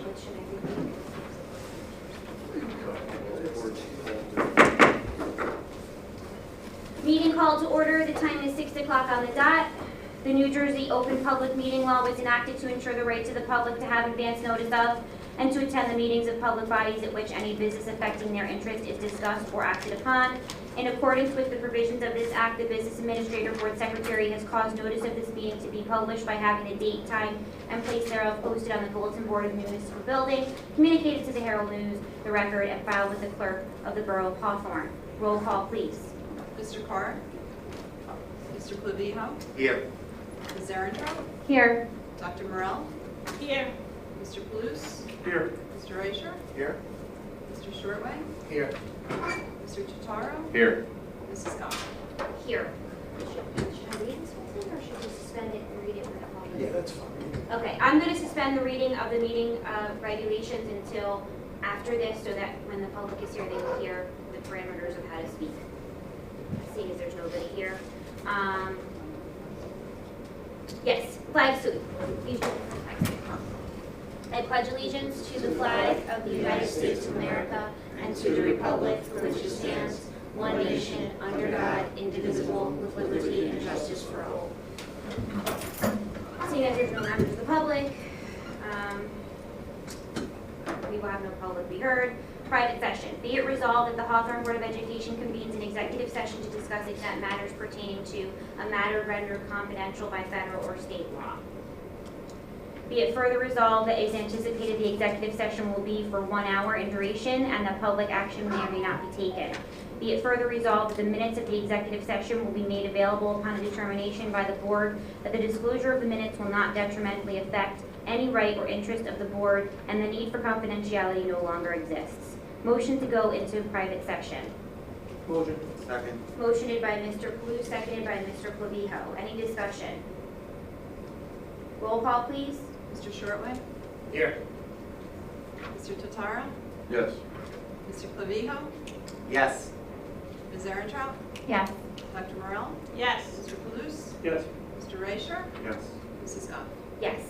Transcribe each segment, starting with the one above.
What should I do? Meeting called to order. The time is 6 o'clock on the dot. The New Jersey Open Public Meeting Law was enacted to ensure the rights of the public to have advance notice of and to attend the meetings of public bodies at which any business affecting their interest is discussed or acted upon. In accordance with the provisions of this act, the Business Administrator Board Secretary has caused notice of this meeting to be published by having the date, time, and place thereof posted on the bulletin board of the municipal building, communicated to the Herald News, the Record, and filed with the clerk of the Borough of Hawthorne. Roll call, please. Mr. Carr? Mr. Clavijo? Here. Ms. Erentraut? Here. Dr. Morell? Here. Mr. Palouse? Here. Mr. Aisha? Here. Mr. Shortway? Here. Mr. Totaro? Here. Mrs. Scott? Here. Should I read this whole thing, or should we suspend it and read it with the public? Yeah, that's fine. Okay, I'm going to suspend the reading of the meeting regulations until after this, so that when the public is here, they will hear the parameters of how to speak. Seeing as there's nobody here. Yes, flag salute. I pledge allegiance to the flag of the United States of America and to the republic for which it stands, one nation, under God, indivisible, with liberty and justice for all. Seeing as there's no members of the public, we will have no public be heard. Private session. Be it resolved that the Hawthorne Board of Education convenes an executive session to discuss exempt matters pertaining to a matter rendered confidential by federal or state law. Be it further resolved that it is anticipated the executive session will be for 1 hour in duration and that public action may or may not be taken. Be it further resolved that the minutes of the executive session will be made available upon a determination by the board that the disclosure of the minutes will not detrimentally affect any right or interest of the board and the need for confidentiality no longer exists. Motion to go into private session. Motion. Second. Motioned by Mr. Palouse, seconded by Mr. Clavijo. Any discussion? Roll call, please. Mr. Shortway? Here. Mr. Totaro? Yes. Mr. Clavijo? Yes. Ms. Erentraut? Yes. Dr. Morell? Yes. Mr. Palouse? Yes. Mr. Aisha? Yes. Mrs. Scott? Yes.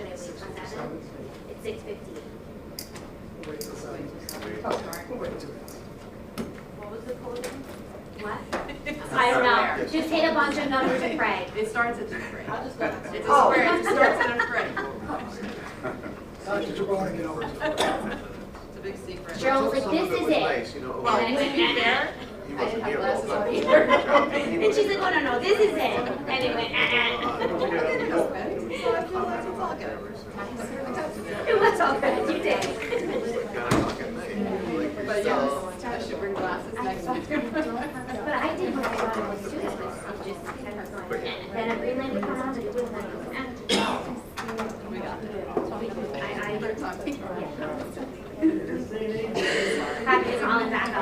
should I wait till 7? It's 6:15. Wait till 7. Oh, Wait till What was the code again? What? I don't know. Just hit a bunch of numbers and pray. It starts at 3. I'll just go. It's a square, it starts at a 3. Dr. Jabbar, get over to it. It's a big secret. Cheryl was like, this is it. Nice, you know, Well, And to then be it went, fair, he I didn't wasn't have here. glasses on He either. and she's like, oh, no, this is it. And it went, So I feel like it's all good. It was all good, you did. But yes, I should bring glasses next time. But I did what I thought I was doing, was just kind of going, then a green light would come on, and it would like, We got it. I We're talking. happy to call it back up.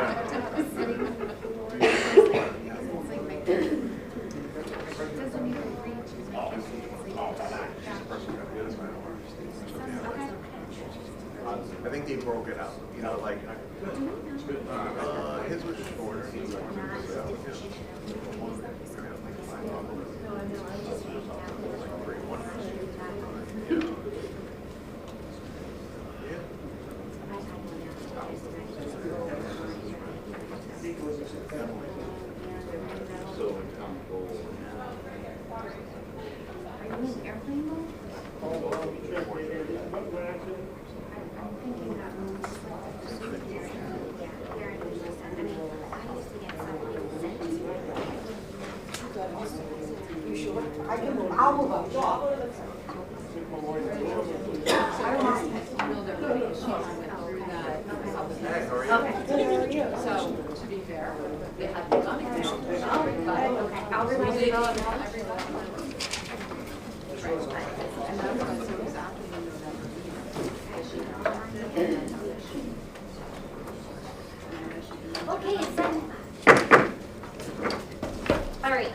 I think they broke it up, you know, like, his was shorter. Are you in airplane mode? You sure? I can move. I'll move up. No, I'll go to the front. So, to be fair, they hadn't done it. Okay, I'll remind you. And that was exactly in November. Okay, it's 7. All right.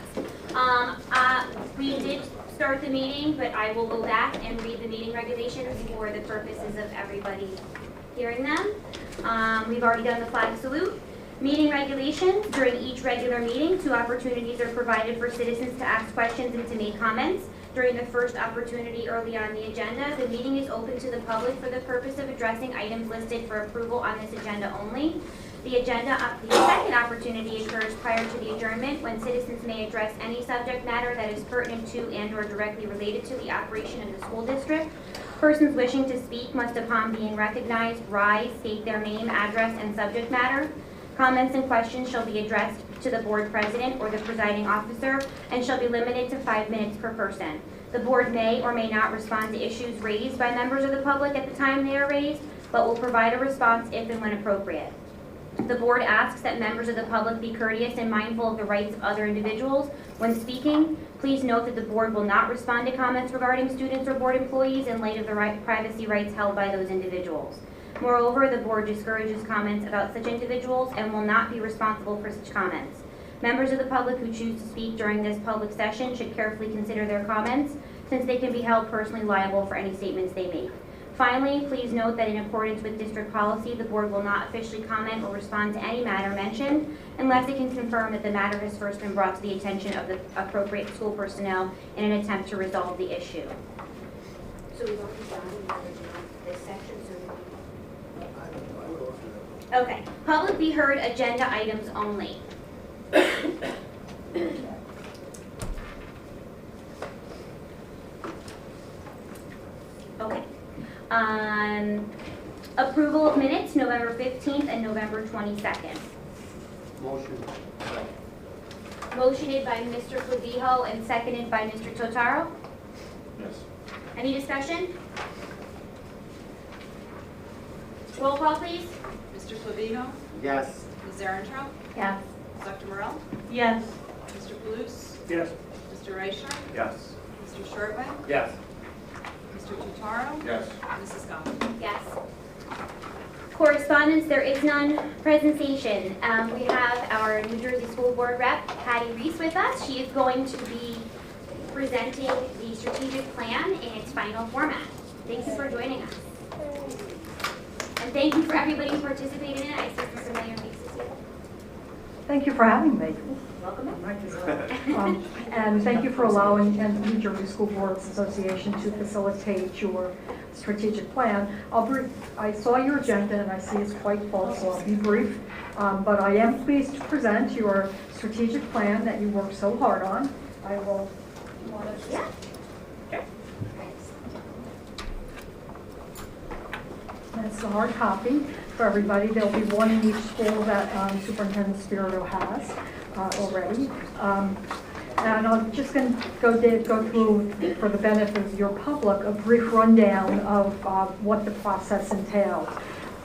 We did start the meeting, but I will go back and read the meeting regulations for the purposes of everybody hearing them. We've already done the flag salute. Meeting regulations. During each regular meeting, 2 opportunities are provided for citizens to ask questions and to make comments. During the first opportunity early on the agenda, the meeting is open to the public for the purpose of addressing items listed for approval on this agenda only. The second opportunity occurs prior to the adjournment, when citizens may address any subject matter that is pertinent to and/or directly related to the operation of the school district. Persons wishing to speak must, upon being recognized, rise, state their name, address, and subject matter. Comments and questions shall be addressed to the board president or the presiding officer and shall be limited to 5 minutes per person. The board may or may not respond to issues raised by members of the public at the time they are raised, but will provide a response if and when appropriate. The board asks that members of the public be courteous and mindful of the rights of other individuals when speaking. Please note that the board will not respond to comments regarding students or board employees in light of the privacy rights held by those individuals. Moreover, the board discourages comments about such individuals and will not be responsible for such comments. Members of the public who choose to speak during this public session should carefully consider their comments, since they can be held personally liable for any statements they make. Finally, please note that in accordance with district policy, the board will not officially comment or respond to any matter mentioned unless it can confirm that the matter has first been brought to the attention of the appropriate school personnel in an attempt to resolve the issue. So we've already done this section, okay. Public be heard agenda items only. Okay. Approval of minutes, November 15th and November 22nd. Motion. Motioned by Mr. Clavijo and seconded by Mr. Totaro. Yes. Any discussion? Roll call, please. Mr. Clavijo, Yes. Ms. Erentraut, Yes. Dr. Morell, Yes. Mr. Palouse, Yes. Mr. Reicher, Yes. Mr. Shortway, Yes. Mr. Tutaro, Yes. Mrs. Goff. Yes. Correspondence, there is none. Presentation, we have our New Jersey School Board Rep, Patty Reese, with us. She is going to be presenting the strategic plan in its final format. Thank you for joining us. And thank you for everybody who participated in it. I see some familiar faces here. Thank you for having me. Welcome back. And thank you for allowing the New Jersey School Boards Association to facilitate your strategic plan. I saw your agenda and I see it's quite full, so I'll be brief. But I am pleased to present your strategic plan that you worked so hard on. I will, Yeah. that's a hard copy for everybody. There'll be one in each school that Superintendent Spirito has already. And I'm just going to go through, for the benefit of your public, a brief rundown of what the process entails.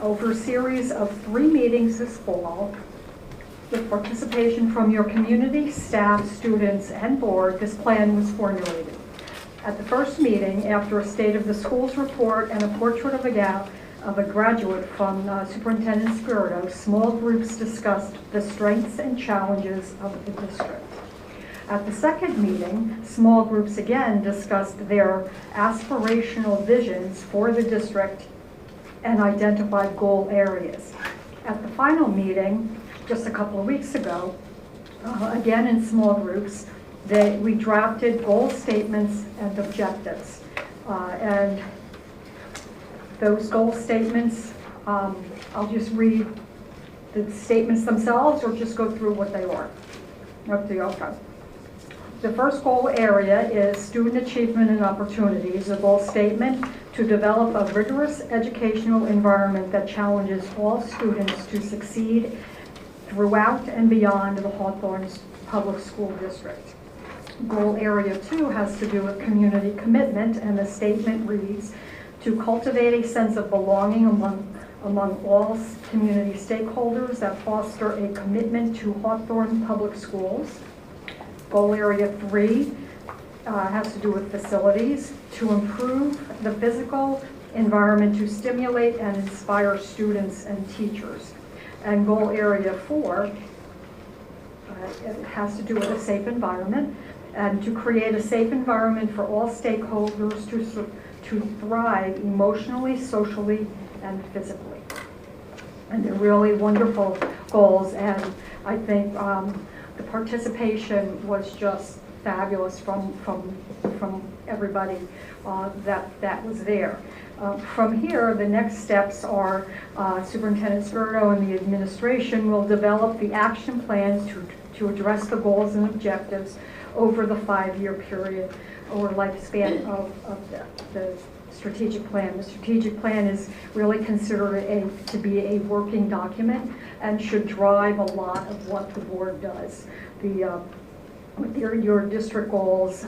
Over a series of 3 meetings this fall, with participation from your community, staff, students, and board, this plan was formulated. At the first meeting, after a State of the Schools report and a portrait of a graduate from Superintendent Spirito, small groups discussed the strengths and challenges of the district. At the second meeting, small groups again discussed their aspirational visions for the district and identified goal areas. At the final meeting, just a couple of weeks ago, again in small groups, we drafted goal statements and objectives. And those goal statements, I'll just read the statements themselves or just go through what they are. Up to you, okay. The first goal area is student achievement and opportunities, a goal statement to develop a rigorous educational environment that challenges all students to succeed throughout and beyond the Hawthorne Public School District. Goal area 2 has to do with community commitment, and the statement reads, to cultivate a sense of belonging among all community stakeholders that foster a commitment to Hawthorne Public Schools. Goal area 3 has to do with facilities, to improve the physical environment to stimulate and inspire students and teachers. And goal area 4 it has to do with a safe environment, and to create a safe environment for all stakeholders to thrive emotionally, socially, and physically. And they're really wonderful goals, and I think the participation was just fabulous from everybody that was there. From here, the next steps are Superintendent Spirito and the administration will develop the action plans to address the goals and objectives over the 5-year period or lifespan of the strategic plan. The strategic plan is really considered to be a working document and should drive a lot of what the board does. Your district goals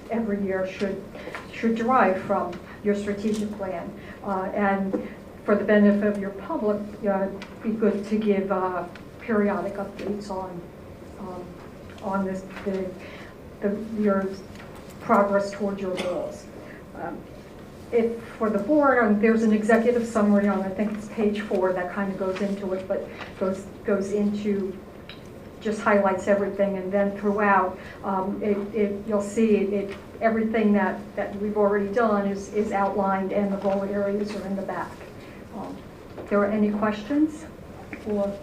every year should derive from your strategic plan. And for the benefit of your public, it'd be good to give periodic updates on this, your progress towards your goals. If for the board, there's an executive summary on, I think it's page 4, that kind of goes into it, but goes into, just highlights everything, and then throughout, you'll see everything that we've already done is outlined, and the goal areas are in the back. If there are any questions, or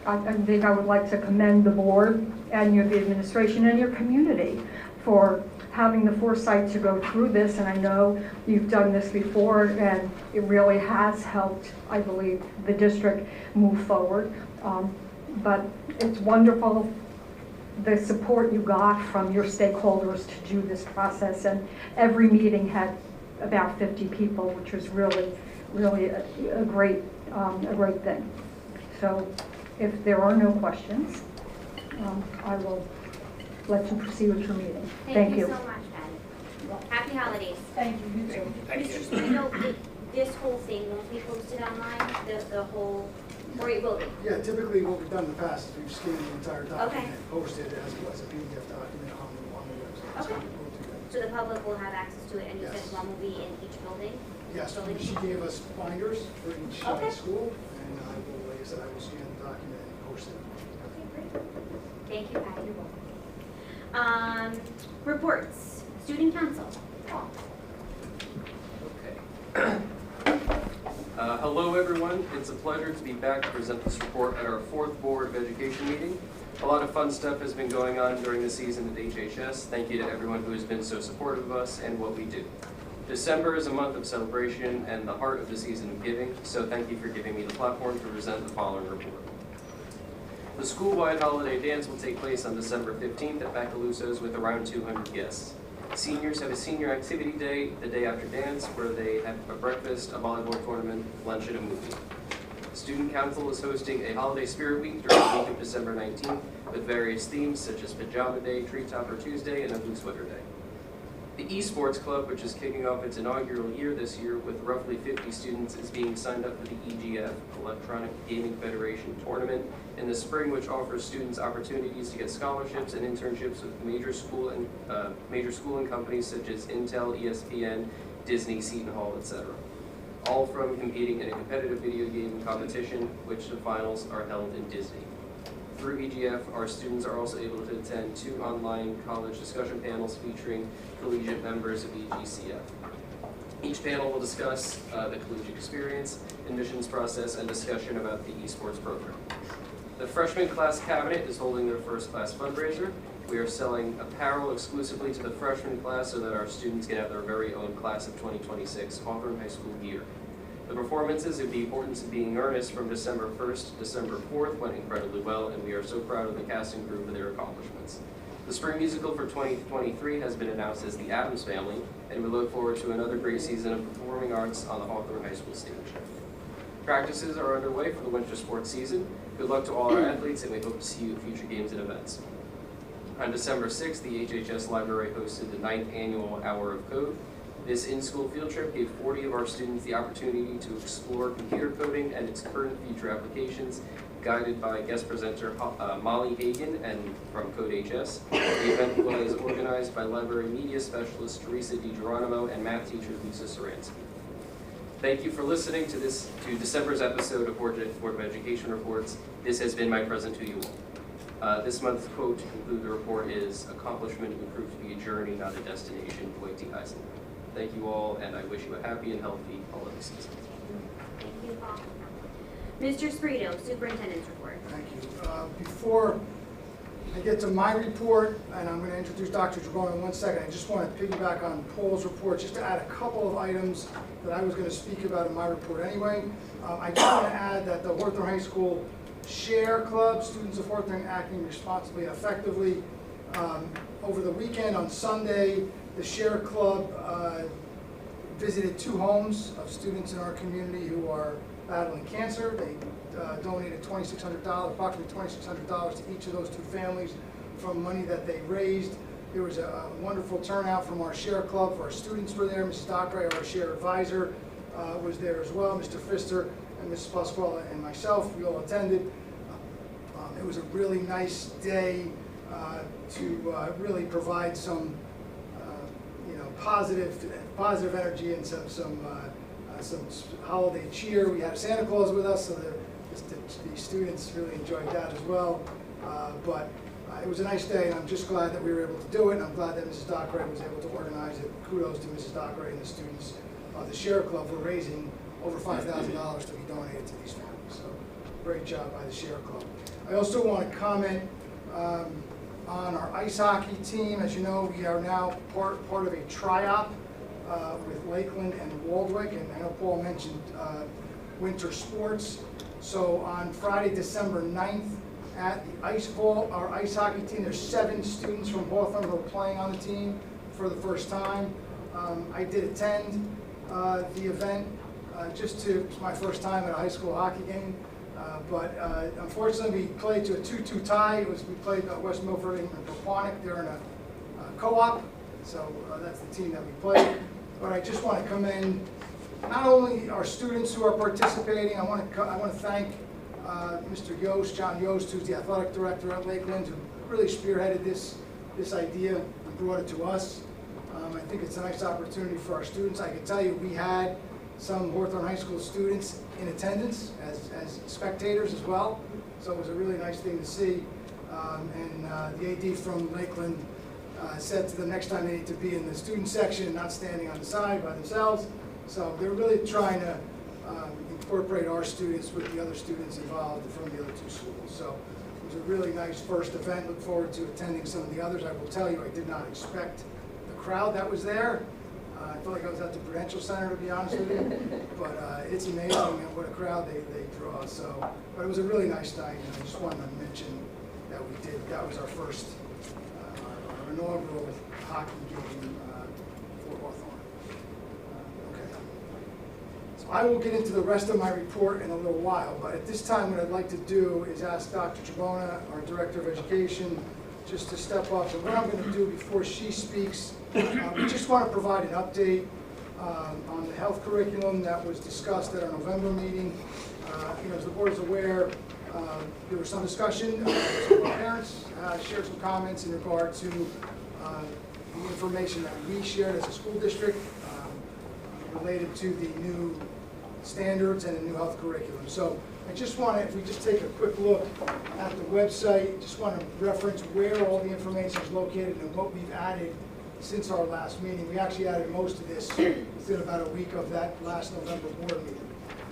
I think I would like to commend the board and the administration and your community for having the foresight to go through this, and I know you've done this before, and it really has helped, I believe, the district move forward. But it's wonderful the support you got from your stakeholders to do this process, and every meeting had about 50 people, which was really a great thing. So if there are no questions, I will let you proceed with your meeting. Thank you. So much, Patty. Happy holidays. Thank you. You too. Mr. Spino, this whole thing won't be posted online, the whole, or it will be? Yeah, typically what we've done in the past is we've scanned the entire document Okay. and posted it as a PDF document on the website. So Okay. we'll do that. So the public will have access to it, and you said Yes. one will be in each building? Yes, Building? she gave us binders for each Okay. school, and I will, like I said, I will scan the document and post it. Okay, great. Thank you, Patty. Reports, student council. Okay. Hello everyone, it's a pleasure to be back to present this report at our 4th Board of Education meeting. A lot of fun stuff has been going on during the season at HHS. Thank you to everyone who has been so supportive of us and what we do. December is a month of celebration and the heart of the season of giving, so thank you for giving me the platform to present the following report. The school-wide holiday dance will take place on December 15th at Macaluso's with around 200 guests. Seniors have a senior activity day the day after dance where they have a breakfast, a volleyball tournament, lunch, and a movie. Student Council is hosting a holiday spirit week during the week of December 19th with various themes such as Pajama Day, Tree Topper Tuesday, and a Blue Sweater Day. The Esports Club, which is kicking off its inaugural year this year with roughly 50 students, is being signed up for the EGF, Electronic Gaming Federation Tournament, in the spring, which offers students opportunities to get scholarships and internships with major school and companies such as Intel, ESPN, Disney, Seton Hall, etc. All from competing in a competitive video game competition, which the finals are held in Disney. Through EGF, our students are also able to attend 2 online college discussion panels featuring collegiate members of EGCF. Each panel will discuss the collegiate experience, admissions process, and discussion about the esports program. The freshman class cabinet is holding their first class fundraiser. We are selling apparel exclusively to the freshman class so that our students can have their very own class of 2026 Hawthorne High School gear. The performances of The Importance of Being Earnest from December 1st to December 4th went incredibly well, and we are so proud of the casting crew for their accomplishments. The spring musical for 2023 has been announced as The Addams Family, and we look forward to another great season of performing arts on the Hawthorne High School stage. Practices are underway for the winter sports season. Good luck to all our athletes, and we hope to see you at future games and events. On December 6th, the HHS Library hosted the 9th annual Hour of Code. This in-school field trip gave 40 of our students the opportunity to explore computer coding and its current future applications, guided by guest presenter Molly Hagan and from CodeHS. The event was organized by library media specialist Teresa DiGeronimo and math teacher Lisa Saransky. Thank you for listening to December's episode of Board of Education Reports. This has been my present to you all. This month's quote to conclude the report is, "Accomplishment will prove to be a journey, not a destination," Dwight D. Eisenhower. Thank you all, and I wish you a happy and healthy holiday season. Thank you, Paul. Mr. Sprito, Superintendent's report. Thank you. Before I get to my report, and I'm going to introduce Dr. Dragone in 1 second, I just want to piggyback on Paul's report, just to add a couple of items that I was going to speak about in my report anyway. I just want to add that the Hawthorne High School Share Club, Students of Hawthorne Acting Responsibly and Effectively, over the weekend on Sunday, the Share Club visited 2 homes of students in our community who are battling cancer. They donated approximately $2,600 to each of those 2 families from money that they raised. There was a wonderful turnout from our Share Club. Our students were there. Mrs. Dockeray, our Share Advisor, was there as well. Mr. Pfister and Mrs. Pasquale and myself, we all attended. It was a really nice day to really provide some positive energy and some holiday cheer. We had Santa Claus with us, so the students really enjoyed that as well. But it was a nice day, and I'm just glad that we were able to do it. And I'm glad that Mrs. Dockeray was able to organize it. Kudos to Mrs. Dockeray and the students of the Share Club for raising over $5,000 to be donated to these families. So great job by the Share Club. I also want to comment on our ice hockey team. As you know, we are now part of a tri-op with Lakeland and Waldwick, and I know Paul mentioned winter sports. So on Friday, December 9th, at the Ice Vault, our ice hockey team, there's 7 students from Hawthorne who are playing on the team for the first time. I did attend the event, it's my first time at a high school hockey game. But unfortunately, we played to a 2-2 tie. We played West Milford and Pequannock. They're in a co-op, so that's the team that we played. But I just want to commend not only our students who are participating. I want to thank Mr. Yost, John Yost, who's the athletic director at Lakeland, who really spearheaded this idea and brought it to us. I think it's a nice opportunity for our students. I can tell you, we had some Hawthorne High School students in attendance as spectators as well. So it was a really nice thing to see. And the AD from Lakeland said to them next time they need to be in the student section and not standing on the side by themselves. So they're really trying to incorporate our students with the other students involved from the other two schools. So it was a really nice first event. Look forward to attending some of the others. I will tell you, I did not expect the crowd that was there. I felt like I was at the Prudential Center, to be honest with you. But it's amazing what a crowd they draw. So, but it was a really nice night, and I just wanted to mention that we did. That was our first, our inaugural hockey game for Hawthorne. Okay. So I will get into the rest of my report in a little while, but at this time what I'd like to do is ask Dr. Tribona, our Director of Education, just to step up. And what I'm going to do before she speaks, we just want to provide an update on the health curriculum that was discussed at our November meeting. As the board is aware, there was some discussion. Some of our parents shared some comments in regard to the information that we shared as a school district related to the new standards and the new health curriculum. So I just want to, if we just take a quick look at the website, just want to reference where all the information is located and what we've added since our last meeting. We actually added most of this within about a week of that last November board meeting.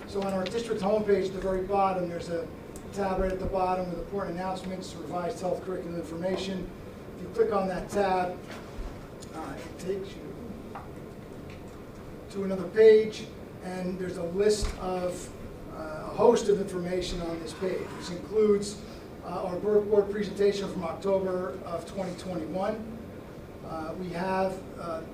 So on our district homepage at the very bottom, there's a tab right at the bottom with important announcements, revised health curriculum information. If you click on that tab, it takes you to another page, and there's a list of a host of information on this page, which includes our board presentation from October of 2021. We have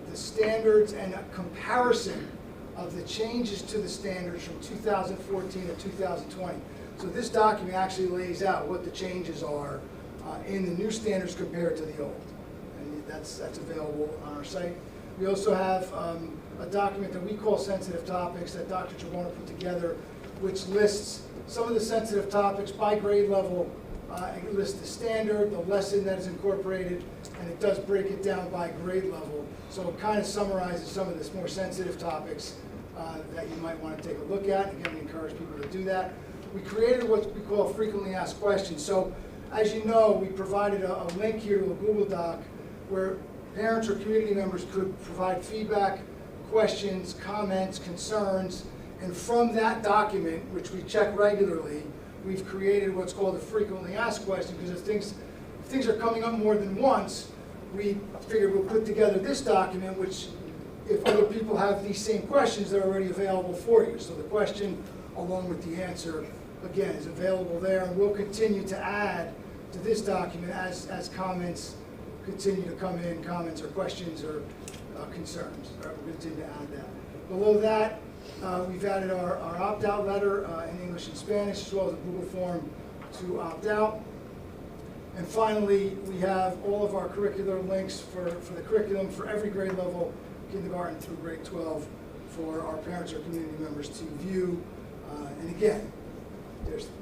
the standards and a comparison of the changes to the standards from 2014 to 2020. So this document actually lays out what the changes are in the new standards compared to the old. And that's available on our site. We also have a document that we call sensitive topics that Dr. Tribona put together, which lists some of the sensitive topics by grade level. It lists the standard, the lesson that is incorporated, and it does break it down by grade level. So it kind of summarizes some of the more sensitive topics that you might want to take a look at. Again, we encourage people to do that. We created what we call frequently asked questions. So as you know, we provided a link here to a Google Doc where parents or community members could provide feedback, questions, comments, concerns, and from that document, which we check regularly, we've created what's called a frequently asked question, because if things are coming up more than once, we figured we'll put together this document, which if other people have these same questions, they're already available for you. So the question along with the answer, again, is available there, and we'll continue to add to this document as comments continue to come in, comments or questions or concerns. All right, we'll continue to add that. Below that, we've added our opt-out letter in English and Spanish, as well as a Google form to opt out. And finally, we have all of our curricular links for the curriculum for every grade level, kindergarten through grade 12, for our parents or community members to view. And again,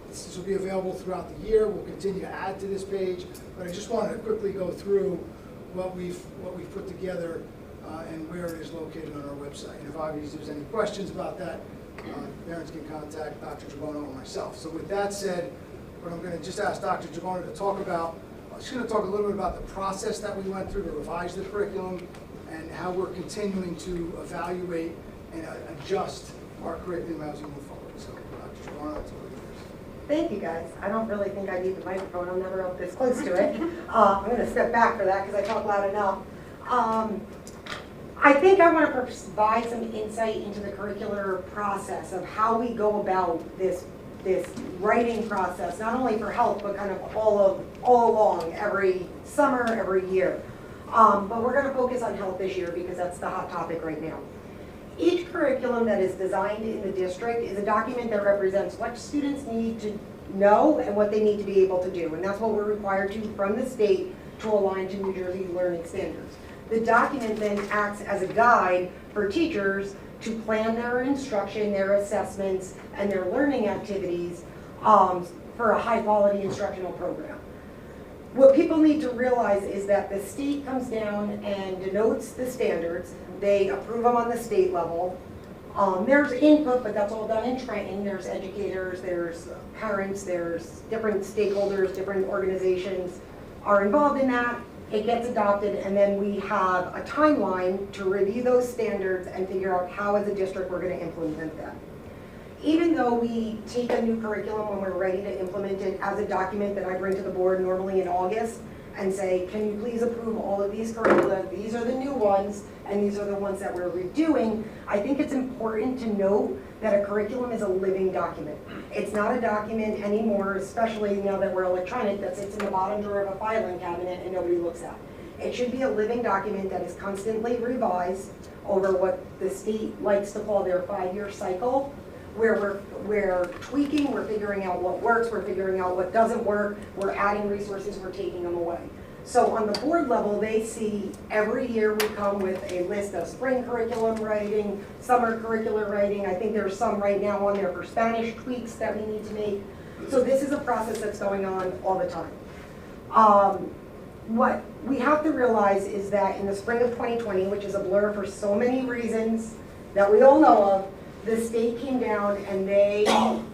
this will be available throughout the year. We'll continue to add to this page, but I just wanted to quickly go through what we've put together and where it is located on our website. And if obviously there's any questions about that, parents can contact Dr. Tribona or myself. So with that said, what I'm going to just ask Dr. Tribona to talk about, she's going to talk a little bit about the process that we went through to revise the curriculum and how we're continuing to evaluate and adjust our curriculum as we move forward. So Dr. Tribona, that's all yours. Thank you, guys. I don't really think I need the microphone. I'm never up this close to it. I'm going to step back for that because I talk loud enough. I think I want to provide some insight into the curricular process of how we go about this writing process, not only for health, but kind of all along, every summer, every year. But we're going to focus on health this year because that's the hot topic right now. Each curriculum that is designed in the district is a document that represents what students need to know and what they need to be able to do. And that's what we're required to from the state to align to New Jersey learning standards. The document then acts as a guide for teachers to plan their instruction, their assessments, and their learning activities for a high-quality instructional program. What people need to realize is that the state comes down and denotes the standards. They approve them on the state level. There's input, but that's all done in training. There's educators, there's parents, there's different stakeholders, different organizations are involved in that. It gets adopted, and then we have a timeline to review those standards and figure out how as a district we're going to implement them. even though we take a new curriculum when we're ready to implement it as a document that I bring to the board normally in August and say, can you please approve all of these curricula? These are the new ones, and these are the ones that we're redoing. I think it's important to note that a curriculum is a living document. It's not a document anymore, especially now that we're electronic, that sits in the bottom drawer of a filing cabinet and nobody looks at. It should be a living document that is constantly revised over what the state likes to call their 5-year cycle, where we're tweaking, we're figuring out what works, we're figuring out what doesn't work, we're adding resources, we're taking them away. So on the board level, they see every year we come with a list of spring curriculum writing, summer curricular writing. I think there's some right now on there for Spanish tweaks that we need to make. So this is a process that's going on all the time. What we have to realize is that in the spring of 2020, which is a blur for so many reasons that we all know of, the state came down and they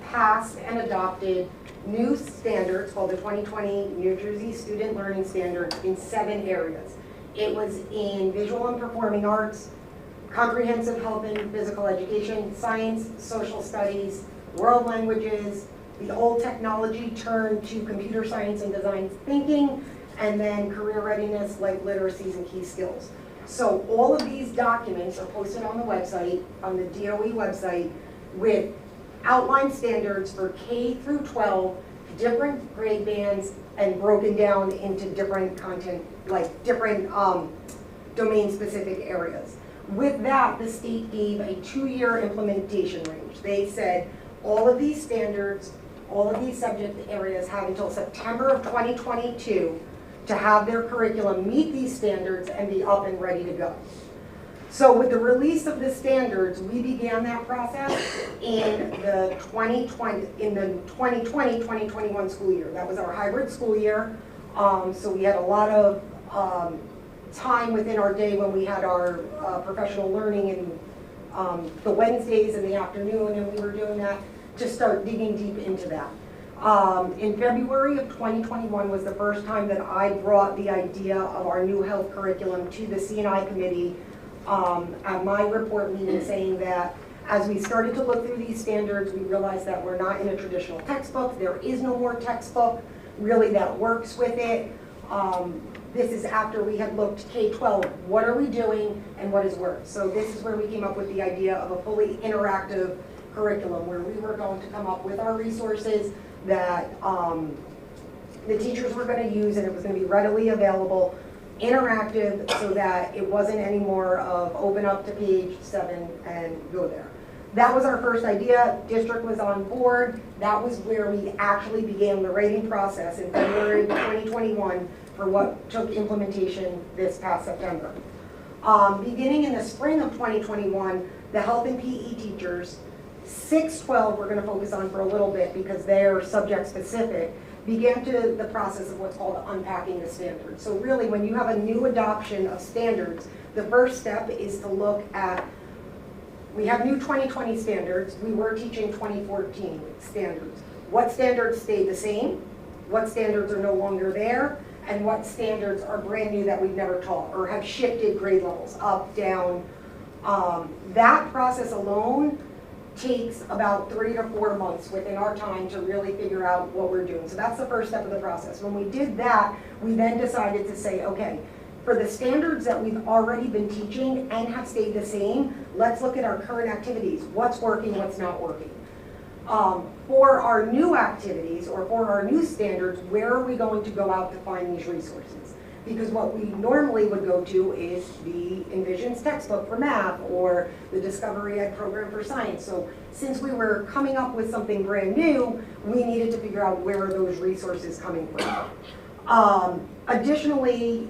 passed and adopted new standards called the 2020 New Jersey Student Learning Standards in 7 areas. It was in visual and performing arts, comprehensive health and physical education, science, social studies, world languages, the old technology turned to computer science and design thinking, and then career readiness, life literacies, and key skills. So all of these documents are posted on the website, on the DOE website, with outline standards for K through 12, different grade bands, and broken down into different content, like different domain-specific areas. With that, the state gave a 2-year implementation range. They said all of these standards, all of these subject areas have until September of 2022 to have their curriculum meet these standards and be up and ready to go. So with the release of the standards, we began that process in the 2020-2021 school year. That was our hybrid school year. So we had a lot of time within our day when we had our professional learning in the Wednesdays in the afternoon, and we were doing that to start digging deep into that. In February of 2021 was the first time that I brought the idea of our new health curriculum to the C&I committee at my report meeting, saying that as we started to look through these standards, we realized that we're not in a traditional textbook. There is no more textbook really that works with it. This is after we had looked K-12, what are we doing and what has worked? So this is where we came up with the idea of a fully interactive curriculum, where we were going to come up with our resources that the teachers were going to use, and it was going to be readily available, interactive, so that it wasn't any more of open up to page 7 and go there. That was our first idea. District was on board. That was where we actually began the rating process in February 2021 for what took implementation this past September. Beginning in the spring of 2021, the health and PE teachers, 6-12 we're going to focus on for a little bit because they're subject specific, began to the process of what's called unpacking the standards. So really, when you have a new adoption of standards, the first step is to look at, we have new 2020 standards, we were teaching 2014 standards. What standards stayed the same? What standards are no longer there? And what standards are brand new that we've never taught or have shifted grade levels up, down? That process alone takes about 3 to 4 months within our time to really figure out what we're doing. So that's the first step of the process. When we did that, we then decided to say, okay, for the standards that we've already been teaching and have stayed the same, let's look at our current activities. What's working, what's not working. For our new activities or for our new standards, where are we going to go out to find these resources? Because what we normally would go to is the Envisions textbook for math or the Discovery Ed program for science. So since we were coming up with something brand new, we needed to figure out where are those resources coming from. Additionally,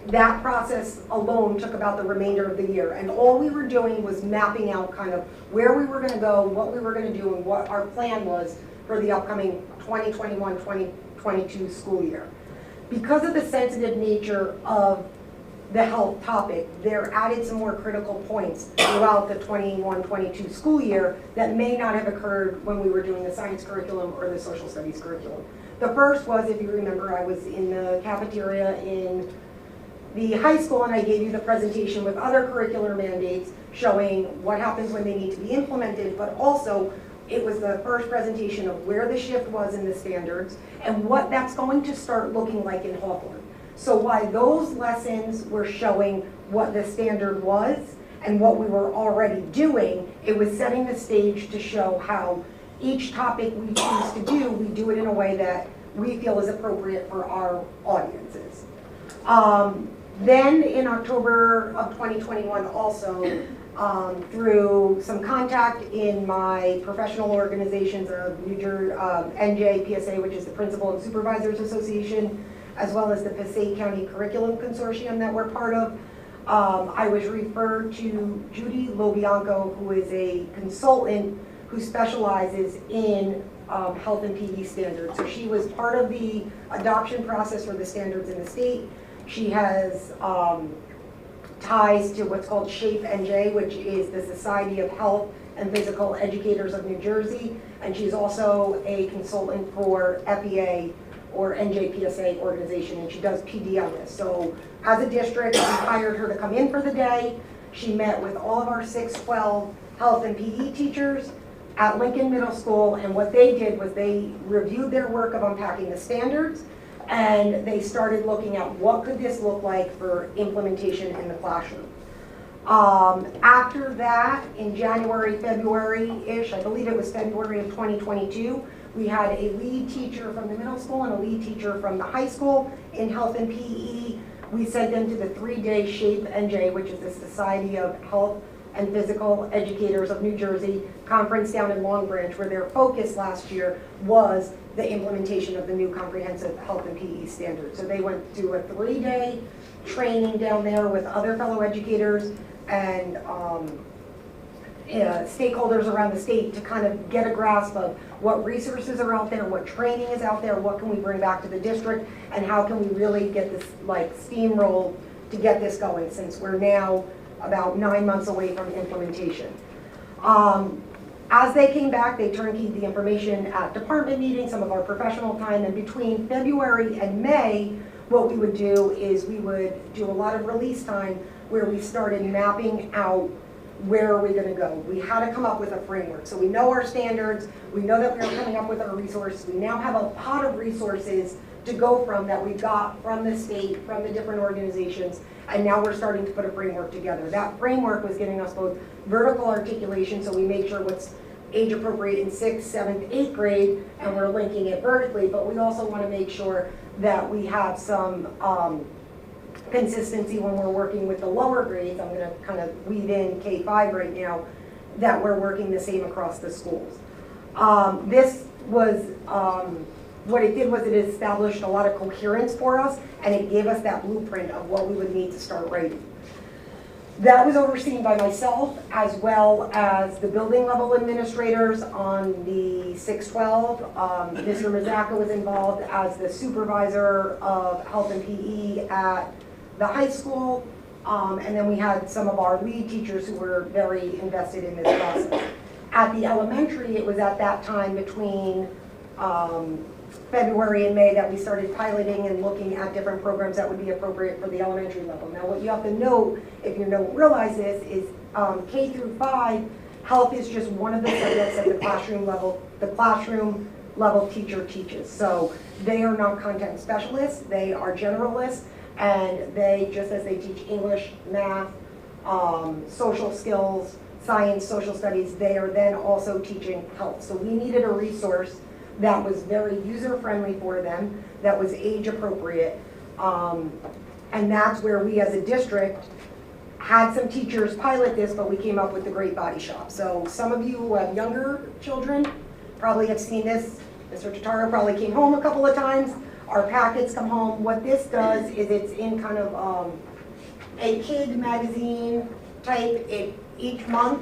that process alone took about the remainder of the year. And all we were doing was mapping out kind of where we were going to go, what we were going to do, and what our plan was for the upcoming 2021-2022 school year. Because of the sensitive nature of the health topic, there added some more critical points throughout the 21-22 school year that may not have occurred when we were doing the science curriculum or the social studies curriculum. The first was, if you remember, I was in the cafeteria in the high school, and I gave you the presentation with other curricular mandates showing what happens when they need to be implemented, but also it was the first presentation of where the shift was in the standards and what that's going to start looking like in Hawthorne. So while those lessons were showing what the standard was and what we were already doing, it was setting the stage to show how each topic we choose to do, we do it in a way that we feel is appropriate for our audiences. Then in October of 2021 also, through some contact in my professional organizations of NJPSA, which is the Principal and Supervisors Association, as well as the Passaic County Curriculum Consortium that we're part of, I was referred to Judy Lobianco, who is a consultant who specializes in health and PE standards. So she was part of the adoption process for the standards in the state. She has ties to what's called SHAPE NJ, which is the Society of Health and Physical Educators of New Jersey, and she's also a consultant for FEA or NJPSA organization, and she does PD on this. So as a district, we hired her to come in for the day. She met with all of our 612 health and PE teachers at Lincoln Middle School, and what they did was they reviewed their work of unpacking the standards, and they started looking at what could this look like for implementation in the classroom. After that, in January, February-ish, I believe it was February of 2022, we had a lead teacher from the middle school and a lead teacher from the high school in health and PE. We sent them to the 3-day SHAPE NJ, which is the Society of Health and Physical Educators of New Jersey conference down in Long Branch, where their focus last year was the implementation of the new comprehensive health and PE standards. So they went to a 3-day training down there with other fellow educators and stakeholders around the state to kind of get a grasp of what resources are out there, what training is out there, what can we bring back to the district, and how can we really get this like steamrolled to get this going, since we're now about 9 months away from implementation. As they came back, they turnkeyed the information at department meetings, some of our professional time, and between February and May, what we would do is we would do a lot of release time where we started mapping out where are we going to go. We had to come up with a framework. So we know our standards, we know that we are coming up with our resources, we now have a pot of resources to go from that we got from the state, from the different organizations, and now we're starting to put a framework together. That framework was giving us both vertical articulation, so we made sure what's age appropriate in 6th, 7th, 8th grade, and we're linking it vertically, but we also want to make sure that we have some consistency when we're working with the lower grades. I'm going to kind of weave in K-5 right now, that we're working the same across the schools. This was, what it did was it established a lot of coherence for us, and it gave us that blueprint of what we would need to start writing. That was overseen by myself as well as the building level administrators on the 612. Mr. Mazzaka was involved as the supervisor of health and PE at the high school. And then we had some of our lead teachers who were very invested in this process. At the elementary, it was at that time between February and May that we started piloting and looking at different programs that would be appropriate for the elementary level. Now what you have to note, if you don't realize this, is K through 5, health is just one of the subjects at the classroom level teacher teaches. So they are not content specialists, they are generalists, and they, just as they teach English, math, social skills, science, social studies, they are then also teaching health. So we needed a resource that was very user-friendly for them, that was age-appropriate, and that's where we as a district had some teachers pilot this, but we came up with the Great Body Shop. So some of you who have younger children probably have seen this. Mr. Totaro probably came home a couple of times. Our packets come home. What this does is it's in kind of a kid magazine type. Each month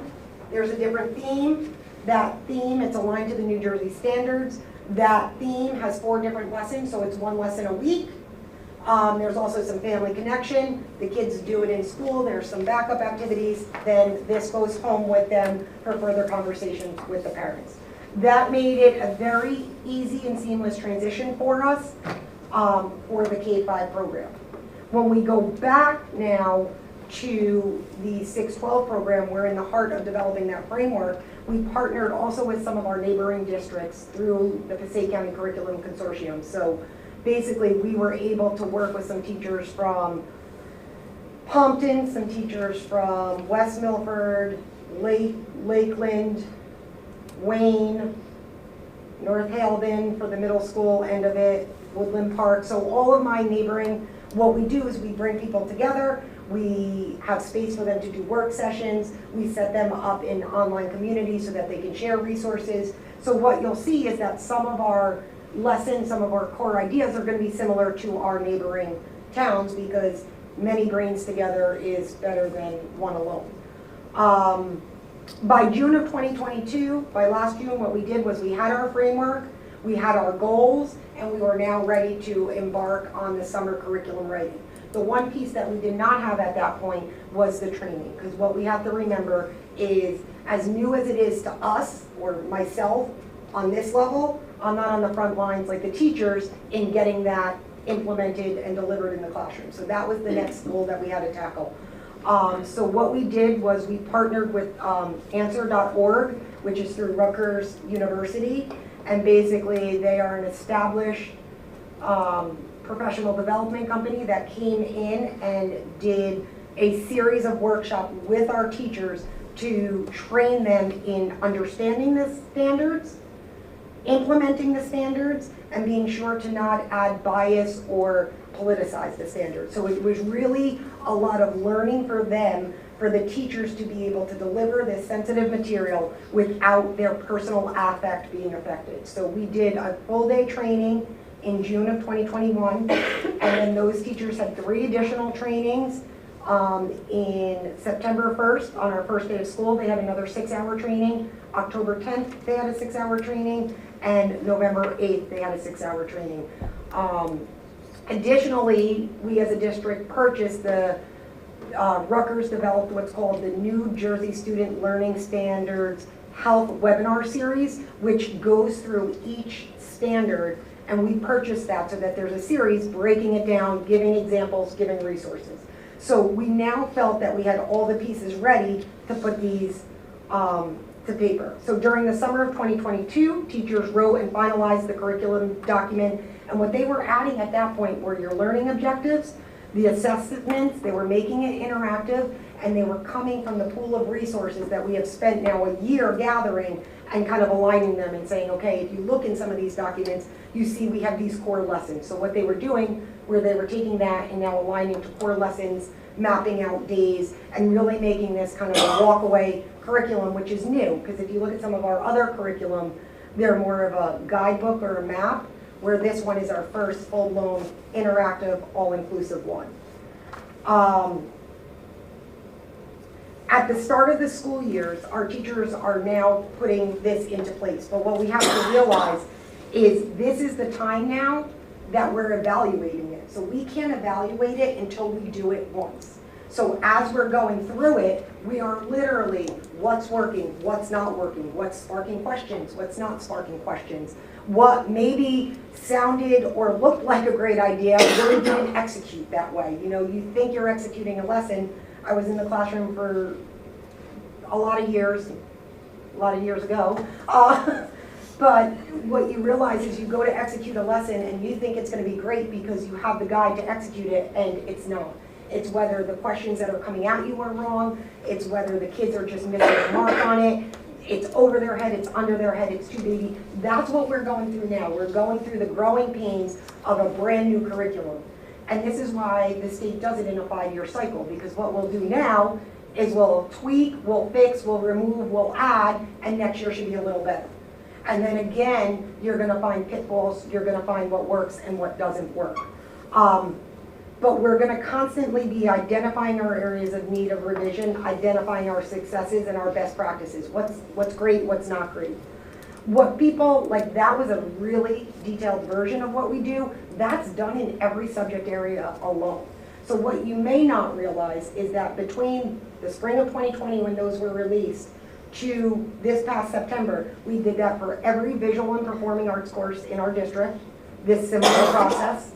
there's a different theme. That theme, it's aligned to the New Jersey standards. That theme has 4 different lessons, so it's 1 lesson a week. There's also some family connection. The kids do it in school. There's some backup activities. Then this goes home with them for further conversations with the parents. That made it a very easy and seamless transition for us for the K-5 program. When we go back now to the 612 program, we're in the heart of developing that framework. We partnered also with some of our neighboring districts through the Passaic County Curriculum Consortium. So basically, we were able to work with some teachers from Pompton, some teachers from West Milford, Lakeland, Wayne, North Haledon for the middle school end of it, Woodland Park. So all of my neighboring, what we do is we bring people together. We have space for them to do work sessions. We set them up in online communities so that they can share resources. So what you'll see is that some of our lessons, some of our core ideas are going to be similar to our neighboring towns, because many brains together is better than one alone. By June of 2022, by last June, what we did was we had our framework, we had our goals, and we were now ready to embark on the summer curriculum writing. The one piece that we did not have at that point was the training, because what we have to remember is, as new as it is to us, or myself, on this level, I'm not on the front lines like the teachers in getting that implemented and delivered in the classroom. So that was the next goal that we had to tackle. So what we did was we partnered with Answer.org, which is through Rutgers University, and basically they are an established professional development company that came in and did a series of workshops with our teachers to train them in understanding the standards, implementing the standards, and being sure to not add bias or politicize the standards. So it was really a lot of learning for them, for the teachers to be able to deliver this sensitive material without their personal affect being affected. So we did a full day training in June of 2021, and then those teachers had 3 additional trainings. In September 1st, on our first day of school, they had another 6-hour training. October 10th, they had a 6-hour training, and November 8th, they had a 6-hour training. Additionally, we as a district purchased the, Rutgers developed what's called the New Jersey Student Learning Standards Health Webinar Series, which goes through each standard, and we purchased that so that there's a series breaking it down, giving examples, giving resources. So we now felt that we had all the pieces ready to put these to paper. So during the summer of 2022, teachers wrote and finalized the curriculum document, and what they were adding at that point were your learning objectives, the assessments, they were making it interactive, and they were coming from the pool of resources that we have spent now a year gathering and kind of aligning them and saying, okay, if you look in some of these documents, you see we have these core lessons. So what they were doing, where they were taking that and now aligning to core lessons, mapping out days, and really making this kind of a walk-away curriculum, which is new, because if you look at some of our other curriculum, they're more of a guidebook or a map, where this one is our first full-blown interactive, all-inclusive one. At the start of the school years, our teachers are now putting this into place, but what we have to realize is this is the time now that we're evaluating it. So we can't evaluate it until we do it once. So as we're going through it, we are literally, what's working, what's not working, what's sparking questions, what's not sparking questions, what maybe sounded or looked like a great idea, really didn't execute that way. You know, you think you're executing a lesson. I was in the classroom for a lot of years ago. But what you realize is you go to execute a lesson and you think it's going to be great because you have the guide to execute it, and it's not. It's whether the questions that are coming at you are wrong, it's whether the kids are just missing a mark on it, it's over their head, it's under their head, it's too baby. That's what we're going through now. We're going through the growing pains of a brand new curriculum. And this is why the state does it in a 5-year cycle, because what we'll do now is we'll tweak, we'll fix, we'll remove, we'll add, and next year should be a little better. And then again, you're going to find pitfalls, you're going to find what works and what doesn't work. But we're going to constantly be identifying our areas of need of revision, identifying our successes and our best practices. What's great, what's not great. What people, like that was a really detailed version of what we do. That's done in every subject area alone. So what you may not realize is that between the spring of 2020 when those were released to this past September, we did that for every visual and performing arts course in our district, this similar process.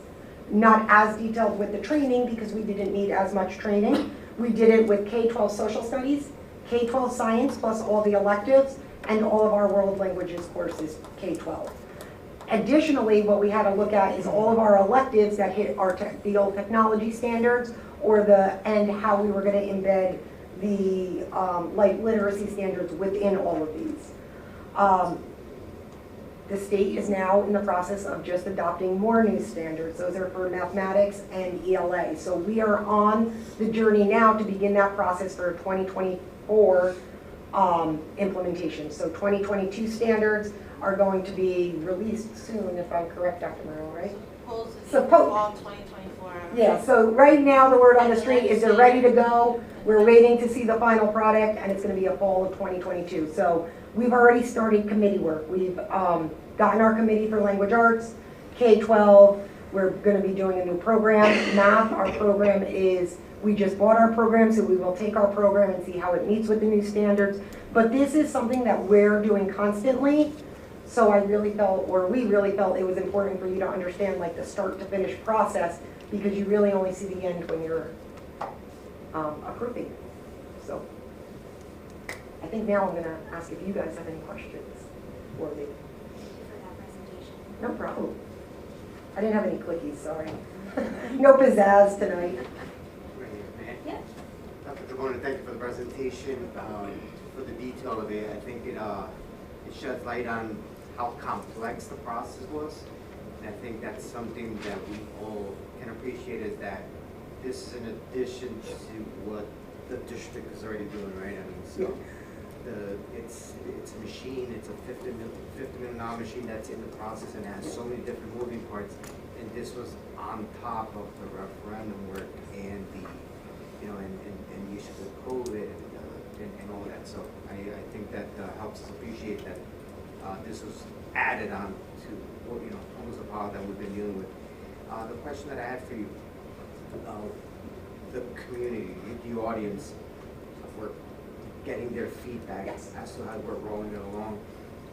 not as detailed with the training because we didn't need as much training. We did it with K-12 social studies, K-12 science plus all the electives, and all of our world languages courses, K-12. Additionally, what we had to look at is all of our electives that hit the old technology standards and how we were going to embed the life literacy standards within all of these. The state is now in the process of just adopting more new standards. Those are for mathematics and ELA. So we are on the journey now to begin that process for 2024 implementation. So 2022 standards are going to be released soon, if I'm correct, Dr. Merrill, right? Fall 2024. Yeah, so right now the word on the street is they're ready to go. We're waiting to see the final product, and it's going to be a fall of 2022. So we've already started committee work. We've gotten our committee for language arts, K-12. We're going to be doing a new program. Math, our program is, we just bought our program, so we will take our program and see how it meets with the new standards. But this is something that we're doing constantly. So I really felt, or we really felt, it was important for you to understand like the start to finish process, because you really only see the end when you're approving. So I think now I'm going to ask if you guys have any questions for me. For that presentation. No problem. I didn't have any clickies, sorry. No pizzazz tonight. Yeah. Dr. Tribona, thank you for the presentation, for the detail of it. I think it sheds light on how complex the process was. And I think that's something that we all can appreciate, is that this is in addition to what the district is already doing, right? I mean, so it's a machine, it's a $50 million machine that's in the process and has so many different moving parts. And this was on top of the referendum work and the, you know, and the issues with COVID and all that. So I think that helps us appreciate that this was added on to, you know, almost a power that we've been dealing with. The question that I had for you, the community, the audience, we're getting their feedback as to how we're rolling it along.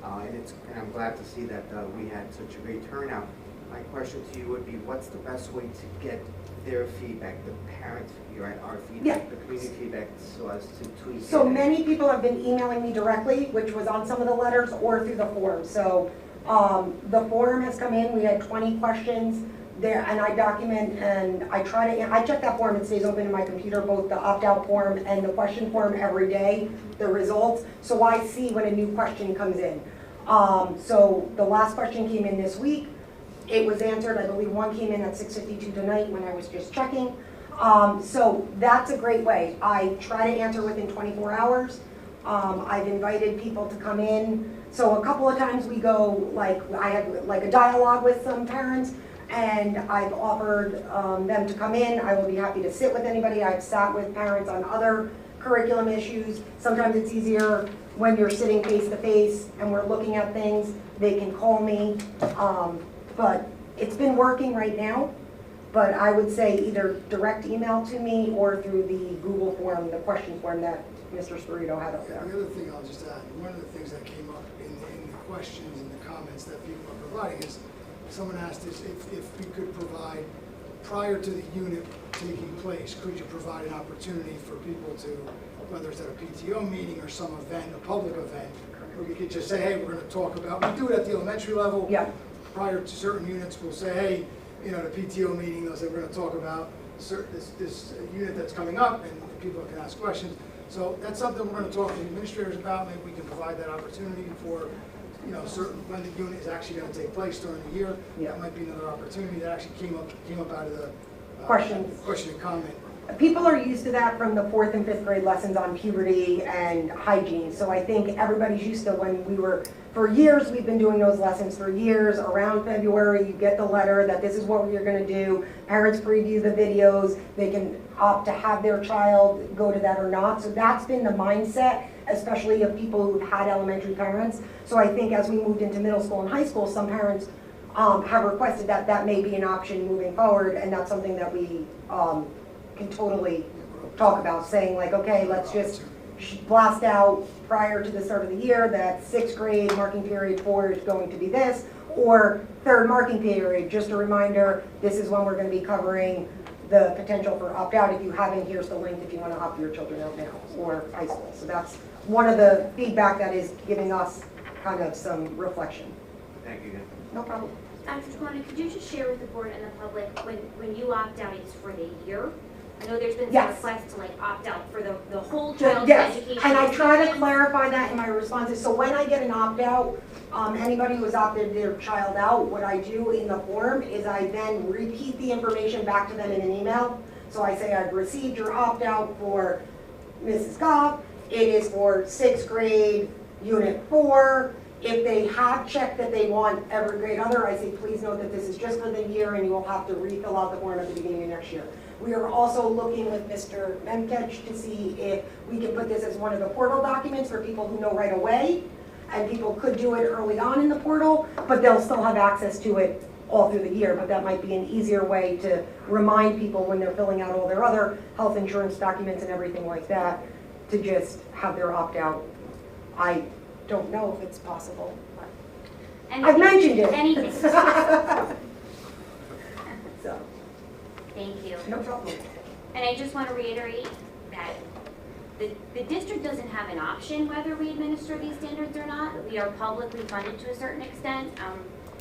And I'm glad to see that we had such a great turnout. My question to you would be, what's the best way to get their feedback, the parents, right, our feedback, the community feedback, so as to tweak it? So many people have been emailing me directly, which was on some of the letters, or through the form. So the form has come in, we had 20 questions there, and I document and I check that form, it stays open in my computer, both the opt-out form and the question form every day, the results, so I see when a new question comes in. So the last question came in this week. It was answered, I believe one came in at 6:52 tonight when I was just checking. So that's a great way. I try to answer within 24 hours. I've invited people to come in. So a couple of times we go, like, I have like a dialogue with some parents, and I've offered them to come in. I will be happy to sit with anybody. I've sat with parents on other curriculum issues. Sometimes it's easier when you're sitting face to face and we're looking at things. They can call me. But it's been working right now, but I would say either direct email to me or through the Google form, the question form that Mr. Spirito had up there. The other thing I'll just add, one of the things that came up in the questions and the comments that people are providing is, someone asked us if we could provide, prior to the unit taking place, could you provide an opportunity for people to, whether it's at a PTO meeting or some event, a public event, where we could just say, hey, we're going to talk about, we do it at the elementary level. Yeah. Prior to certain units, we'll say, hey, you know, the PTO meeting, they'll say, we're going to talk about this unit that's coming up, and people can ask questions. So that's something we're going to talk to the administrators about. Maybe we can provide that opportunity for, you know, certain, when the unit is actually going to take place during the year. Yeah. That might be another opportunity that actually came up out of the Questions. question and comment. People are used to that from the 4th and 5th grade lessons on puberty and hygiene. So I think everybody's used to, when we were, for years, we've been doing those lessons for years. Around February, you get the letter that this is what we're going to do. Parents preview the videos. They can opt to have their child go to that or not. So that's been the mindset, especially of people who've had elementary parents. So I think as we moved into middle school and high school, some parents have requested that that may be an option moving forward, and that's something that we can totally talk about, saying like, okay, let's just blast out prior to the start of the year that 6th grade marking period 4 is going to be this, Or third marking period, just a reminder, this is when we're gonna be covering the potential for opt-out. If you haven't, here's the link if you wanna opt your children out now, or high school. So that's one of the feedback that is giving us kind of some reflection. Thank you again. No problem. Dr. Chacona, could you just share with the board and the public, when you opt out, it's for the year? I know there's been some Yes. requests to like opt out for the whole child's Yes, education. and I try to experience. clarify that in my responses. So when I get an opt-out, anybody who has opted their child out, what I do in the form is I then repeat the information back to them in an email. So I say, I've received your opt-out for Mrs. Goff. It is for 6th grade, Unit 4. If they have checked that they want every grade other, I say, please note that this is just for the year and you will have to refill out the form at the beginning of next year. We are also looking with Mr. Memkech to see if we can put this as one of the portal documents for people who know right away. And people could do it early on in the portal, but they'll still have access to it all through the year. But that might be an easier way to remind people when they're filling out all their other health insurance documents and everything like that, to just have their opt-out. I don't know if it's possible, but And I've mentioned it. Anything. So, Thank you. no problem. And I just want to reiterate that the district doesn't have an option whether we administer these standards or not. We are publicly funded to a certain extent.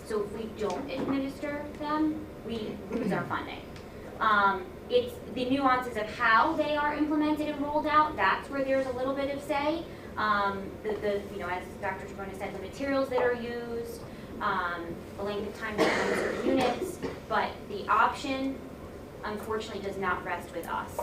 So if we don't administer them, we lose our funding. It's the nuances of how they are implemented and rolled out, that's where there's a little bit of say. You know, as Dr. Chacona said, the materials that are used, the length of time that on certain units, but the option unfortunately does not rest with us.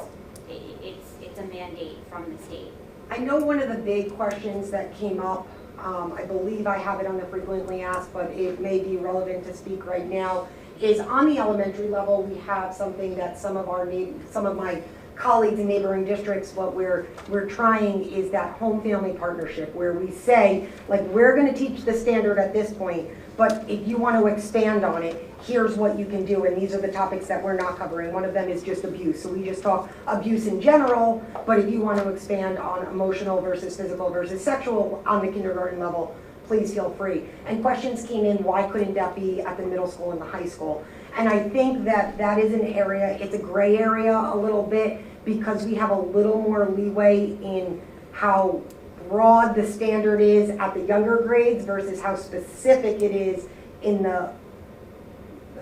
It's a mandate from the state. I know one of the big questions that came up, I believe I have it on the frequently asked, but it may be relevant to speak right now, is on the elementary level, we have something that some of my colleagues in neighboring districts, what we're trying is that home family partnership where we say, like, we're gonna teach the standard at this point, but if you want to expand on it, here's what you can do, and these are the topics that we're not covering. One of them is just abuse, so we just talk abuse in general, but if you want to expand on emotional versus physical versus sexual on the kindergarten level, please feel free. And questions came in, why couldn't that be at the middle school and the high school? And I think that that is an area, it's a gray area a little bit, because we have a little more leeway in how broad the standard is at the younger grades versus how specific it is in the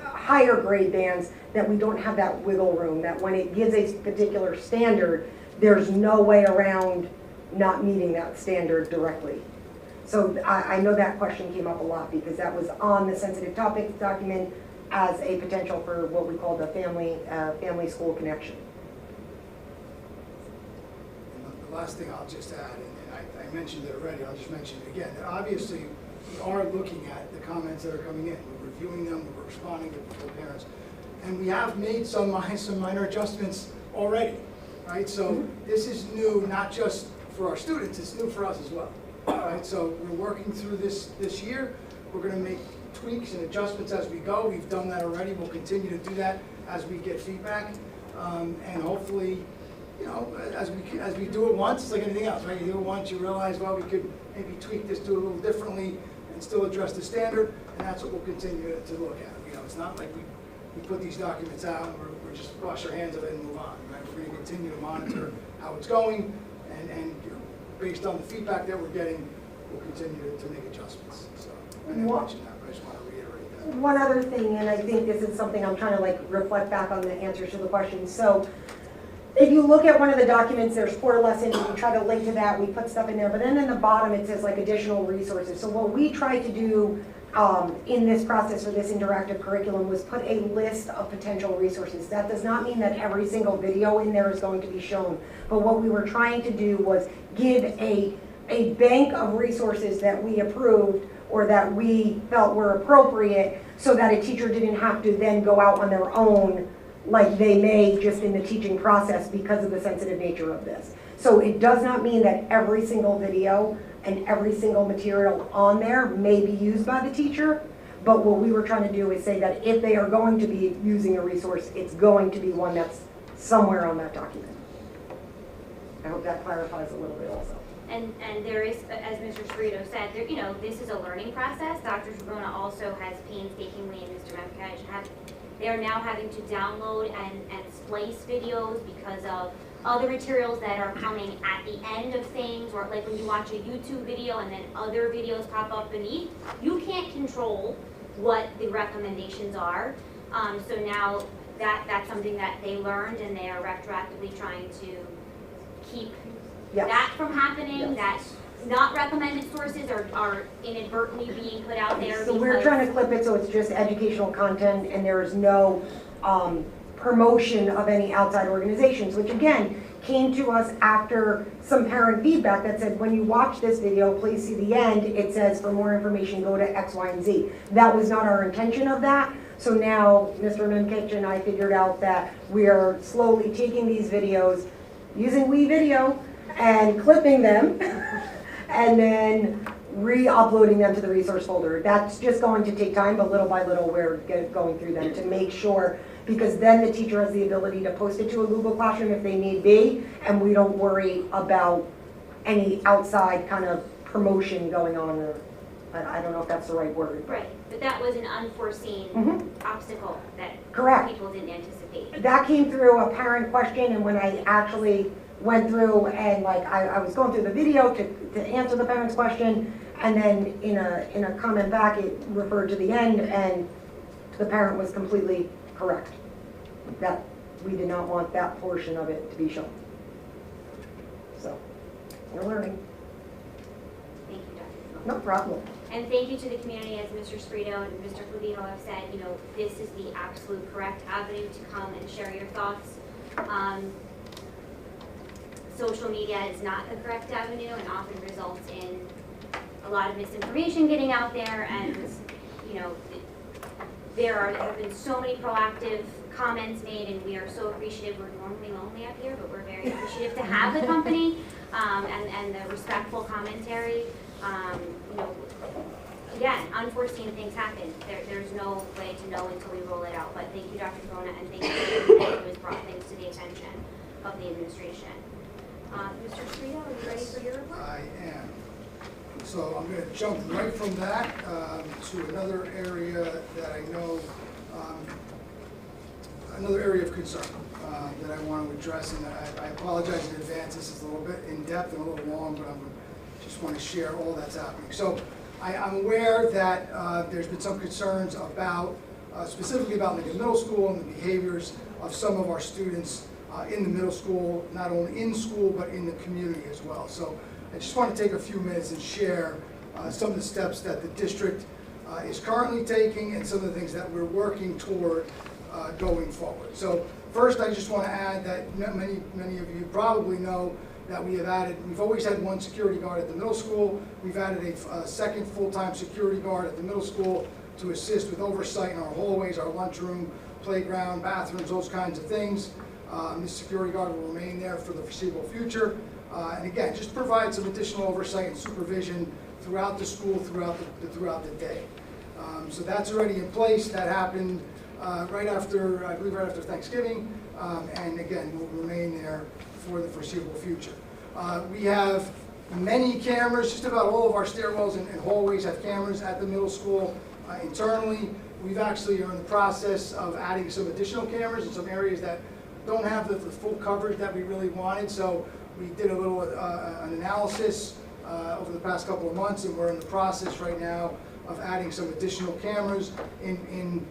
higher grade bands, that we don't have that wiggle room, that when it gives a particular standard, there's no way around not meeting that standard directly. So I know that question came up a lot because that was on the sensitive topics document as a potential for what we call the family school connection. And the last thing I'll just add, and I mentioned it already, I'll just mention it again, that obviously we are looking at the comments that are coming in. We're reviewing them, we're responding to the parents. And we have made some minor adjustments already, right? So this is new, not just for our students, it's new for us as well, right? So we're working through this year. We're gonna make tweaks and adjustments as we go. We've done that already. We'll continue to do that as we get feedback. And hopefully, you know, as we do it once, it's like anything else, right? You do it once, you realize, well, we could maybe tweak this, do it a little differently, and still address the standard, and that's what we'll continue to look at. You know, it's not like we put these documents out and we're just wash our hands of it and move on, right? We're going to continue to monitor how it's going, and you know, based on the feedback that we're getting, we'll continue to make adjustments. So I didn't mention that, but I just want to reiterate that. One other thing, and I think this is something I'm trying to like reflect back on the answers to the questions. So if you look at one of the documents, there's 4 lessons, we try to link to that, we put stuff in there, but then in the bottom it says like additional resources. So what we tried to do in this process for this interactive curriculum was put a list of potential resources. That does not mean that every single video in there is going to be shown, but what we were trying to do was give a bank of resources that we approved or that we felt were appropriate so that a teacher didn't have to then go out on their own like they may just in the teaching process because of the sensitive nature of this. So it does not mean that every single video and every single material on there may be used by the teacher, but what we were trying to do is say that if they are going to be using a resource, it's going to be one that's somewhere on that document. I hope that clarifies a little bit also. And there is, as Mr. Cerrito said, there, you know, this is a learning process. Dr. Tribona also has painstakingly, and Mr. Memkaj, they are now having to download and splice videos because of other materials that are coming at the end of things, or like when you watch a YouTube video and then other videos pop up beneath, you can't control what the recommendations are. So now that's something that they learned, and they are retroactively trying to keep that from happening, that not recommended sources are inadvertently being put out there. So we're trying to clip it so it's just educational content and there is no promotion of any outside organizations, which again came to us after some parent feedback that said, when you watch this video, please see the end. It says for more information, go to X, Y, and Z. That was not our intention of that. So now Mr. Memkaj and I figured out that we are slowly taking these videos, using WE Video and clipping them and then re-uploading them to the resource folder. That's just going to take time, but little by little we're going through them to make sure, because then the teacher has the ability to post it to a Google Classroom if they need be, and we don't worry about any outside kind of promotion going on, or I don't know if that's the right word. Right, but that was an unforeseen obstacle that people didn't anticipate. That came through a parent question, and when I actually went through and like I was going through the video to answer the parent's question, and then in a comment back it referred to the end, and the parent was completely correct that we did not want that portion of it to be shown. So we're learning. Thank you, Dr. No problem. And thank you to the community, as Mr. Cerrito and Mr. Clavino have said, you know, this is the absolute correct avenue to come and share your thoughts. Social media is not the correct avenue and often results in a lot of misinformation getting out there, and you know, have been so many proactive comments made, and we are so appreciative. We're normally lonely up here, but we're very appreciative to have the company and the respectful commentary. You know, again, unforeseen things happen. There's no way to know until we roll it out. But thank you, Dr. Corona, and thank you to everyone who has brought things to the attention of the administration. Mr. Cerrito, are you ready for your report? I am. So I'm going to jump right from that to another area that I know, another area of concern that I want to address, and I apologize in advance. This is a little bit in depth and a little long, but I just want to share all that's happening. So I'm aware that there's been some concerns about, specifically about Lincoln Middle School and the behaviors of some of our students in the middle school, not only in school, but in the community as well. So I just want to take a few minutes and share some of the steps that the district is currently taking and some of the things that we're working toward going forward. So first, I just want to add that many of you probably know that we've always had one security guard at the middle school. We've added a second full-time security guard at the middle school to assist with oversight in our hallways, our lunchroom, playground, bathrooms, those kinds of things. This security guard will remain there for the foreseeable future. And again, just provide some additional oversight and supervision throughout the school, throughout the day. So that's already in place. That happened right after, I believe right after Thanksgiving. And again, will remain there for the foreseeable future. We have many cameras. Just about all of our stairwells and hallways have cameras at the middle school. Internally, we've actually are in the process of adding some additional cameras in some areas that don't have the full coverage that we really wanted. So we did a little an analysis over the past couple of months, and we're in the process right now of adding some additional cameras in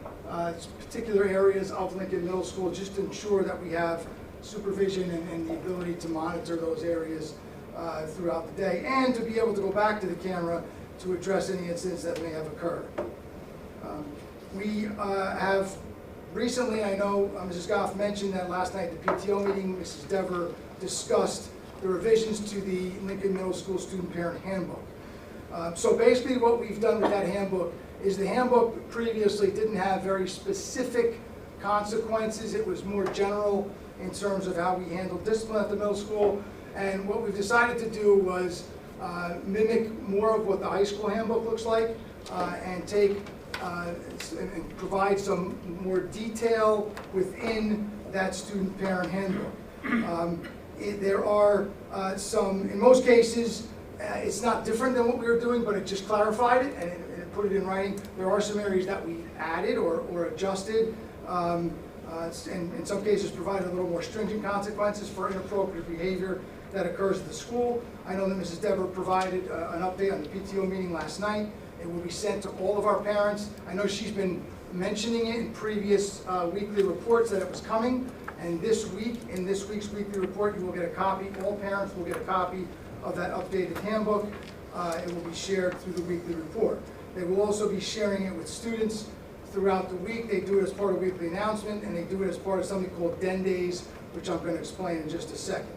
particular areas of Lincoln Middle School, just to ensure that we have supervision and the ability to monitor those areas throughout the day, and to be able to go back to the camera to address any incidents that may have occurred. We have recently, I know Mrs. Goff mentioned that last night at the PTO meeting, Mrs. Dever discussed the revisions to the Lincoln Middle School Student Parent Handbook. So basically what we've done with that handbook is the handbook previously didn't have very specific consequences. It was more general in terms of how we handle discipline at the middle school. And what we've decided to do was mimic more of what the high school handbook looks like and take and provide some more detail within that student parent handbook. There are some, in most cases, it's not different than what we were doing, but it just clarified it and it put it in writing. There are some areas that we added or adjusted, and in some cases provided a little more stringent consequences for inappropriate behavior that occurs at the school. I know that Mrs. Dever provided an update on the PTO meeting last night. It will be sent to all of our parents. I know she's been mentioning it in previous weekly reports that it was coming. And this week, in this week's weekly report, you will get a copy. All parents will get a copy of that updated handbook. It will be shared through the weekly report. They will also be sharing it with students throughout the week. They do it as part of weekly announcement, and they do it as part of something called Den Days, which I'm going to explain in just a second.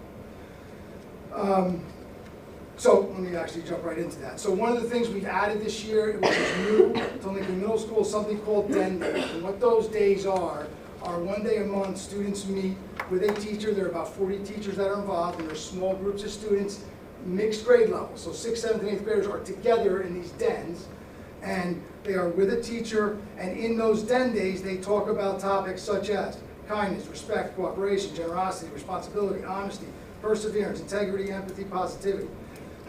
So let me actually jump right into that. So one of the things we've added this year, which is new to Lincoln Middle School, is something called Den Days. And what those days are 1 day a month, students meet with a teacher. There are about 40 teachers that are involved, and there's small groups of students, mixed grade levels. So 6th, 7th, and 8th graders are together in these dens, and they are with a teacher, and in those Den Days, they talk about topics such as kindness, respect, cooperation, generosity, responsibility, honesty, perseverance, integrity, empathy, positivity.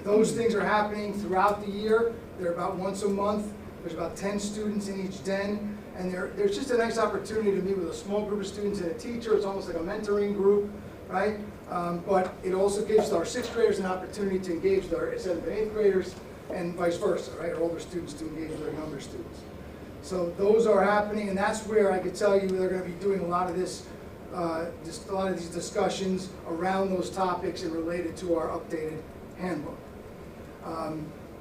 Those things are happening throughout the year. They're about once a month. There's about 10 students in each den. And there's just a nice opportunity to meet with a small group of students and a teacher. It's almost like a mentoring group, right? But it also gives our 6th graders an opportunity to engage with our 7th and 8th graders, and vice versa, right? Our older students to engage with our younger students. So those are happening, and that's where I could tell you they're going to be doing a lot of this, a lot of these discussions around those topics and related to our updated handbook.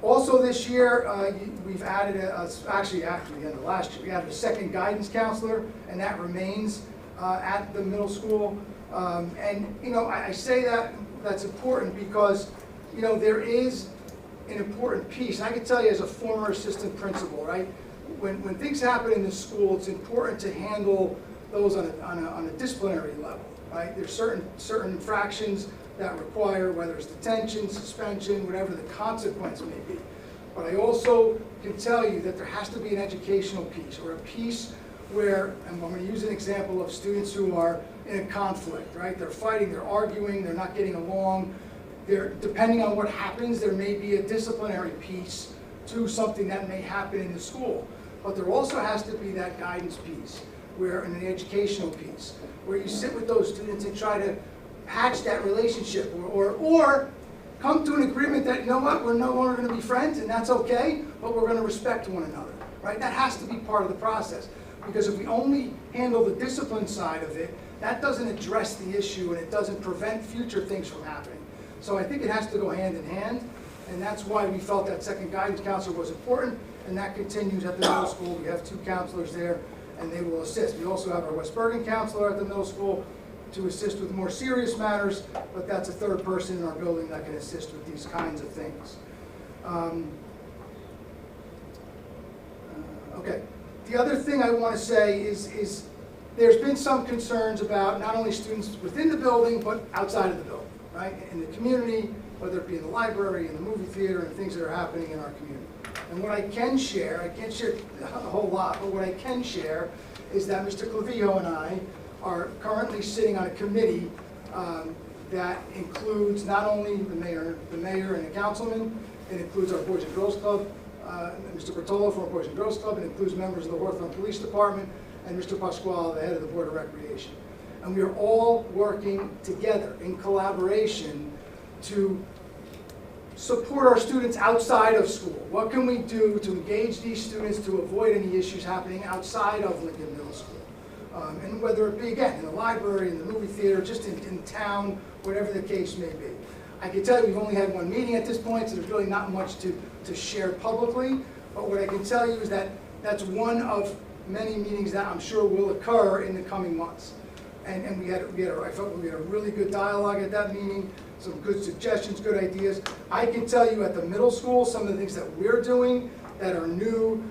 Also this year, we've added, actually at the end of last year, we added a second guidance counselor, and that remains at the middle school. And, you know, I say that's important because, you know, there is an important piece. And I can tell you as a former assistant principal, right, when things happen in the school, it's important to handle those on a disciplinary level, right? There's certain infractions that require, whether it's detention, suspension, whatever the consequence may be. But I also can tell you that there has to be an educational piece, or a piece where, and I'm going to use an example of students who are in a conflict, right? They're fighting, they're arguing, they're not getting along. Depending on what happens, there may be a disciplinary piece to something that may happen in the school. But there also has to be that guidance piece, and an educational piece, where you sit with those students and try to patch that relationship, or come to an agreement that, you know what, we're no longer going to be friends, and that's okay, but we're going to respect one another, right? That has to be part of the process, because if we only handle the discipline side of it, that doesn't address the issue, and it doesn't prevent future things from happening. So I think it has to go hand in hand, and that's why we felt that second guidance counselor was important, and that continues at the middle school. We have 2 counselors there, and they will assist. We also have our West Bergen counselor at the middle school to assist with more serious matters, but that's a 3rd person in our building that can assist with these kinds of things. Okay. The other thing I want to say is there's been some concerns about not only students within the building, but outside of the building, right? In the community, whether it be in the library, in the movie theater, and things that are happening in our community. And what I can share, I can't share a whole lot, but what I can share is that Mr. Clavijo and I are currently sitting on a committee that includes not only the mayor and the councilman, it includes our Boys and Girls Club, Mr. Bertolo from our Boys and Girls Club, it includes members of the Hawthorne Police Department, and Mr. Pasquale, the head of the Board of Recreation. And we are all working together in collaboration to support our students outside of school. What can we do to engage these students to avoid any issues happening outside of Lincoln Middle School? And whether it be, again, in the library, in the movie theater, just in town, whatever the case may be. I can tell you we've only had 1 meeting at this point, so there's really not much to share publicly. But what I can tell you is that that's one of many meetings that I'm sure will occur in the coming months. And I felt we had a really good dialogue at that meeting, some good suggestions, good ideas. I can tell you at the middle school, some of the things that we're doing that are new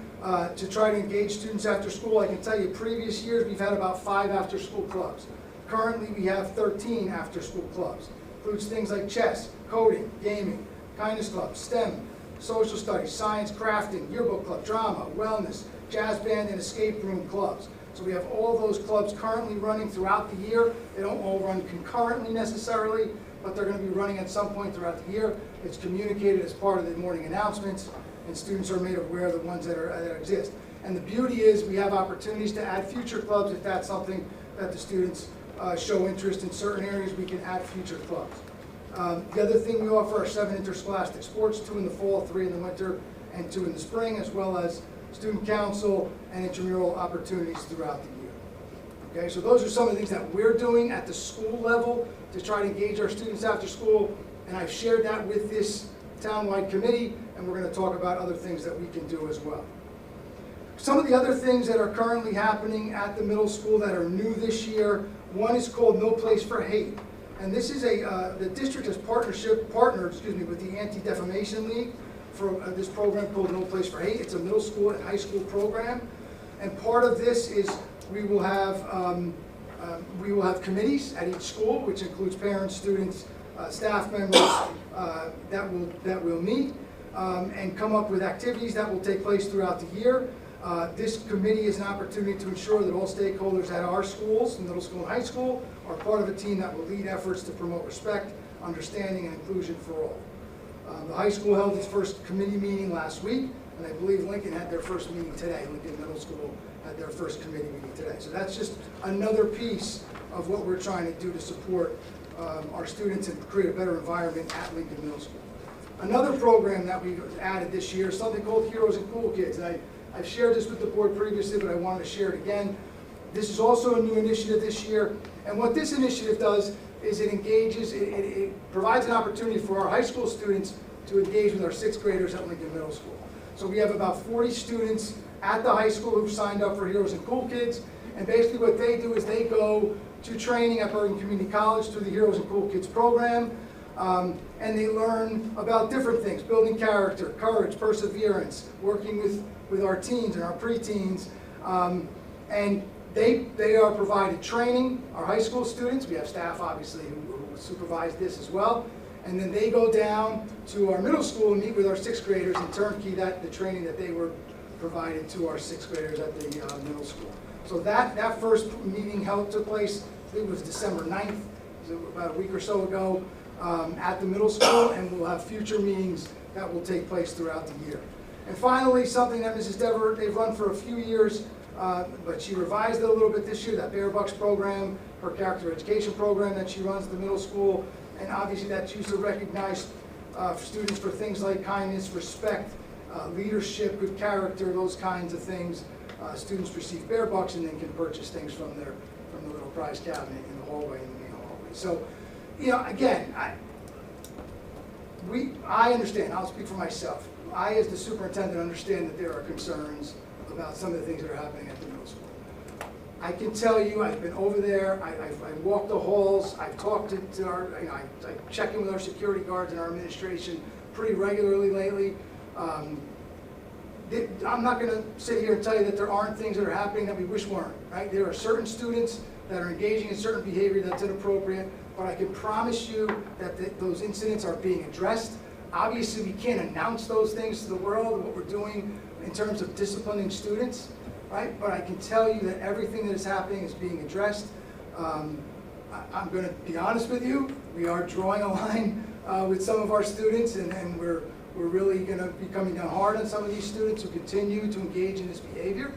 to try to engage students after school. I can tell you previous years we've had about 5 after-school clubs. Currently we have 13 after-school clubs. Includes things like chess, coding, gaming, kindness club, STEM, social studies, science, crafting, yearbook club, drama, wellness, jazz band, and escape room clubs. So we have all those clubs currently running throughout the year. They don't all run concurrently necessarily. but they're going to be running at some point throughout the year. It's communicated as part of the morning announcements, and students are made aware of the ones that exist. And the beauty is we have opportunities to add future clubs if that's something that the students show interest in. Certain areas we can add future clubs. The other thing we offer are 7 interscholastic sports, 2 in the fall, 3 in the winter, and 2 in the spring, as well as student council and intramural opportunities throughout the year. Okay, so those are some of the things that we're doing at the school level to try to engage our students after school, and I've shared that with this townwide committee, and we're going to talk about other things that we can do as well. Some of the other things that are currently happening at the middle school that are new this year, one is called No Place for Hate. And this is the district has partnered with the Anti-Defamation League for this program called No Place for Hate. It's a middle school and high school program. And part of this is we will have committees at each school, which includes parents, students, staff members that will meet and come up with activities that will take place throughout the year. This committee is an opportunity to ensure that all stakeholders at our schools, middle school and high school, are part of a team that will lead efforts to promote respect, understanding, and inclusion for all. The high school held its first committee meeting last week, and I believe Lincoln had their first meeting today. Lincoln Middle School had their first committee meeting today. So that's just another piece of what we're trying to do to support our students and create a better environment at Lincoln Middle School. Another program that we've added this year is something called Heroes and Cool Kids. And I've shared this with the board previously, but I wanted to share it again. This is also a new initiative this year, and what this initiative does is it engages, it provides an opportunity for our high school students to engage with our 6th graders at Lincoln Middle School. So we have about 40 students at the high school who've signed up for Heroes and Cool Kids, and basically what they do is they go to training at Bergen Community College through the Heroes and Cool Kids program, and they learn about different things: building character, courage, perseverance, working with our teens and our preteens, and they are provided training. Our high school students, we have staff obviously who supervise this as well, and then they go down to our middle school and meet with our 6th graders and turnkey the training that they were provided to our 6th graders at the middle school. So that first meeting took place, I think it was December 9th, so about a week or so ago, at the middle school, and we'll have future meetings that will take place throughout the year. And finally, something that Mrs. Dever, they've run for a few years, but she revised it a little bit this year, that Bear Bucks program, her character education program that she runs at the middle school, and obviously that's used to recognize students for things like kindness, respect, leadership, good character, those kinds of things. Students receive Bear Bucks and then can purchase things from the little prize cabinet in the hallway, in the main hallway. So, again, I understand, I'll speak for myself. I, as the superintendent, understand that there are concerns about some of the things that are happening at the middle school. I can tell you, I've been over there, I've walked the halls, I've talked to our, I check in with our security guards and our administration pretty regularly lately. I'm not going to sit here and tell you that there aren't things that are happening that we wish weren't, right? There are certain students that are engaging in certain behavior that's inappropriate, but I can promise you that those incidents are being addressed. Obviously, we can't announce those things to the world, what we're doing in terms of disciplining students, right? But I can tell you that everything that is happening is being addressed. I'm going to be honest with you, we are drawing a line with some of our students, and we're really going to be coming down hard on some of these students who continue to engage in this behavior.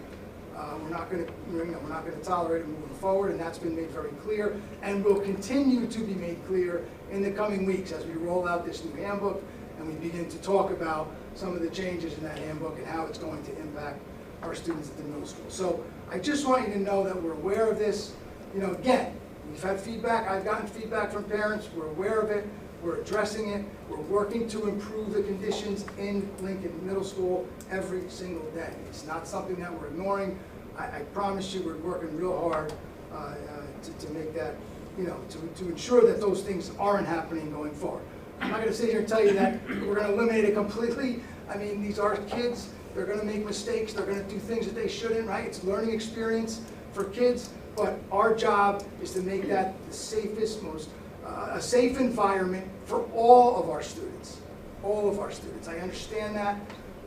We're not going to tolerate it moving forward, and that's been made very clear, and will continue to be made clear in the coming weeks as we roll out this new handbook and we begin to talk about some of the changes in that handbook and how it's going to impact our students at the middle school. So I just want you to know that we're aware of this. Again, we've had feedback. I've gotten feedback from parents. We're aware of it. We're addressing it. We're working to improve the conditions in Lincoln Middle School every single day. It's not something that we're ignoring. I promise you we're working real hard to make that, to ensure that those things aren't happening going forward. I'm not going to sit here and tell you that we're going to eliminate it completely. I mean, these are kids. They're going to make mistakes. They're going to do things that they shouldn't, right? It's a learning experience for kids, but our job is to make that the safest, a safe environment for all of our students. All of our students. I understand that.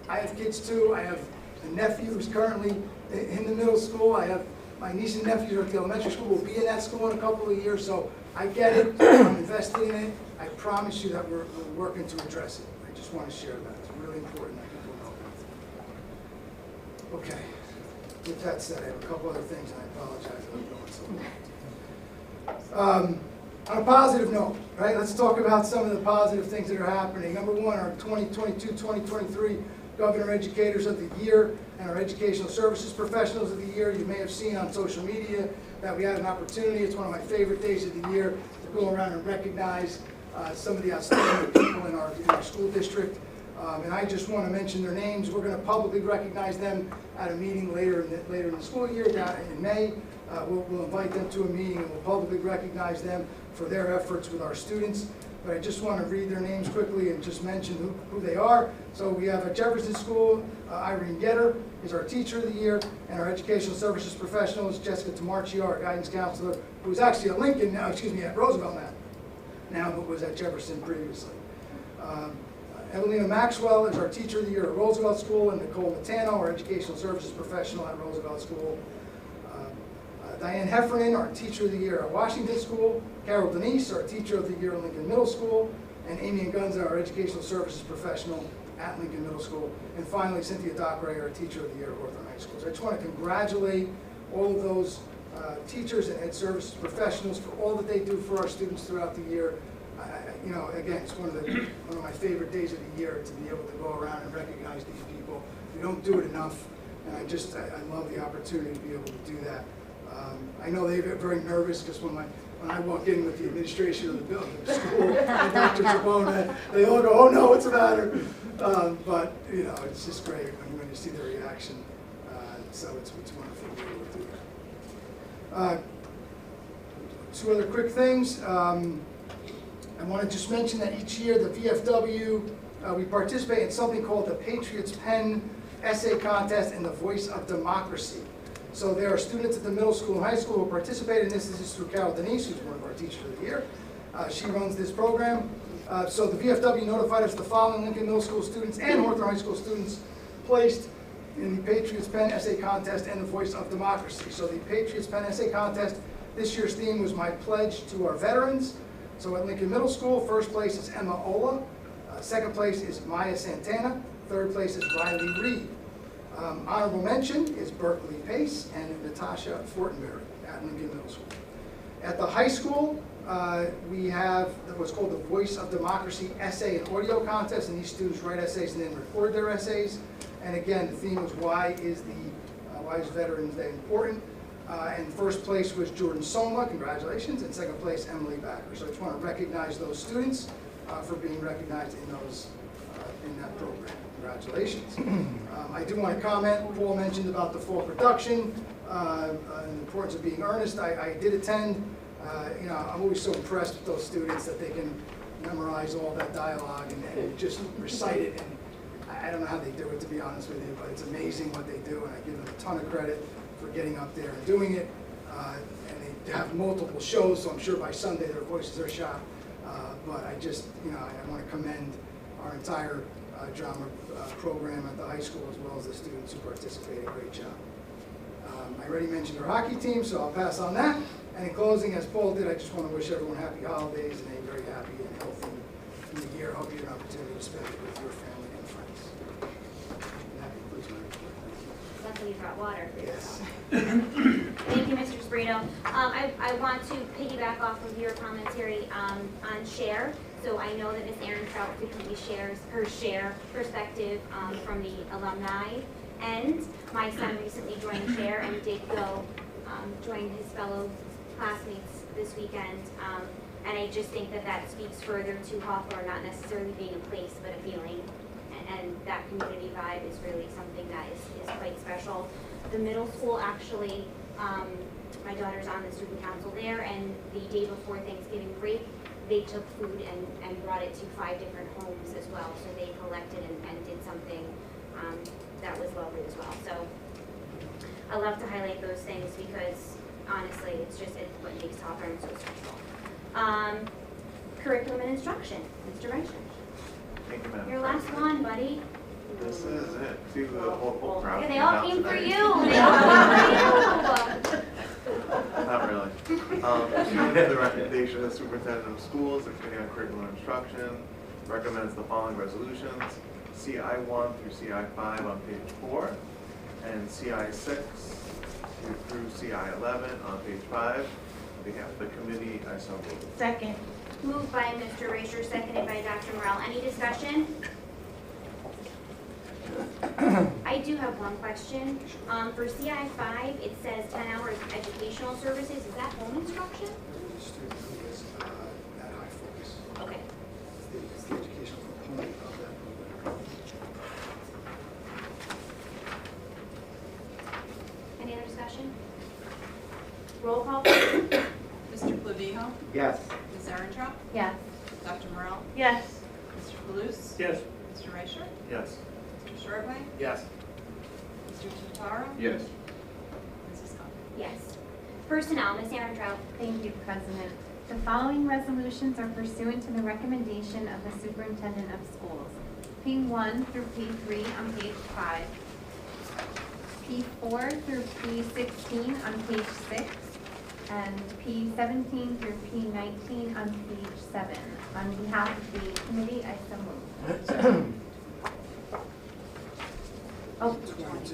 I have kids too. I have a nephew who's currently in the middle school. I have My niece and nephews are at the elementary school, will be in that school in a couple of years, so I get it, I'm invested in it. I promise you that we're working to address it. I just want to share that, it's really important that people know that. Okay, with that said, I have a couple other things, and I apologize for going so long. On a positive note, right, let's talk about some of the positive things that are happening. Number one, our 2022-2023 Governor Educators of the Year and our Educational Services Professionals of the Year. You may have seen on social media that we had an opportunity. It's one of my favorite days of the year to go around and recognize some of the outstanding people in our school district. And I just want to mention their names. We're going to publicly recognize them at a meeting later in the school year, down in May. We'll invite them to a meeting and we'll publicly recognize them for their efforts with our students. But I just want to read their names quickly and just mention who they are. So we have at Jefferson School, Irene Getter is our Teacher of the Year, and our Educational Services Professional is Jessica Tamarchio, our Guidance Counselor, who is actually at Lincoln now, at Roosevelt now, but was at Jefferson previously. Evelina Maxwell is our Teacher of the Year at Roosevelt School, and Nicole Matano, our Educational Services Professional at Roosevelt School. Diane Heffernan, our Teacher of the Year at Washington School. Carol Denise, our Teacher of the Year at Lincoln Middle School. And Amy Ngunza, our Educational Services Professional at Lincoln Middle School. And finally, Cynthia Dockeray, our Teacher of the Year at Hawthorne High School. So I just want to congratulate all of those teachers and ed services professionals for all that they do for our students throughout the year. Again, it's one of my favorite days of the year to be able to go around and recognize these people. We don't do it enough, and I love the opportunity to be able to do that. I know they get very nervous because when I walk in with the administration of the building, the school, and Dr. Zabona, they all go, "Oh no, what's the matter?" But it's just great when you see their reaction. So it's wonderful to be able to do that. Two other quick things. I want to just mention that each year the VFW, we participate in something called the Patriots Pen Essay Contest and the Voice of Democracy. So there are students at the middle school and high school who participate in this. This is through Carol Denise, who's one of our Teachers of the Year. She runs this program. So the VFW notified us the following Lincoln Middle School students and Hawthorne High School students placed in the Patriots Pen Essay Contest and the Voice of Democracy. So the Patriots Pen Essay Contest, this year's theme was My Pledge to Our Veterans. So at Lincoln Middle School, first place is Emma Ola. Second place is Maya Santana. Third place is Riley Reed. Honorable mention is Berkeley Pace and Natasha Fortenberry at Lincoln Middle School. At the high school, we have what's called the Voice of Democracy Essay and Audio Contest, and these students write essays and then record their essays. And again, the theme was why is Veterans Day important? And first place was Jordan Soma, congratulations, and second place Emily Backer. So I just want to recognize those students for being recognized in that program. Congratulations. I do want to comment, Paul mentioned about the fall production and the importance of being earnest. I did attend. I'm always so impressed with those students that they can memorize all that dialogue and just recite it. And I don't know how they do it, to be honest with you, but it's amazing what they do, and I give them a ton of credit for getting up there and doing it. And they have multiple shows, so I'm sure by Sunday their voices are shot. But I just, I want to commend our entire drama program at the high school as well as the students who participated. Great job. I already mentioned our hockey team, so I'll pass on that. And in closing, as Paul did, I just want to wish everyone happy holidays and a very happy and healthy new year. I hope you have an opportunity to spend it with your family and friends. And that concludes my report. Luckily you brought water for yourself. Yes. Thank you, Mr. Sbrito. I want to piggyback off of your commentary on share. So I know that Ms. Erin Trout frequently shares her share perspective from the alumni end. My son recently joined share and did go join his fellow classmates this weekend. And I just think that speaks further to Hawthorne not necessarily being a place, but a feeling. And that community vibe is really something that is quite special. The middle school actually, my daughter's on the student council there, and the day before Thanksgiving break, they took food and brought it to 5 different homes as well. So they collected and did something that was lovely as well. So I love to highlight those things because honestly, it's what makes Hawthorne so special. Curriculum and instruction, Mr. Reicher. Thank you, Madam Your last one, buddy. This is it. See the whole crowd. Yeah, they all came for you. They all came for you. Not really. The recommendation of the superintendent of schools, the Committee on Curriculum Instruction recommends the following resolutions: CI 1 through CI 5 on page 4, and CI 6 through CI 11 on page 5. On behalf of the committee, I so move. Second. Moved by Mr. Raisher, seconded by Dr. Morel. Any discussion? I do have one question. For CI 5, it says 10 hours of educational services. Is that home instruction? The student who is at high focus. Okay. It's the educational component of that program. Any other discussion? Roll call, please. Mr. Clavijo? Yes. Ms. Erentrop? Yes. Dr. Morel? Yes. Mr. Kalous? Yes. Mr. Raisher? Yes. Mr. Shortway? Yes. Mr. Totaro? Yes. Mrs. Scott? Yes. Personnel, Ms. Aaron. Thank you, President. The following resolutions are pursuant to the recommendation of the Superintendent of Schools. P1 through P3 on page 5. P4 through P16 on page 6. And P17 through P19 on page 7. On behalf of the committee, I so move. Oh,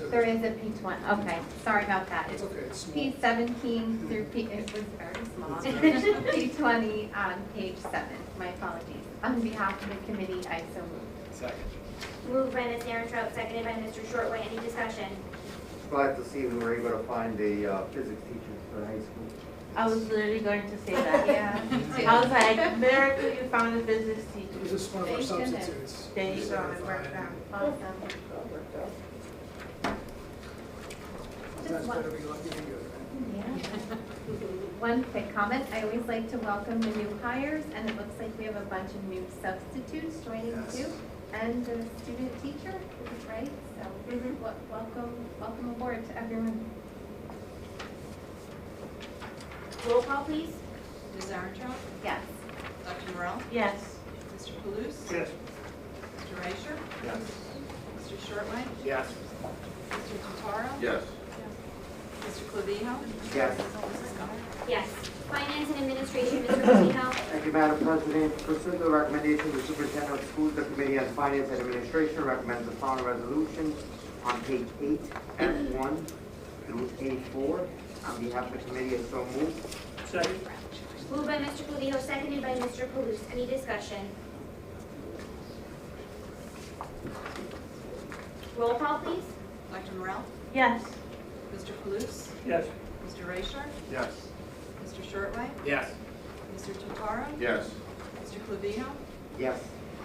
there is a P20. Okay, sorry about that. It's okay, it's small. P17 through it was very small. P20 on page 7. My apologies. On behalf of the committee, I so move. Second. Moved by Ms. Aaron, seconded by Mr. Shortway. Any discussion? Glad to see we were able to find a physics teacher for high school. I was literally going to say that. Yeah. I was like, miracle, you found a physics It teacher. was just one of our Thank goodness. substitutes. There you go, it worked out. Awesome. Sometimes better be lucky than good, right? Yeah. One quick comment. I always like to welcome the new hires, and it looks like we have a bunch of new substitutes joining Yes. too, and a student teacher, which is right. So welcome aboard to everyone. Roll call, please. Ms. Erentrop? Yes. Dr. Morel? Yes. Mr. Kalous? Yes. Mr. Raisher? Yes. Mr. Shortway? Yes. Mr. Totaro? Yes. Mr. Clavijo? Yes. Mrs. Scott? Yes. Finance and Administration, Mr. Rosino. Thank you, Madam President. Pursuant to the recommendation of the Superintendent of Schools, the Committee on Finance and Administration recommends the following resolutions on page 8, F1 through A4. On behalf of the committee, I so move. Second. Moved by Mr. Clavijo, seconded by Mr. Kalous. Any discussion? Roll call, please. Dr. Morel? Yes. Mr. Kalous? Yes. Mr. Raisher? Yes. Mr. Shortway? Yes. Mr. Totaro? Yes. Mr. Clavijo? Yes.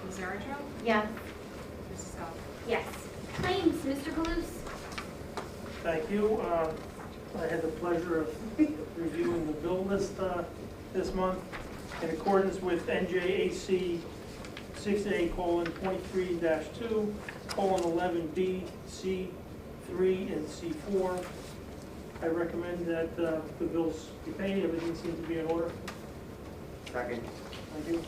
Ms. Erentrop? Yes. Mrs. Scott? Yes. Claims, Mr. Kalous. Thank you. I had the pleasure of reviewing the bill list this month in accordance with NJAC 6A:23-2, :11B, C3, and C4. I recommend that the bills be paid. Everything seems to be in order. Second. Thank you.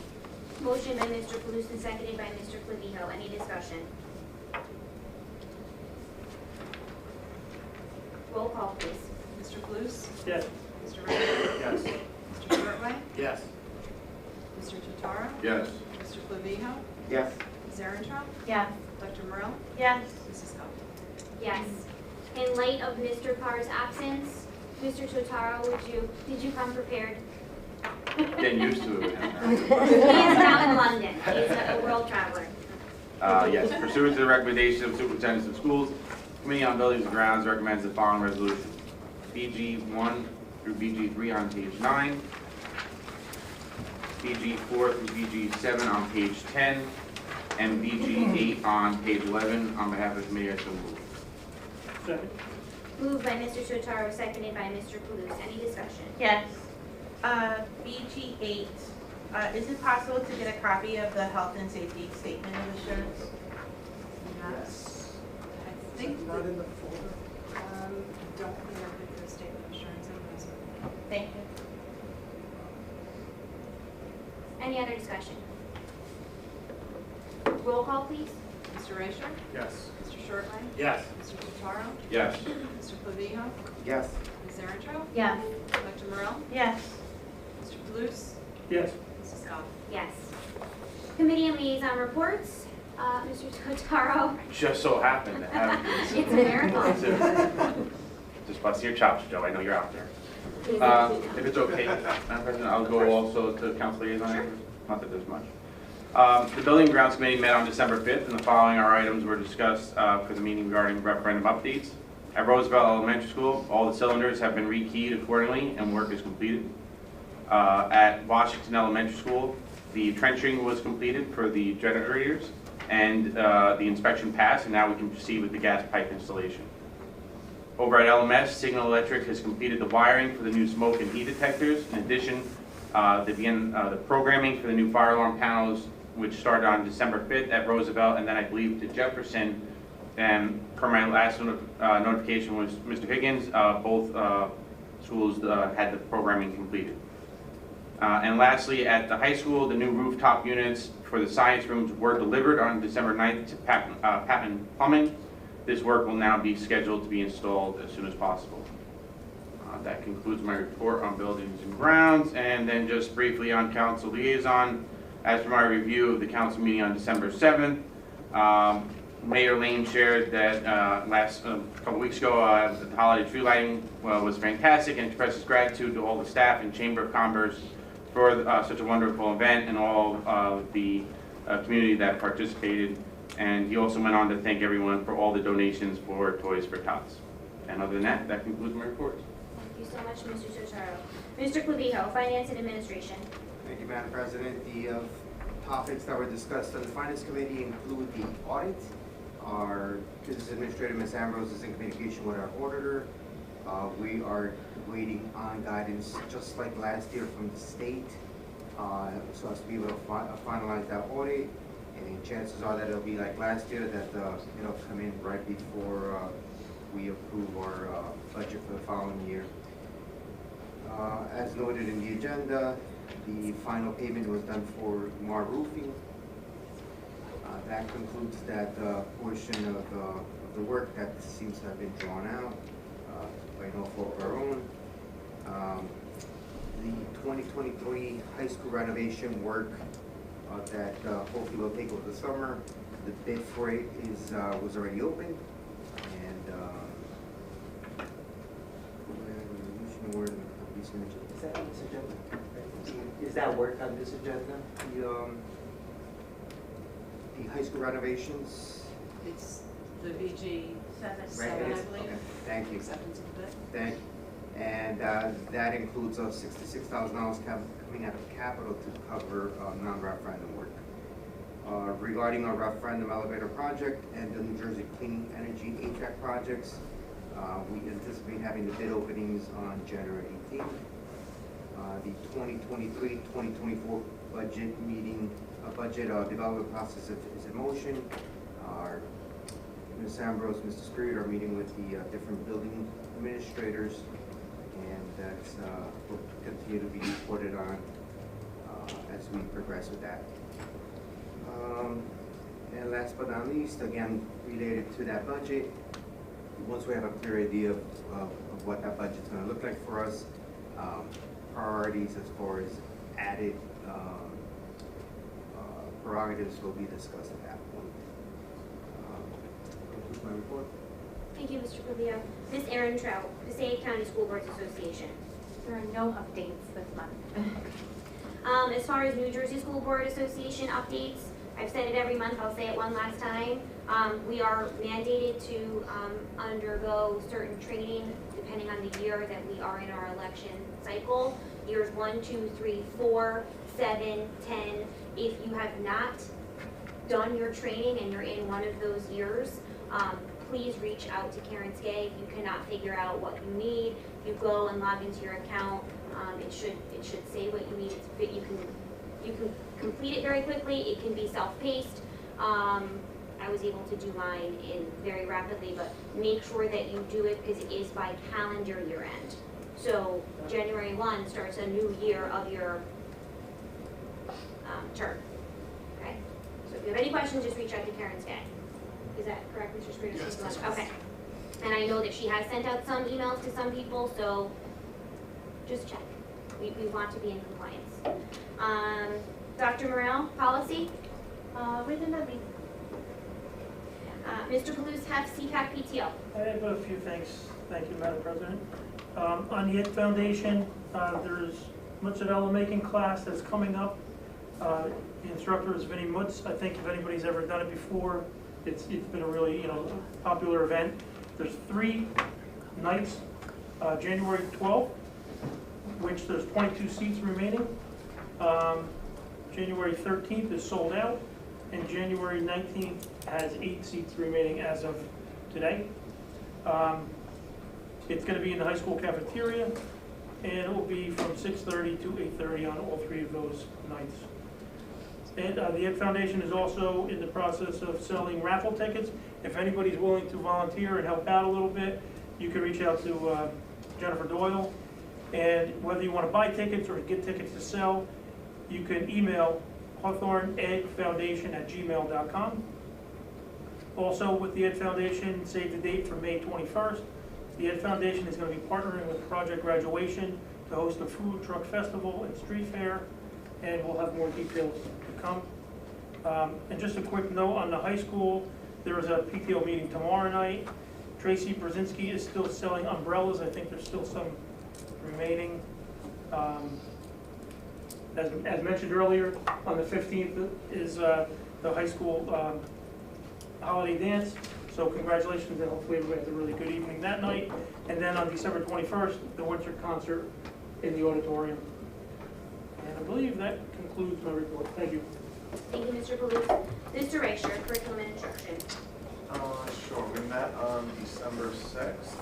Motion by Mr. Kalous and seconded by Mr. Clavijo. Any discussion? Roll call, please. Mr. Kalous? Yes. Mr. Raisher? Yes. Mr. Shortway? Yes. Mr. Totaro? Yes. Mr. Clavijo? Yes. Ms. Erentrop? Yes. Dr. Morel? Yes. Mrs. Scott? Yes. In light of Mr. Carr's absence, Mr. Totaro, did you come prepared? Getting used to it. He is now in London. He's a world traveler. Yes, pursuant to the recommendation of superintendents of schools, Committee on Buildings and Grounds recommends the following resolution. BG 1 through BG 3 on page 9, BG 4 through BG 7 on page 10, and BG 8 on page 11. On behalf of the committee, I so move. Second. Moved by Mr. Totaro, seconded by Mr. Kalous. Any discussion? Yes. BG8, is it possible to get a copy of the health and safety statement of assurance? Yes. I Is think it not in the folder? don't think I put the statement of assurance in this one. Thank you. Any other discussion? Roll call, please. Mr. Raisher? Yes. Mr. Shortway? Yes. Mr. Totaro? Yes. Mr. Clavijo? Yes. Ms. Erenthal? Yes. Dr. Morel? Yes. Mr. Deleuze? Yes. Mrs. Goff? Yes. Committee and liaison reports. Mr. Totaro, Just so happened to have these. it's a marathon. Just busting your chops, Joe, I know you're out there. Please let me know. If it's okay, Madam President, I'll go also to council liaison. Sure. Not that there's much. The Building and Grounds Committee met on December 5th, and the following are items were discussed for the meeting regarding referendum updates. At Roosevelt Elementary School, all the cylinders have been rekeyed accordingly, and work is completed. At Washington Elementary School, the trenching was completed for the generators, and the inspection passed, and now we can proceed with the gas pipe installation. Over at LMS, Signal Electric has completed the wiring for the new smoke and heat detectors. In addition, the programming for the new fire alarm panels, which started on December 5th at Roosevelt, and then I believe to Jefferson. And per my last notification was Mr. Higgins, both schools had the programming completed. And lastly, at the high school, the new rooftop units for the science rooms were delivered on December 9th to Patman Plumbing. This work will now be scheduled to be installed as soon as possible. That concludes my report on buildings and grounds. And then just briefly on council liaison, as for my review of the council meeting on December 7th, Mayor Lane shared that a couple weeks ago, the holiday tree lighting was fantastic, and expressed his gratitude to all the staff and Chamber of Commerce for such a wonderful event and all the community that participated. And he also went on to thank everyone for all the donations for Toys for Tots. And other than that, that concludes my report. Thank you so much, Mr. Totaro. Mr. Clavijo, Finance and Administration. Thank you, Madam President. The topics that were discussed on the Finance Committee include the audit. Our Business Administrator, Ms. Ambrose, is in communication with our auditor. We are waiting on guidance, just like last year, from the state, so as to be able to finalize that audit. And chances are that it'll be like last year, that it'll come in right before we approve our budget for the following year. As noted in the agenda, the final payment was done for Mar Roofing. That concludes that portion of the work that seems to have been drawn out by no fault of our own. The 2023 high school renovation work that hopefully will take over the summer. The bid for it was already open, and is that on this agenda? Is that work on this agenda? The high school renovations. It's the VG Right, I believe. okay. Thank you. Acceptance of bid. Thank you. And that includes $66,000 coming out of capital to cover non-referendum work. Regarding our referendum elevator project and the New Jersey Clean Energy HVAC projects, we anticipate having the bid openings on January 18th. The 2023-2024 budget meeting, budget development process is in motion. Our Ms. Ambrose, Mr. Screed are meeting with the different building administrators, and that's will continue to be reported on as we progress with that. And last but not least, again, related to that budget, once we have a clear idea of what that budget's going to look like for us, priorities as far as added prerogatives will be discussed at that point. Concludes my report. Thank you, Mr. Clavijo. Ms. Erenthal, Passaic County School Boards Association. There are no updates this month. As far as New Jersey School Board Association updates, I've said it every month, I'll say it one last time. We are mandated to undergo certain training depending on the year that we are in our election cycle. Years 1, 2, 3, 4, 7, 10. If you have not done your training and you're in one of those years, please reach out to Karen Skay. If you cannot figure out what you need, you go and log into your account. It should say what you need. You can complete it very quickly. It can be self-paced. I was able to do mine very rapidly, but make sure that you do it because it is by calendar year end. So January 1 starts a new year of your term. Okay. So if you have any questions, just reach out to Karen Skay. Is that correct, Mr. Screeder? Yes, that's Okay. And I know that she has sent out some emails to some people, so just check. We want to be in compliance. Dr. Morel, policy? We did not meet. Mr. Palouse have CPAC PTO. I have a few things. Thank you, Madam President. On the Ed Foundation, there's mozzarella making class that's coming up. The instructor is Vinnie Mutz. I think if anybody's ever done it before, it's been a really popular event. There's 3 nights, January 12th, which there's 22 seats remaining. January 13th is sold out, and January 19th has 8 seats remaining as of today. It's going to be in the high school cafeteria, and it will be from 6:30 to 8:30 on all 3 of those nights. And the Ed Foundation is also in the process of selling raffle tickets. If anybody's willing to volunteer and help out a little bit, you can reach out to Jennifer Doyle. And whether you want to buy tickets or get tickets to sell, you can email hawthorneedfoundation@gmail.com. Also, with the Ed Foundation, save the date for May 21st. The Ed Foundation is going to be partnering with Project Graduation to host a food truck festival and street fair, and we'll have more details to come. And just a quick note on the high school, there is a PTO meeting tomorrow night. Tracy Brzezinski is still selling umbrellas. I think there's still some remaining. As mentioned earlier, on the 15th is the high school holiday dance. So congratulations, and hopefully everybody has a really good evening that night. And then on December 21st, the winter concert in the auditorium. And I believe that concludes my report. Thank you. Thank you, Mr. Palouse. Mr. Reicher, curriculum and instruction. Sure, we met on December 6th.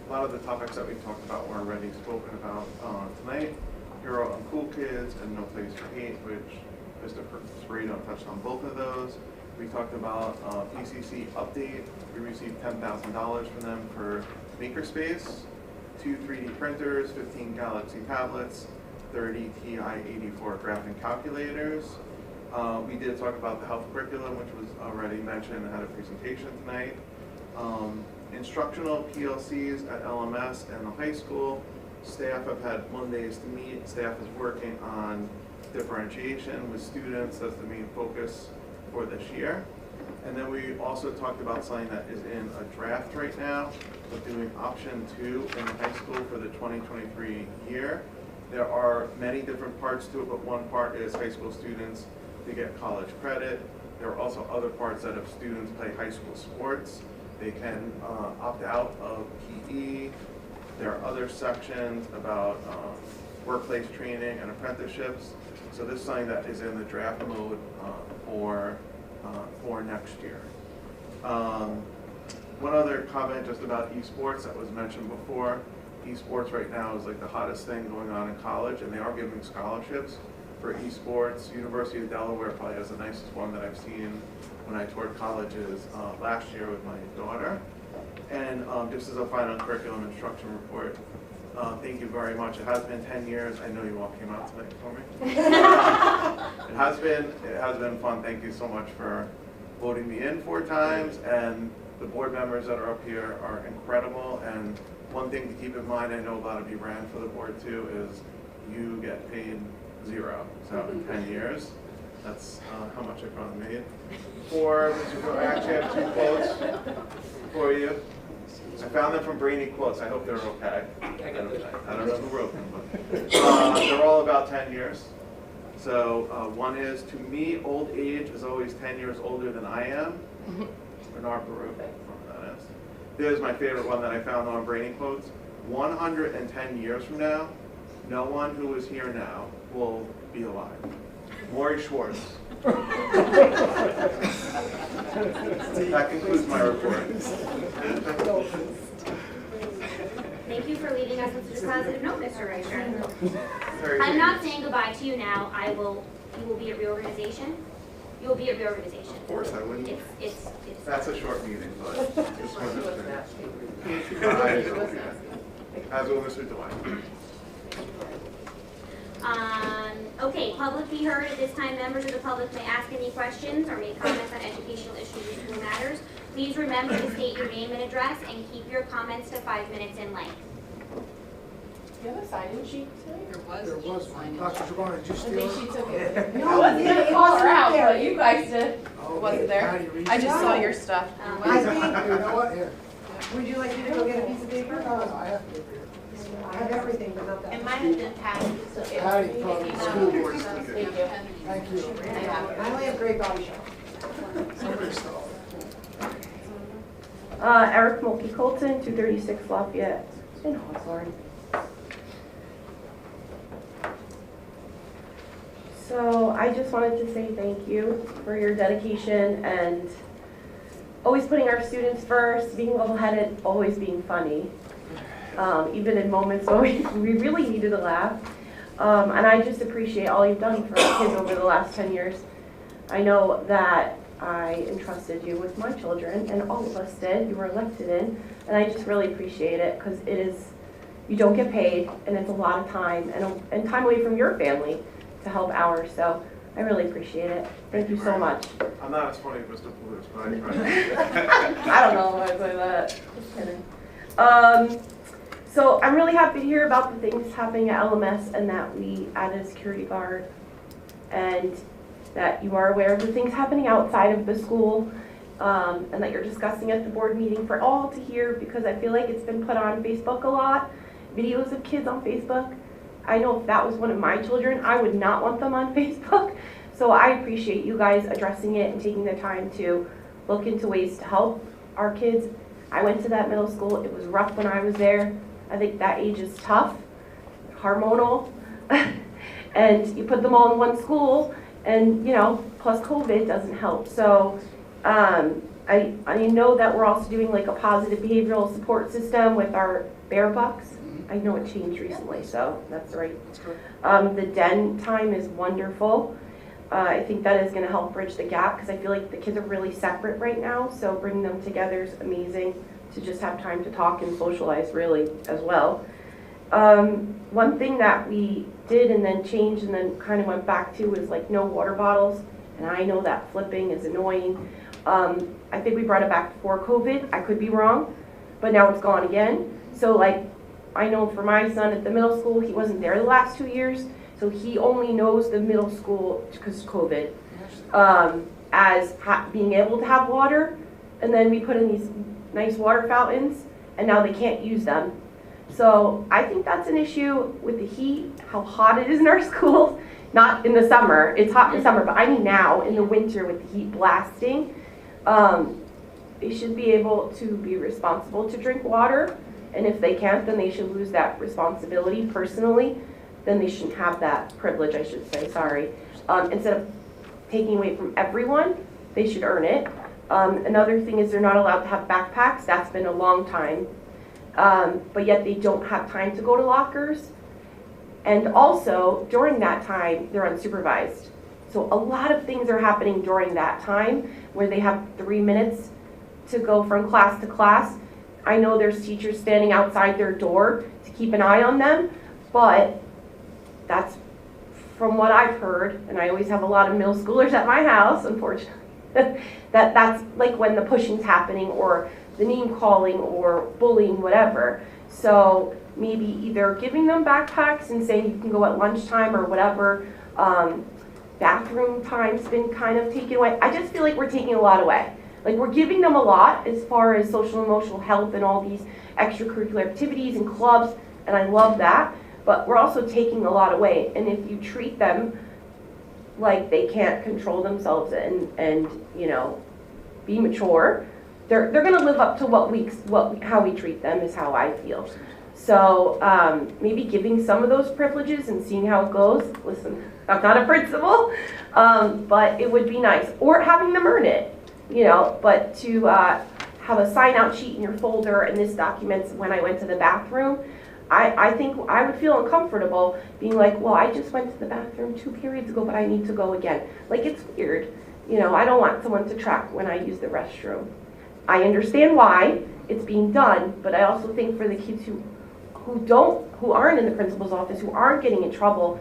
A lot of the topics that we talked about were already spoken about tonight. Hero and Cool Kids and No Place for Hate, which Mr. Serino touched on both of those. We talked about PCC update. We received $10,000 from them for Makerspace, 2 3D printers, 15 Galaxy tablets, 30 TI-84 graphing calculators. We did talk about the health curriculum, which was already mentioned and had a presentation tonight. Instructional PLCs at LMS and the high school. Staff have had Mondays to meet. Staff is working on differentiation with students. That's the main focus for this year. And then we also talked about something that is in a draft right now, of doing option 2 in the high school for the 2023 year. There are many different parts to it, but one part is high school students to get college credit. There are also other parts that if students play high school sports, they can opt out of PE. There are other sections about workplace training and apprenticeships. So this is something that is in the draft mode for next year. One other comment just about esports that was mentioned before. Esports right now is like the hottest thing going on in college, and they are giving scholarships for esports. University of Delaware probably has the nicest one that I've seen when I toured colleges last year with my daughter. And just as a final curriculum instruction report, thank you very much. It has been 10 years. I know you all came out tonight for me. It has been fun. Thank you so much for voting me in 4 times, and the board members that are up here are incredible. And one thing to keep in mind, I know a lot of you ran for the board too, is you get paid 0. So in 10 years, that's how much I probably made. I actually have 2 quotes for you. I found them from Brainy Quotes. I hope they're okay. I don't know who wrote them, but they're all about 10 years. So one is, to me, old age is always 10 years older than I am. Bernard Baruch, whoever that is. There's my favorite one that I found on Brainy Quotes. 110 years from now, no one who is here now will be alive. Maury Schwartz. That concludes my report. Thank you for leading us with such a positive note, Mr. Reicher. I'm not saying goodbye to you now. You will be at reorganization. You will be at reorganization. Of course I wouldn't. It's That's a short meeting, but just wanted to finish. As will Mr. Dwight. Okay, public be heard. At this time, members of the public may ask any questions or make comments on educational issues or school matters. Please remember to state your name and address and keep your comments to 5 minutes in length. Do you have a sign-in sheet today? There was one. Dr. Jabbar, did you I steal think it? she took it. No, I wasn't it gonna call her wasn't out, there. but you guys did. Oh, It wasn't there. Patty reads I it. just saw your stuff. I think, You know what, here. would you like me to go get a piece of paper? No, I have to. I have everything, but not that. It might have been Patty. So it- Patty from the school board. Thank you. Thank you. I only have great body shop. Somebody stole it. Eric Mulkey Colton, 236 Lafayette in Hawthorne. So I just wanted to say thank you for your dedication and always putting our students first, being level-headed, always being funny. Even in moments when we really needed a laugh. And I just appreciate all you've done for our kids over the last 10 years. I know that I entrusted you with my children, and all of us did. You were elected in, and I just really appreciate it because it is, you don't get paid, and it's a lot of time and time away from your family to help ours. So I really appreciate it. Thank you so much. I'm not as funny as Mr. Poulos, but I try. I don't know why I say that. Just kidding. So I'm really happy to hear about the things happening at LMS and that we added a security guard and that you are aware of the things happening outside of the school and that you're discussing at the board meeting for all to hear, because I feel like it's been put on Facebook a lot, videos of kids on Facebook. I know if that was one of my children, I would not want them on Facebook. So I appreciate you guys addressing it and taking the time to look into ways to help our kids. I went to that middle school. It was rough when I was there. I think that age is tough, hormonal, and you put them all in one school, and you know, plus COVID doesn't help. So I know that we're also doing like a positive behavioral support system with our bear bucks. I know it changed recently, so that's right. The den time is wonderful. I think that is going to help bridge the gap because I feel like the kids are really separate right now. So bringing them together is amazing to just have time to talk and socialize really as well. One thing that we did and then changed and then kind of went back to was like no water bottles. And I know that flipping is annoying. I think we brought it back before COVID. I could be wrong, but now it's gone again. So like, I know for my son at the middle school, he wasn't there the last 2 years. So he only knows the middle school, because of COVID, as being able to have water. And then we put in these nice water fountains, and now they can't use them. So I think that's an issue with the heat, how hot it is in our schools. Not in the summer, it's hot in the summer, but I mean now in the winter with the heat blasting. They should be able to be responsible to drink water, and if they can't, then they should lose that responsibility personally. Then they shouldn't have that privilege, I should say, sorry. Instead of taking away from everyone, they should earn it. Another thing is they're not allowed to have backpacks. That's been a long time. But yet they don't have time to go to lockers. And also, during that time, they're unsupervised. So a lot of things are happening during that time where they have 3 minutes to go from class to class. I know there's teachers standing outside their door to keep an eye on them, but that's from what I've heard, and I always have a lot of middle schoolers at my house, unfortunately, that's like when the pushing's happening or the name calling or bullying, whatever. So maybe either giving them backpacks and saying you can go at lunchtime or whatever. Bathroom time's been kind of taken away. I just feel like we're taking a lot away. Like we're giving them a lot as far as social and emotional health and all these extracurricular activities and clubs, and I love that. But we're also taking a lot away. And if you treat them like they can't control themselves and you know, be mature, they're going to live up to how we treat them is how I feel. So maybe giving some of those privileges and seeing how it goes. Listen, I'm not a principal, but it would be nice. Or having them earn it, you know, but to have a sign-out sheet in your folder and this documents when I went to the bathroom, I think I would feel uncomfortable being like, well, I just went to the bathroom 2 periods ago, but I need to go again. Like, it's weird. You know, I don't want someone to track when I use the restroom. I understand why it's being done, but I also think for the kids who aren't in the principal's office, who aren't getting in trouble,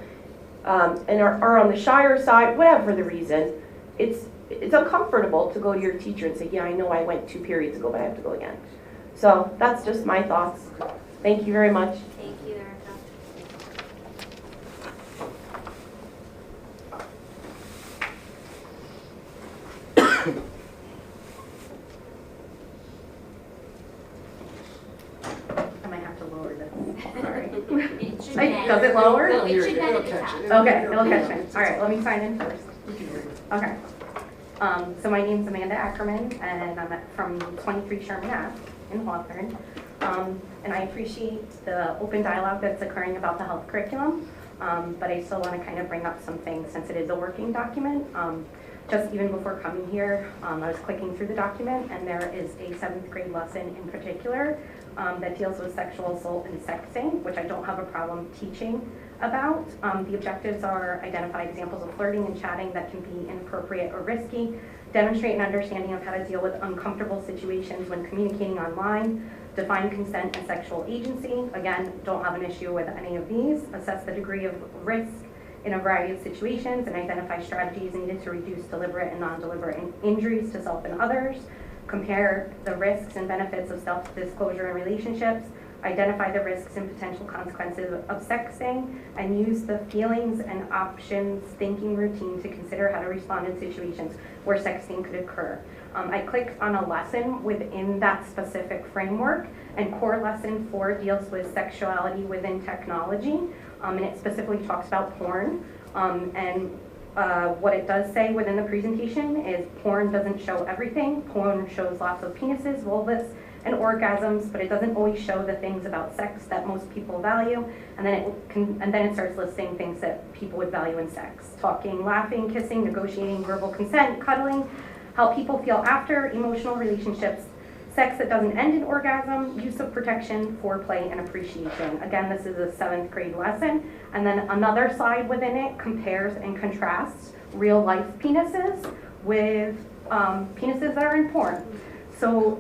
and are on the shyer side, whatever the reason, it's uncomfortable to go to your teacher and say, yeah, I know I went 2 periods ago, but I have to go again. So that's just my thoughts. Thank you very much. Thank you, Erica. I might have to lower this. Sorry. It should Like, end. does it lower? No, it should It'll end at the catch top. it. Okay, it'll catch me. All right, let me sign in first. We can hear you. Okay. So my name's Amanda Ackerman, and I'm from 23 Sherman Ave in Hawthorne. And I appreciate the open dialogue that's occurring about the health curriculum, but I still want to kind of bring up some things since it is a working document. Just even before coming here, I was clicking through the document, and there is a 7th grade lesson in particular that deals with sexual assault and sexting, which I don't have a problem teaching about. The objectives are identify examples of flirting and chatting that can be inappropriate or risky, demonstrate an understanding of how to deal with uncomfortable situations when communicating online, define consent and sexual agency. Again, don't have an issue with any of these. Assess the degree of risk in a variety of situations and identify strategies needed to reduce deliberate and non-deliberate injuries to self and others. Compare the risks and benefits of self-disclosure in relationships. Identify the risks and potential consequences of sexting, and use the feelings and options thinking routine to consider how to respond in situations where sexting could occur. I click on a lesson within that specific framework, and core lesson 4 deals with sexuality within technology, and it specifically talks about porn. What it does say within the presentation is porn doesn't show everything. Porn shows lots of penises, vulvas, and orgasms, but it doesn't always show the things about sex that most people value. And then it starts listing things that people would value in sex: talking, laughing, kissing, negotiating, verbal consent, cuddling, how people feel after, emotional relationships, sex that doesn't end in orgasm, use of protection, foreplay, and appreciation. Again, this is a 7th grade lesson. And then another slide within it compares and contrasts real life penises with penises that are in porn. So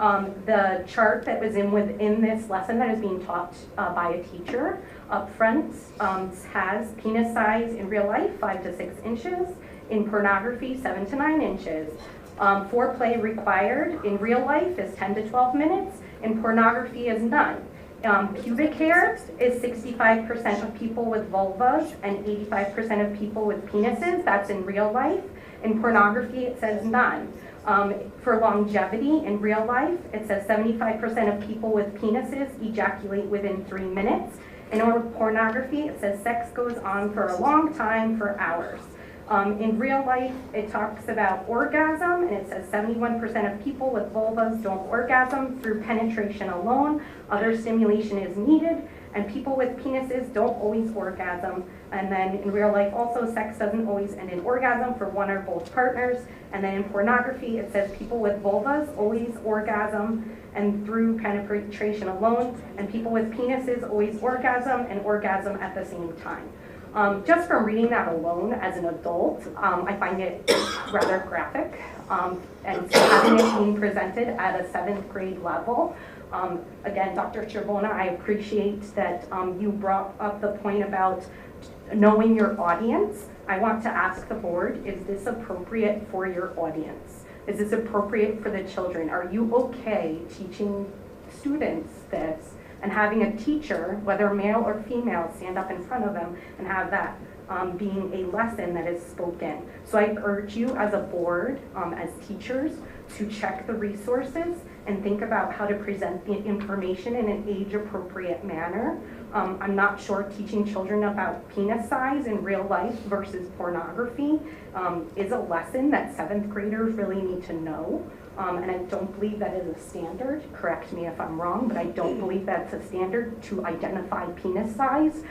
the chart that was within this lesson that is being taught by a teacher up front has penis size in real life 5 to 6 inches, in pornography 7 to 9 inches. Foreplay required in real life is 10 to 12 minutes, in pornography is none. Pubic hair is 65% of people with vulvas and 85% of people with penises. That's in real life. In pornography, it says none. For longevity in real life, it says 75% of people with penises ejaculate within 3 minutes. In pornography, it says sex goes on for a long time, for hours. In real life, it talks about orgasm, and it says 71% of people with vulvas don't orgasm through penetration alone. Other stimulation is needed, and people with penises don't always orgasm. And then in real life also, sex doesn't always end in orgasm for one or both partners. And then in pornography, it says people with vulvas always orgasm and through penetration alone, and people with penises always orgasm and orgasm at the same time. Just from reading that alone as an adult, I find it rather graphic. And so having it being presented at a 7th grade level, again, Dr. Chervona, I appreciate that you brought up the point about knowing your audience. I want to ask the board, is this appropriate for your audience? Is this appropriate for the children? Are you okay teaching students this and having a teacher, whether male or female, stand up in front of them and have that being a lesson that is spoken? So I urge you as a board, as teachers, to check the resources and think about how to present the information in an age-appropriate manner. I'm not sure teaching children about penis size in real life versus pornography is a lesson that 7th graders really need to know. And I don't believe that is a standard. Correct me if I'm wrong, but I don't believe that's a standard to identify penis size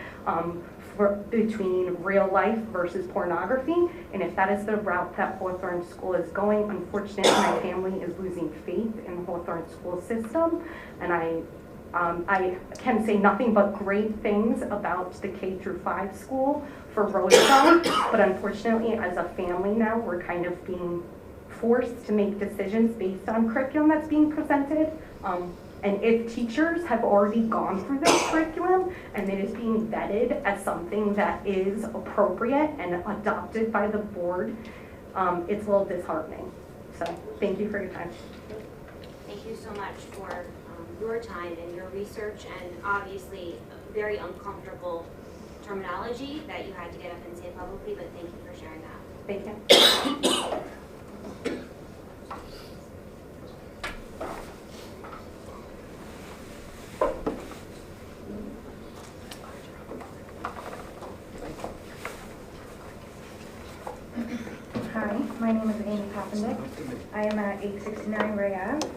between real life versus pornography. And if that is the route that Hawthorne School is going, unfortunately, my family is losing faith in the Hawthorne school system. And I can say nothing but great things about the K-5 school for Roseville, but unfortunately, as a family now, we're kind of being forced to make decisions based on curriculum that's being presented. And if teachers have already gone through this curriculum and it is being vetted as something that is appropriate and adopted by the board, it's a little disheartening. So thank you for your time. Thank you so much for your time and your research, and obviously very uncomfortable terminology that you had to get up and say publicly, but thank you for sharing that. Thank you. Hi, my name is Amy Poppendick. I am at 869 Ray Ave.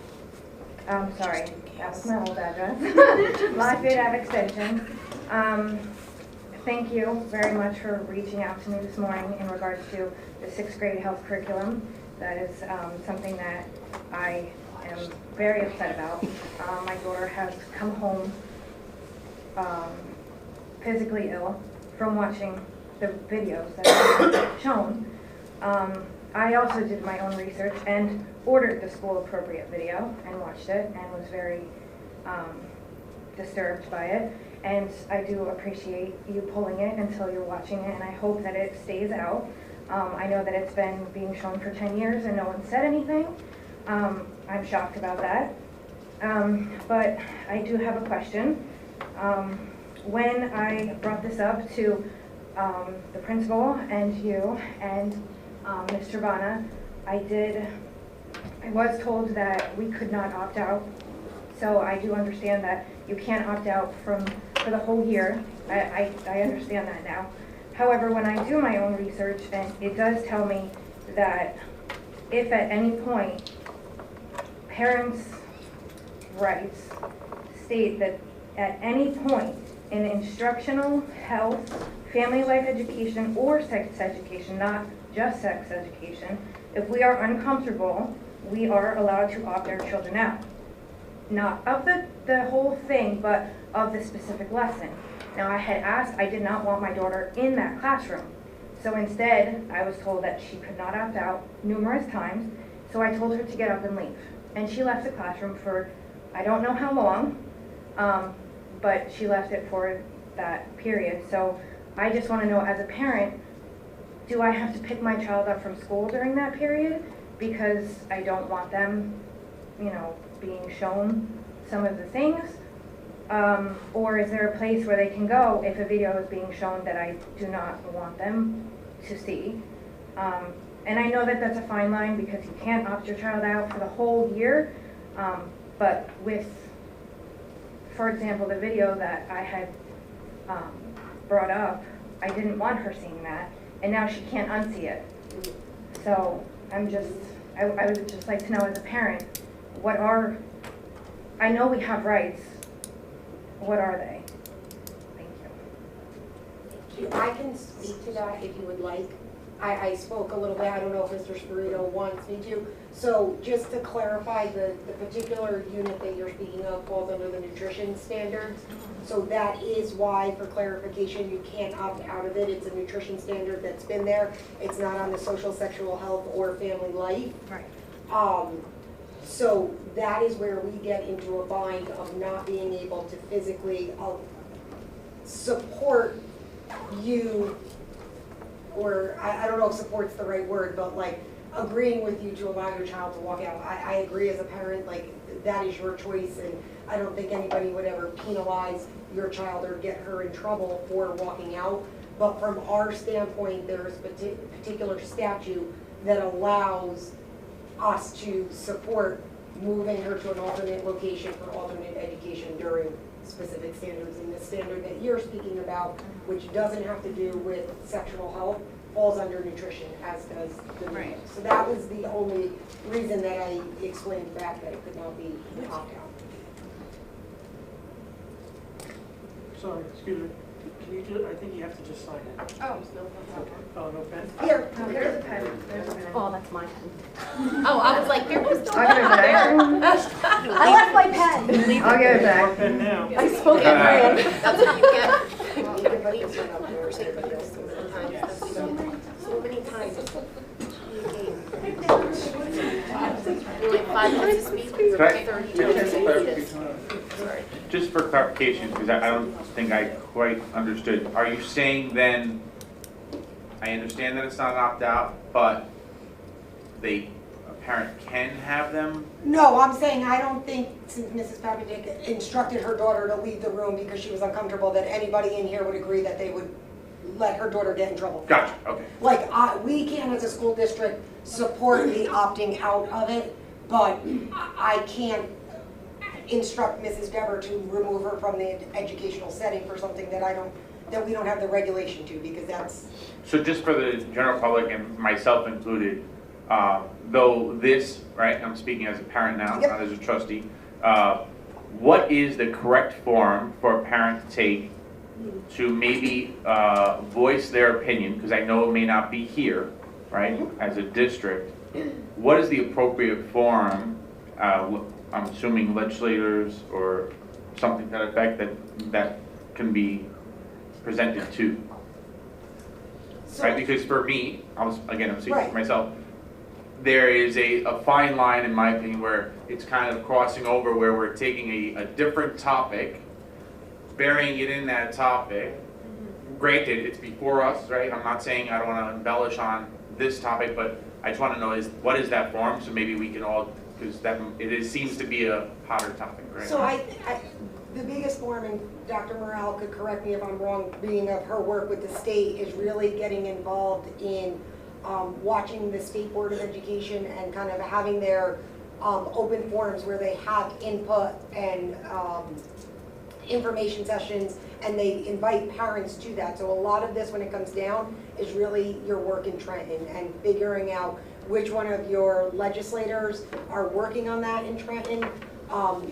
Sorry, that was my old address. Lafayette Ave Extension. Thank you very much for reaching out to me this morning in regards to the 6th grade health curriculum. That is something that I am very upset about. My daughter has come home physically ill from watching the videos that have been shown. I also did my own research and ordered the school appropriate video and watched it and was very disturbed by it. And I do appreciate you pulling it until you're watching it, and I hope that it stays out. I know that it's been being shown for 10 years and no one said anything. I'm shocked about that. But I do have a question. When I brought this up to the principal and you and Mr. Vana, I was told that we could not opt out. So I do understand that you can't opt out for the whole year. I understand that now. However, when I do my own research, and it does tell me that if at any point parents' rights state that at any point in instructional, health, family life education, or sex education, not just sex education, if we are uncomfortable, we are allowed to opt our children out. Not of the whole thing, but of the specific lesson. Now, I had asked, I did not want my daughter in that classroom. So instead, I was told that she could not opt out numerous times, so I told her to get up and leave. And she left the classroom for, I don't know how long, but she left it for that period. So I just want to know, as a parent, do I have to pick my child up from school during that period because I don't want them, being shown some of the things? Or is there a place where they can go if a video is being shown that I do not want them to see? And I know that that's a fine line because you can't opt your child out for the whole year, but with, for example, the video that I had brought up, I didn't want her seeing that, and now she can't unsee it. So I would just like to know, as a parent, I know we have rights, what are they? Thank you. I can speak to that if you would like. I spoke a little bit, I don't know if Mr. Spirito wants me to. So just to clarify, the particular unit that you're speaking of falls under the nutrition standards. So that is why, for clarification, you can't opt out of it. It's a nutrition standard that's been there. It's not on the social, sexual health, or family life. Right. So that is where we get into a bind of not being able to physically support you, or I don't know if support's the right word, but like agreeing with you to allow your child to walk out. I agree as a parent, like that is your choice, and I don't think anybody would ever penalize your child or get her in trouble for walking out. But from our standpoint, there's a particular statute that allows us to support moving her to an alternate location for alternate education during specific standards. And the standard that you're speaking about, which doesn't have to do with sexual health, falls under nutrition, as does the meal. So that was the only reason that I explained back that it could not be opt out. Sorry, excuse me. Can you just, I think you have to just sign it. Oh, no problem. Oh, no pen? Here, There's a pen. There's a pen. Oh, that's my pen. Oh, I was like, there was no I'll give it back. I left my pen. I'll give it Your back. pen now. I spoke in brand. That's what you get. you can put this one up there, so everybody else can So many times. Really 5 minutes to speak, 30 minutes. just for clarification, because I don't think I quite understood, are you saying then, I understand that it's not an opt-out, but a parent can have them? No, I'm saying I don't think, since Mrs. Papadek instructed her daughter to leave the room because she was uncomfortable, that anybody in here would agree that they would let her daughter get in trouble. Gotcha, okay. Like, we can, as a school district, support the opting out of it, but I can't instruct Mrs. Dever to remove her from the educational setting for something that we don't have the regulation to, because that's. So just for the general public and myself included, though this, right, I'm speaking as a parent now, Yep. not as a trustee, what is the correct form for a parent to take to maybe voice their opinion, because I know it may not be here, right, as a district. What is the appropriate forum, I'm assuming legislators or something to that effect, that can be presented to? So, Right, because for me, I'm speaking Right. for myself, there is a fine line, in my opinion, where it's kind of crossing over, where we're taking a different topic, burying it in that topic. Granted, it's before us, right? I'm not saying I don't want to embellish on this topic, but I just want to know what is that forum, so maybe we can all, because seems to be a hotter topic right so now. the biggest form, and Dr. Morale could correct me if I'm wrong, being of her work with the state, is really getting involved in watching the State Board of Education and kind of having their open forums where they have input and information sessions, and they invite parents to that. So a lot of this, when it comes down, is really your work in Trenton and figuring out which one of your legislators are working on that in Trenton,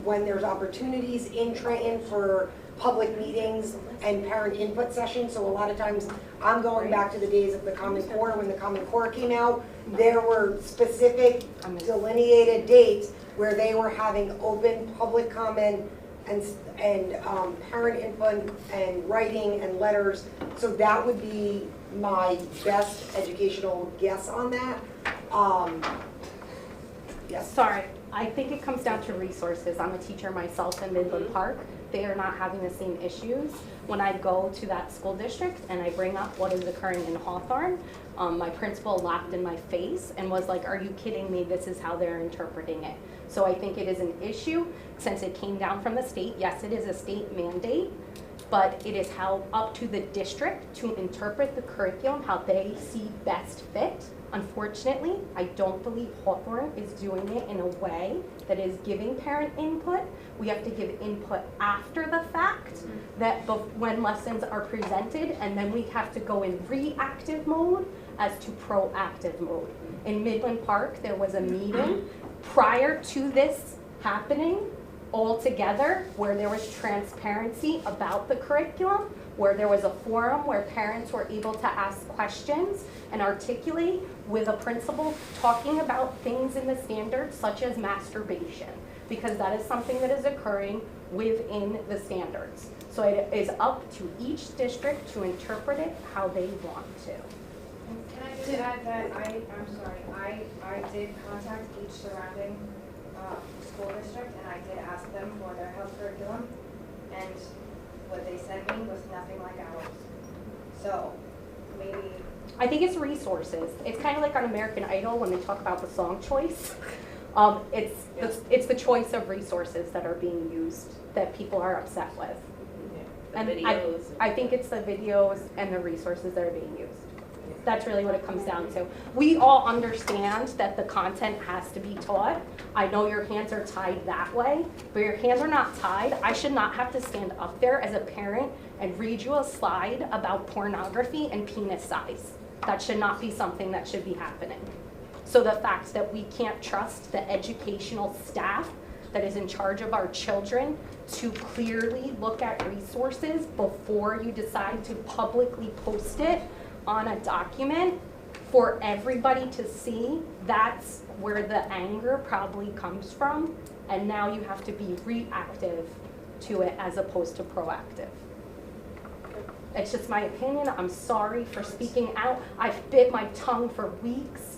when there's opportunities in Trenton for public meetings and parent input sessions. So a lot of times, I'm going back to the days of the Common Core. When the Common Core came out, there were specific delineated dates where they were having open public comment and parent input and writing and letters. So that would be my best educational guess on that. Yes. Sorry, I think it comes down to resources. I'm a teacher myself in Midland Park. They are not having the same issues. When I go to that school district and I bring up what is occurring in Hawthorne, my principal laughed in my face and was like, "Are you kidding me? This is how they're interpreting it." So I think it is an issue since it came down from the state. Yes, it is a state mandate, but it is how up to the district to interpret the curriculum how they see best fit. Unfortunately, I don't believe Hawthorne is doing it in a way that is giving parent input. We have to give input after the fact, that when lessons are presented, and then we have to go in reactive mode as to proactive mode. In Midland Park, there was a meeting prior to this happening altogether where there was transparency about the curriculum, where there was a forum where parents were able to ask questions and articulate, with a principal talking about things in the standards such as masturbation, because that is something that is occurring within the standards. So it is up to each district to interpret it how they want to. Can I just add that I did contact each surrounding school district, and I did ask them for their health curriculum, and what they sent me was nothing like ours. So maybe. I think it's resources. It's kind of like on American Idol when they talk about the song choice. It's the choice of resources that are being used that people are upset with. And I think it's the videos and the resources that are being used. That's really what it comes down to. We all understand that the content has to be taught. I know your hands are tied that way, but your hands are not tied. I should not have to stand up there as a parent and read you a slide about pornography and penis size. That should not be something that should be happening. So the fact that we can't trust the educational staff that is in charge of our children to clearly look at resources before you decide to publicly post it on a document for everybody to see, that's where the anger probably comes from. And now you have to be reactive to it as opposed to proactive. It's just my opinion. I'm sorry for speaking out. I've bit my tongue for weeks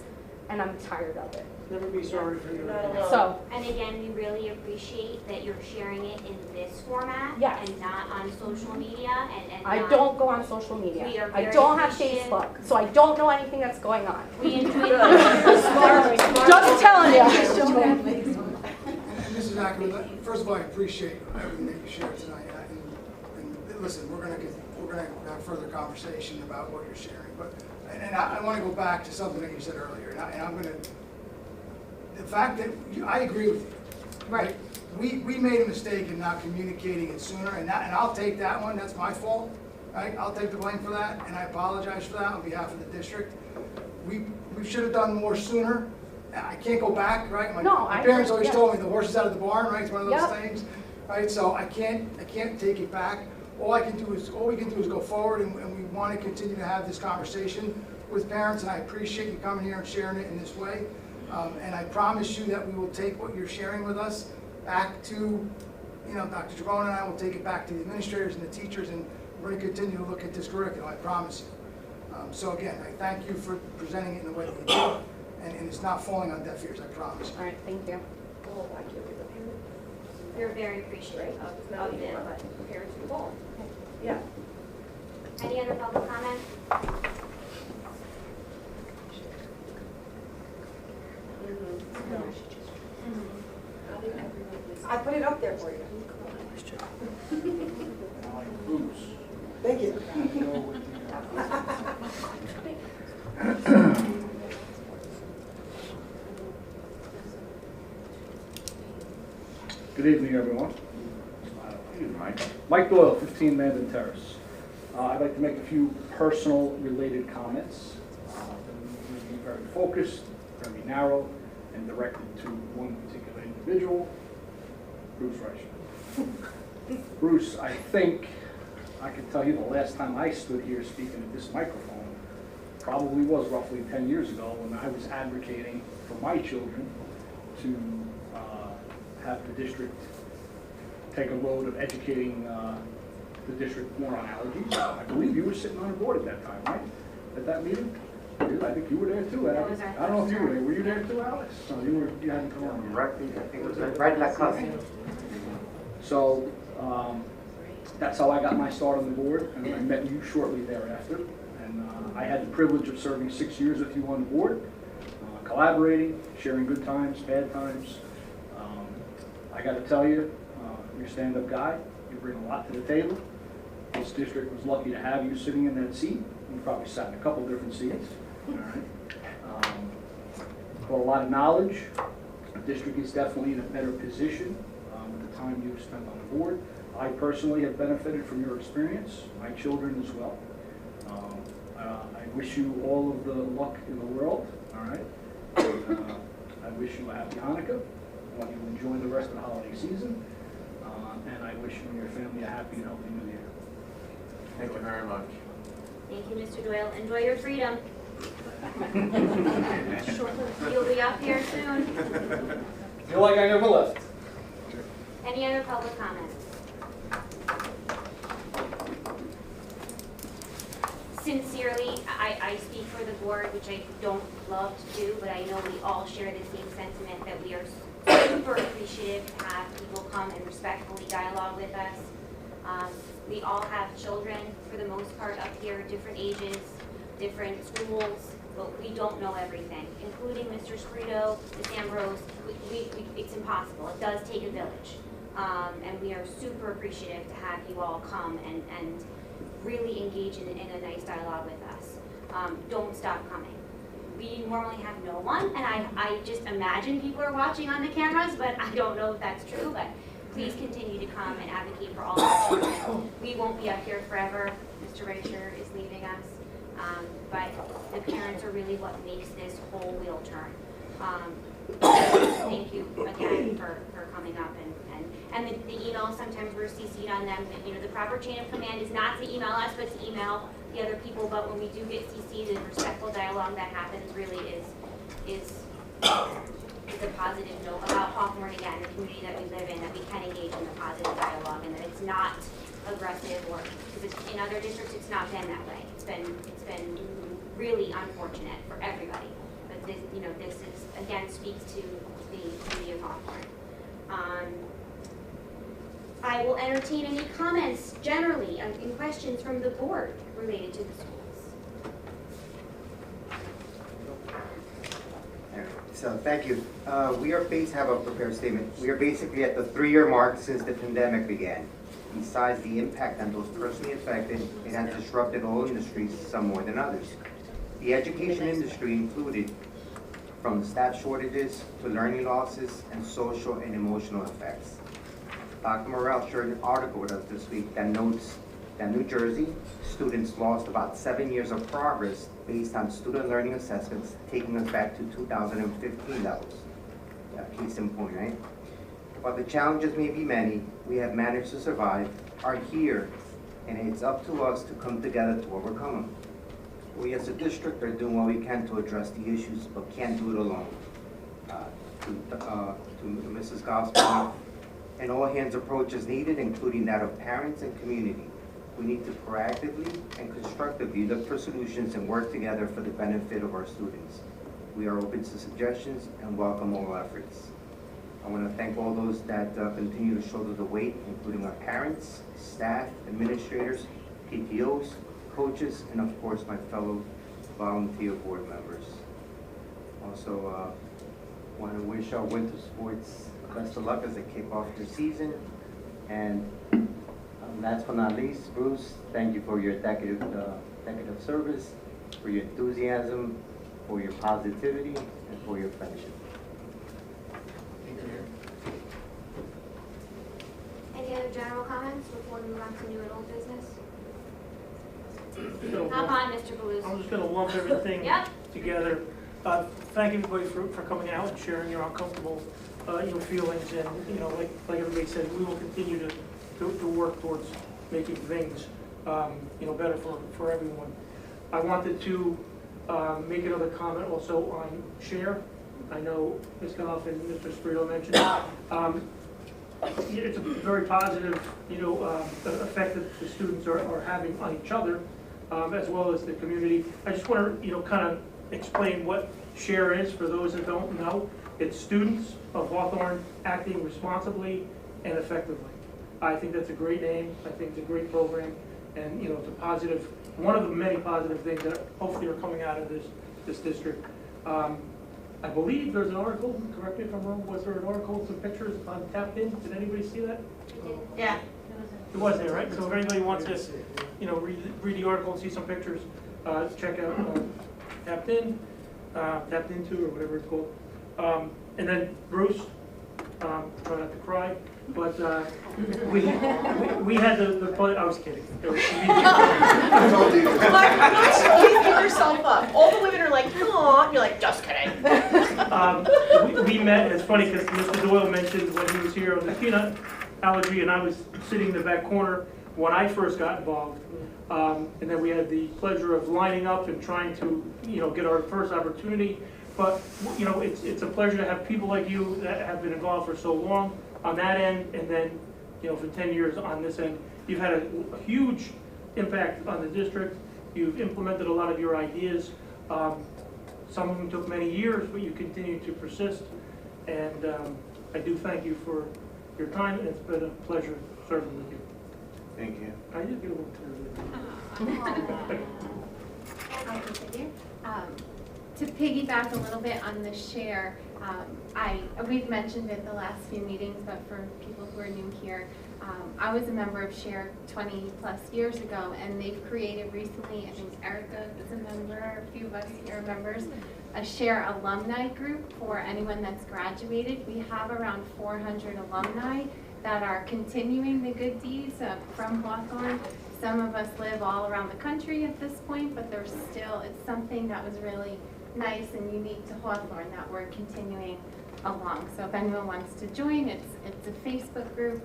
and I'm tired of it. Never be sorry for your. So, And again, we really appreciate that you're sharing it in this format. Yes. And not on social media and I not- don't go on social We media. are I very don't have appreciative. Facebook, so I don't know anything that's going on. We enjoy Just telling you. And Mrs. Ackerman, first of all, I appreciate everything that you shared tonight. And listen, we're gonna have further conversation about what you're sharing. But and I want to go back to something that you said earlier. And I'm gonna the fact that I agree with you. Right. We made a mistake in not communicating it sooner, and I'll take that one. That's my fault. Right? I'll take the blame for that, and I apologize for that on behalf of the district. We should have done more sooner. I can't go back, right? My parents always told me the horse is out of the barn, right? It's one of those things, right? So I can't take it back. All we can do is go forward, and we want to continue to have this conversation with parents. And I appreciate you coming here and sharing it in this way. And I promise you that we will take what you're sharing with us back to, Dr. Girbone and I will take it back to the administrators and the teachers, and we're going to continue to look at this curriculum. I promise you. So again, I thank you for presenting it in the way that you did. And it's not falling on deaf ears, I promise. All right, thank you. We're very appreciative of them. Parents involved. Yeah. Any other public comment? I put it up there for you. Thank you. Good evening, everyone. Mike Doyle, 15 Mandan Terrace. I'd like to make a few personal related comments. We'll be very focused, very narrow, and directed to one particular individual, Bruce Reichman. Bruce, I think I can tell you the last time I stood here speaking at this microphone probably was roughly 10 years ago when I was advocating for my children to have the district take a road of educating the district more on allergies. I believe you were sitting on a board at that time, right? At that meeting? I think you were there too, Alex. I don't know if you were there. Were you there too, Alex? No, you hadn't come on yet. Right, I think it was right like us. So that's how I got my start on the board, and I met you shortly thereafter. And I had the privilege of serving 6 years with you on the board, collaborating, sharing good times, bad times. I got to tell you, you're a stand-up guy. You bring a lot to the table. This district was lucky to have you sitting in that seat. You probably sat in a couple different seats. All right. Got a lot of knowledge. The district is definitely in a better position with the time you've spent on the board. I personally have benefited from your experience, my children as well. I wish you all of the luck in the world, all right? I wish you a happy Hanukkah. I want you to enjoy the rest of the holiday season. And I wish you and your family a happy and healthy New Year. Thank you very much. Thank you, Mr. Doyle. Enjoy your freedom. You'll be up here soon. Feel like I never left. Any other public comments? Sincerely, I speak for the board, which I don't love to do, but I know we all share the same sentiment that we are super appreciative to have people come and respectfully dialogue with us. We all have children, for the most part, up here, different ages, different schools, but we don't know everything, including Mr. Sprito, Ms. Ambrose. It's impossible. It does take a village. And we are super appreciative to have you all come and really engage in a nice dialogue with us. Don't stop coming. We normally have no one, and I just imagine people are watching on the cameras, but I don't know if that's true, but please continue to come and advocate for all of our children. We won't be up here forever. Mr. Reicher is leaving us, but the parents are really what makes this whole wheel turn. Thank you again for coming up and the emails, sometimes we're CC'd on them. The proper chain of command is not to email us, but to email the other people. But when we do get CC'd, the respectful dialogue that happens really is a positive note about Hawthorne, again, the community that we live in, that we can engage in the positive dialogue and that it's not aggressive because in other districts it's not been that way. It's been really unfortunate for everybody. But this is, again, speaks to the community of Hawthorne. I will entertain any comments generally and questions from the board related to the schools. So, thank you. We are have a prepared statement. We are basically at the 3-year mark since the pandemic began. Besides the impact on those personally affected, it has disrupted all industries, some more than others. The education industry included, from staff shortages to learning losses and social and emotional effects. Dr. Morrell shared an article with us this week that notes that New Jersey students lost about 7 years of progress based on student learning assessments, taking us back to 2015 levels. Case in point, right? While the challenges may be many, we have managed to survive, are here, and it's up to us to come together to overcome them. We as a district are doing what we can to address the issues, but can't do it alone. To Mrs. Gospel, an all-hands approach is needed, including that of parents and community. We need to proactively and constructively look for solutions and work together for the benefit of our students. We are open to suggestions and welcome all efforts. I want to thank all those that continue to shoulder the weight, including our parents, staff, administrators, PTOs, coaches, and of course my fellow volunteer board members. Also, want to wish our winter sports best of luck as they kick off the season. And last but not least, Bruce, thank you for your decade of service, for your enthusiasm, for your positivity, and for your friendship. Any other general comments before we move on to new and old business? So, Hop on, Mr. Baloo. I'm just gonna lump everything Yep. together. Thank everybody for coming out and sharing your uncomfortable, feelings, and, like everybody said, we will continue to work towards making things, better for everyone. I wanted to make another comment also on share. I know Ms. Goff and Mr. Sprito mentioned it's a very positive, effect that the students are having on each other, as well as the community. I just want to, kind of explain what SHARE is for those that don't know. It's Students of Hawthorne Acting Responsibly and Effectively. I think that's a great name. I think it's a great program, and it's a positive, one of the many positive things that hopefully are coming out of this district. I believe there's an article, correct me if I'm wrong, was there an article with some pictures on Tapped In? Did anybody see that? Yeah. It was there, right? So if anybody wants to, read the article and see some pictures, check out Tapped In, Tapped Into, or whatever it's called. And then Bruce, try not to cry, but we had the I was kidding. Please give yourself up. All the women are like, "Aw," you're like, "Just kidding." We met. It's funny because Mr. Doyle mentioned when he was here on the peanut allergy, and I was sitting in the back corner when I first got involved. And then we had the pleasure of lining up and trying to, get our first opportunity. But, it's a pleasure to have people like you that have been involved for so long on that end, and then, for 10 years on this end. You've had a huge impact on the district. You've implemented a lot of your ideas. Some of them took many years, but you continue to persist. And I do thank you for your time, and it's been a pleasure serving with you. Thank you. I did get a little I'll continue. To piggyback a little bit on the share, we've mentioned it the last few meetings, but for people who are new here, I was a member of SHARE 20 plus years ago, and they've created recently, I think Erica is a member, a few of us here are members, a SHARE alumni group for anyone that's graduated. We have around 400 alumni that are continuing the good deeds from Hawthorne. Some of us live all around the country at this point, but there's still, it's something that was really nice and unique to Hawthorne that we're continuing along. So if anyone wants to join, it's a Facebook group,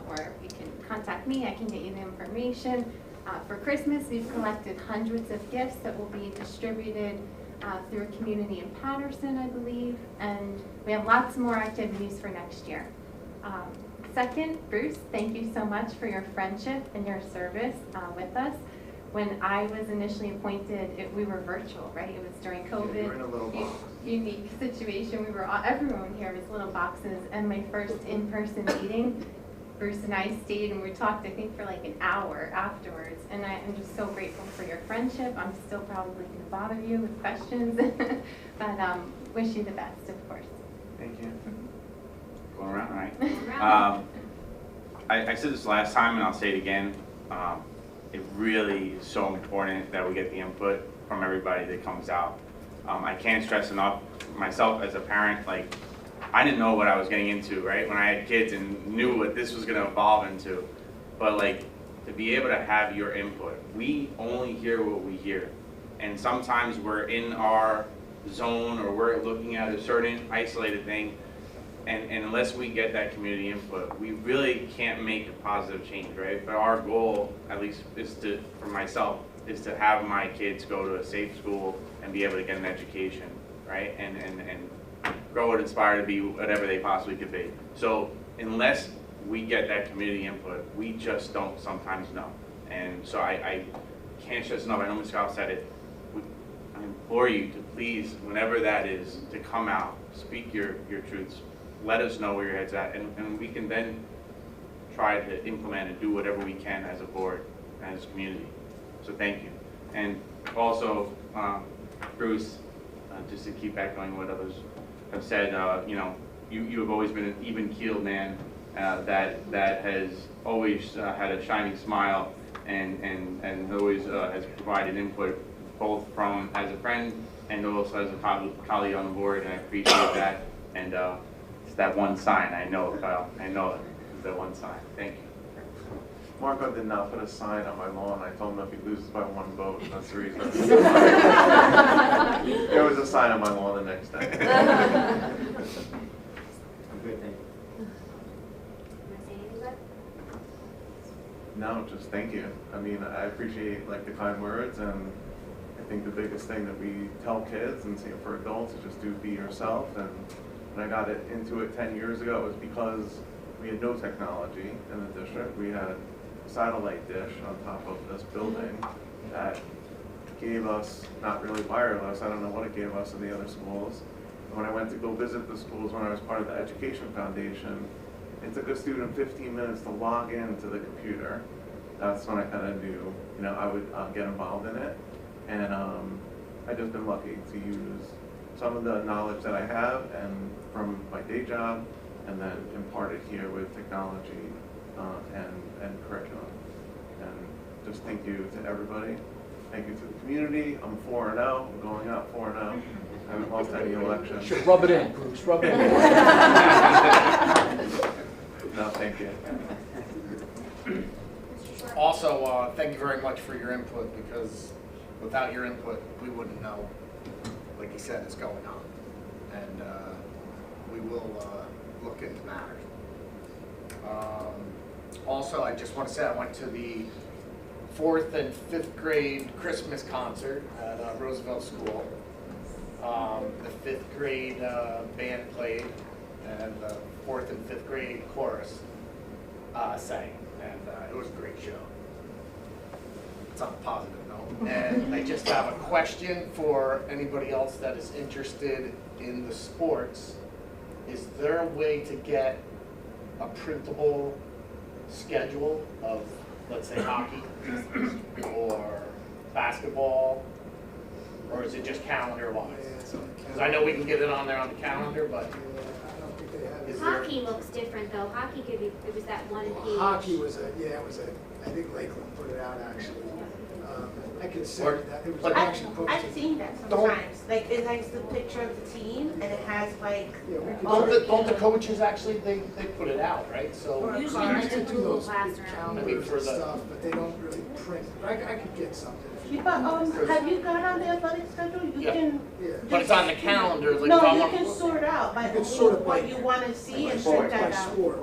or you can contact me, I can get you the information. For Christmas, we've collected hundreds of gifts that will be distributed through a community in Patterson, I believe, and we have lots more activities for next year. Second, Bruce, thank you so much for your friendship and your service with us. when I was initially appointed, we were virtual, right? It was during COVID. You were in a little box. Unique situation. Everyone here was little boxes, and my first in-person meeting, Bruce and I stayed and we talked, I think, for like an hour afterwards. And I'm just so grateful for your friendship. I'm still probably going to bother you with questions, but wish you the best, of course. Thank you. Going around, all right. I said this last time, and I'll say it again. It really is so important that we get the input from everybody that comes out. I can't stress enough, myself as a parent, like, I didn't know what I was getting into, right? When I had kids and knew what this was gonna evolve into. But like, to be able to have your input, we only hear what we hear. And sometimes we're in our zone or we're looking at a certain isolated thing. And unless we get that community input, we really can't make a positive change, right? But our goal, at least is to, for myself, is to have my kids go to a safe school and be able to get an education, right? And grow and inspire to be whatever they possibly could be. So unless we get that community input, we just don't sometimes know. And so I can't stress enough, I know Ms. Goff said it, I implore you to please, whenever that is, to come out, speak your truths, let us know where your head's at, and we can then try to implement and do whatever we can as a board, as a community. So thank you. And also, Bruce, just to keep echoing what others have said, you know, you have always been an even-keeled man that has always had a shining smile and always has provided input both from as a friend and also as a colleague on the board, and I appreciate that. And it's that one sign, I know, Kyle, I know it's that one sign. Thank you. Marco did not put a sign on my lawn. I told him if he loses by one vote, that's the reason. There was a sign on my lawn the next day. I'm good, thank you. No, just thank you. I mean, I appreciate like the kind words, and I think the biggest thing that we tell kids and same for adults is just do be yourself. And when I got into it 10 years ago, it was because we had no technology in the district. We had a satellite dish on top of this building that gave us, not really wireless, I don't know what it gave us in the other schools. And when I went to go visit the schools when I was part of the Education Foundation, it took a student 15 minutes to log into the computer. That's when I kind of knew, you know, I would get involved in it. And I've just been lucky to use some of the knowledge that I have and from my day job, and then impart it here with technology and curriculum. And just thank you to everybody. Thank you to the community. I'm 4-0. I'm going out 4-0. I haven't lost any elections. Should rub it in, Bruce, rub it in. No, thank you. Also, thank you very much for your input, because without your input, we wouldn't know, like you said, is going on. And we will look into matters. Also, I just want to say I went to the 4th and 5th grade Christmas concert at Roosevelt School. The 5th grade band played, and the 4th and 5th grade chorus sang, and it was a great show. It's on a positive note. And I just have a question for anybody else that is interested in the sports. Is there a way to get a printable schedule of, let's say, hockey or basketball, or is it just calendar-wise? Because I know we can get it on there on the calendar, but is there... Hockey looks different though. Hockey could be, it was that one page. Hockey was I think Lakeland put it out actually. I could say that it was actually posted. I've seen that sometimes. Like it has the picture of the team and it has like. Yeah, don't the coaches actually they put it out, right? So usually like a Google Classroom. Calendars and stuff, but they don't really print. I could get something. But have you gone on the athletic schedule? You can. Yeah. But it's on the calendar. Like No, if I you want... can sort out by sort what you want to see and sport, print that out. sport.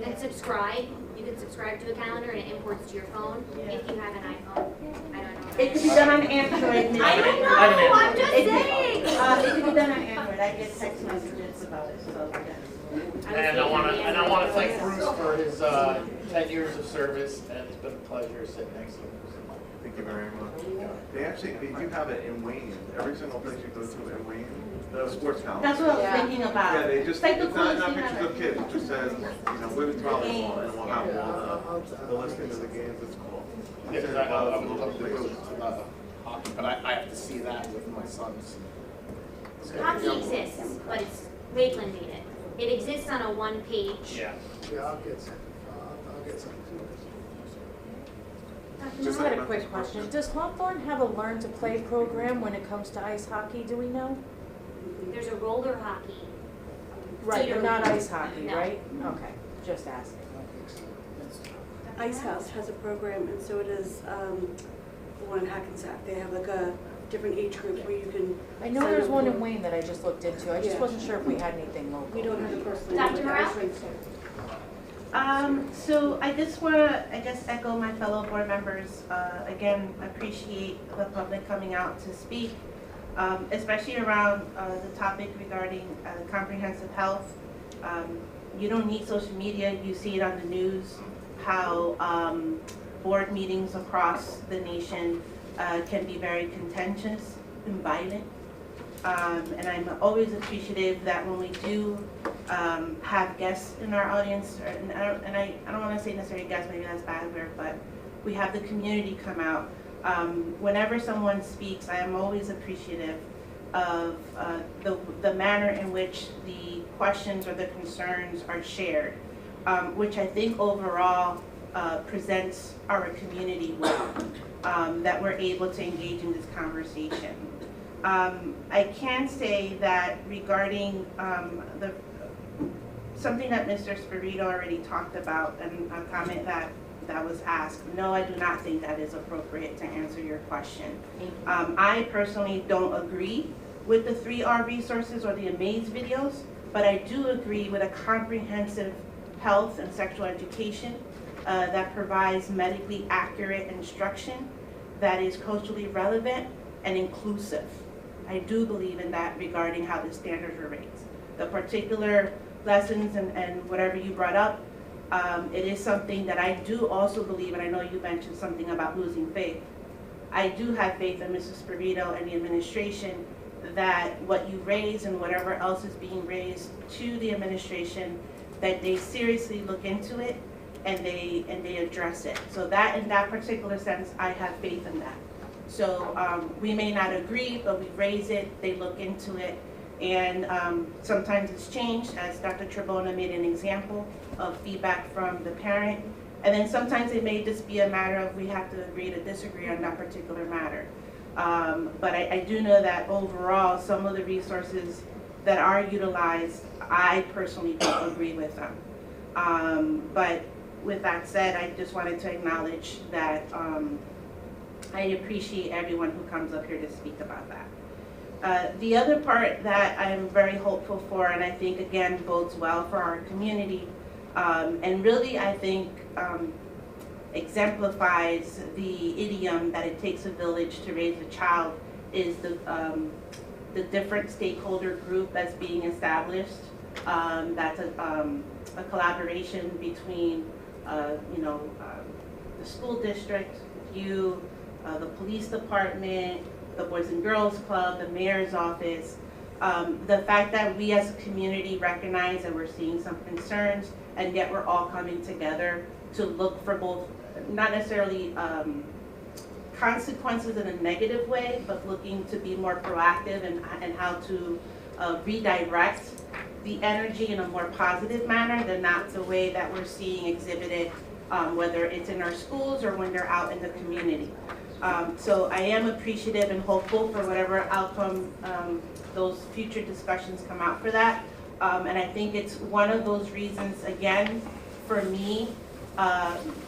And subscribe. You can subscribe to a calendar and it imports to your phone if you have an iPhone. I don't know. It could be done on Android. I don't know. I'm just saying. It could be done on Android. I get text messages about it. So yeah. And I want to thank Bruce for his 10 years of service, and it's been a pleasure sitting next to him. Thank you very much. They do have it in Wayne. Every single place you go to in Wayne, the sports college. That's what I was thinking about. Yeah, they just, It's like the it's not coolest thing pictures ever. of kids, it just says, women's volleyball, and we'll have all the listing of the games, it's cool. Yeah, because I would love to go to hockey, but I have to see that with my sons. Hockey exists, but it's Lakeland made it. It exists on a one-page. Yeah. Yeah, I'll get some. I'll get some. Just had a quick question. Does Hawthorne have a learn to play program when it comes to ice hockey? Do we know? There's a roller hockey. Right, but not ice hockey, No. right? Okay, just asking. Ice House has a program, and so does the one in Hackensack. They have like a different age group where you can. I know sign there's up one for. in Wayne that I just looked into. I just Yeah. wasn't sure if we had anything local. We don't have it personally. Dr. but Morrell? ice rinks do. So I just want to, echo my fellow board members. Again, appreciate the public coming out to speak, especially around the topic regarding comprehensive health. You don't need social media. You see it on the news, how board meetings across the nation can be very contentious and violent. And I'm always appreciative that when we do have guests in our audience, and I don't want to say necessarily guests, maybe that's bad word, but we have the community come out. Whenever someone speaks, I am always appreciative of the manner in which the questions or the concerns are shared, which I think overall presents our community well, that we're able to engage in this conversation. I can say that regarding something that Mr. Spirito already talked about, and a comment that was asked, no, I do not think that is appropriate to answer your question. I personally don't agree with the 3R resources or the Amaze videos, but I do agree with a comprehensive health and sexual education that provides medically accurate instruction that is culturally relevant and inclusive. I do believe in that regarding how the standards are raised. The particular lessons and whatever you brought up, it is something that I do also believe, and I know you mentioned something about losing faith. I do have faith in Mrs. Spirito and the administration that what you raise and whatever else is being raised to the administration, that they seriously look into it and they address it. So that, in that particular sense, I have faith in that. So we may not agree, but we raise it, they look into it, and sometimes it's changed, as Dr. Trebona made an example of feedback from the parent, and then sometimes it may just be a matter of we have to agree to disagree on that particular matter. But I do know that overall, some of the resources that are utilized, I personally don't agree with them. But with that said, I just wanted to acknowledge that I appreciate everyone who comes up here to speak about that. The other part that I am very hopeful for, and I think again bodes well for our community, and really I think exemplifies the idiom that it takes a village to raise a child, is the different stakeholder group that's being established. That's a collaboration between the school district, you, the police department, the Boys and Girls Club, the mayor's office. The fact that we as a community recognize that we're seeing some concerns, and yet we're all coming together to look for both, not necessarily consequences in a negative way, but looking to be more proactive and how to redirect the energy in a more positive manner than not the way that we're seeing exhibited, whether it's in our schools or when they're out in the community. So I am appreciative and hopeful for whatever outcome those future discussions come out for that. And I think it's one of those reasons, again, for me,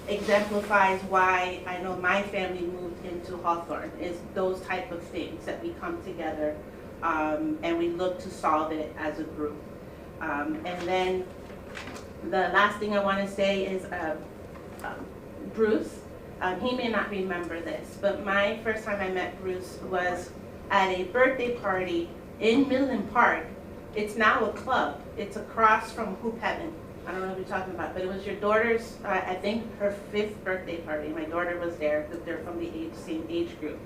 exemplifies why I know my family moved into Hawthorne, is those type of things that we come together and we look to solve it as a group. And then the last thing I want to say is Bruce. He may not remember this, but my first time I met Bruce was at a birthday party in Midland Park. It's now a club. It's across from Hoop Heaven. I don't know if you're talking about, but it was your daughter's, I think her 5th birthday party. My daughter was there, because they're from the same age group.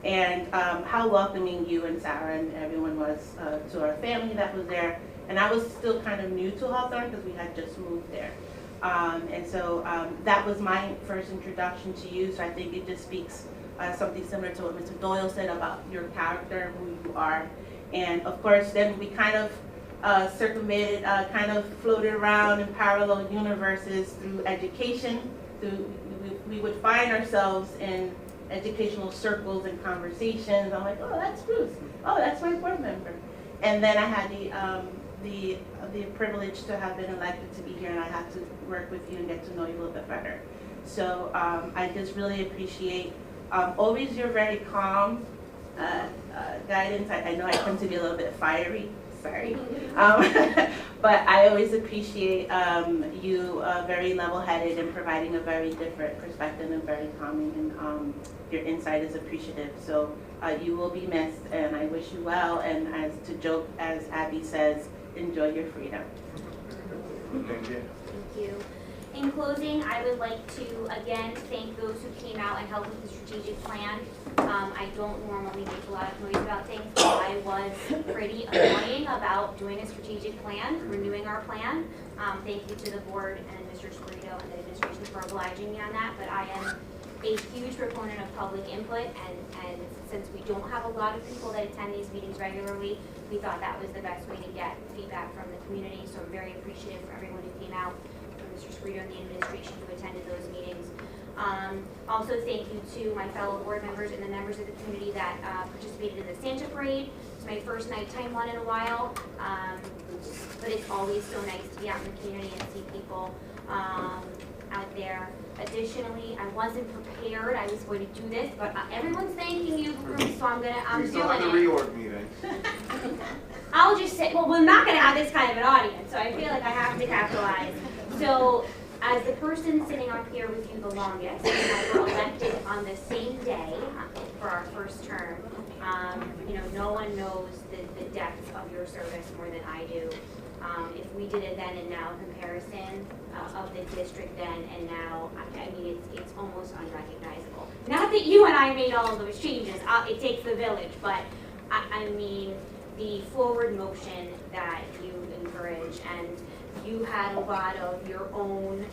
And how welcoming you and Sarah and everyone was to our family that was there. And I was still kind of new to Hawthorne because we had just moved there. And so that was my first introduction to you. So I think it just speaks something similar to what Mr. Doyle said about your character, who you are. And of course, then we kind of circumvented, kind of floated around in parallel universes through education. We would find ourselves in educational circles and conversations. I'm like, oh, that's Bruce. Oh, that's my board member. And then I had the privilege to have been elected to be here, and I had to work with you and get to know you a little bit better. So I just really appreciate always your very calm guidance. I know I tend to be a little bit fiery, sorry. But I always appreciate you very level-headed and providing a very different perspective and very calming, and your insight is appreciative. So you will be missed, and I wish you well, and as to joke, as Abby says, enjoy your freedom. Thank you. Thank you. In closing, I would like to again thank those who came out and helped with the strategic plan. I don't normally make a lot of noise about things, but I was pretty annoying about doing a strategic plan, renewing our plan. Thank you to the board and Mr. Squirito and the administration for obliging me on that, but I am a huge proponent of public input, and since we don't have a lot of people that attend these meetings regularly, we thought that was the best way to get feedback from the community, so I'm very appreciative for everyone who came out, from Mr. Squirito and the administration who attended those meetings. Also, thank you to my fellow board members and the members of the community that participated in the Santa Parade. It's my first nighttime one in a while, but it's always so nice to be out in the community and see people out there. Additionally, I wasn't prepared. I was going to do this, but everyone's thanking you, Bruce, so I'm doing it. We still have the reorg meeting. I'll just say, well, we're not going to have this kind of an audience, so I feel like I have to capitalize. So, as the person sitting up here with you the longest, and we were elected on the same day for our first term, you know, no one knows the depth of your service more than I do. If we did a then and now comparison of the district then and now, I mean, it's almost unrecognizable. Not that you and I made all of those changes, it takes the village, but I mean, the forward motion that you encourage, and you had a lot of your own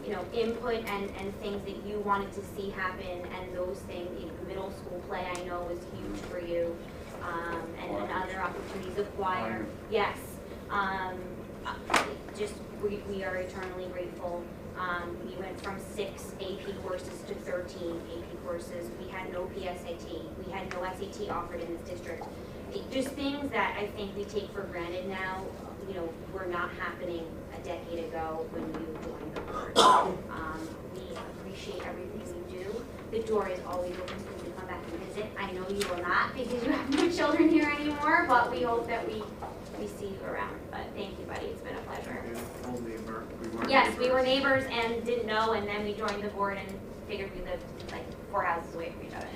you know, input and things that you wanted to see happen, and those things, you know, middle school play I know was huge for you. And other opportunities of choir, yes. Just we are eternally grateful. We went from 6 AP courses to 13 AP courses. We had no PSAT. We had no SAT offered in this district. Just things that I think we take for granted now, you know, were not happening a decade ago when you joined the board. We appreciate everything you do. The door is always open for you to come back and visit. I know you will not because you have no children here anymore, but we hope that we see you around. But thank you, buddy. It's been a pleasure. Yes, we were neighbors and didn't know, and then we joined the board and figured we lived like 4 houses away from each other.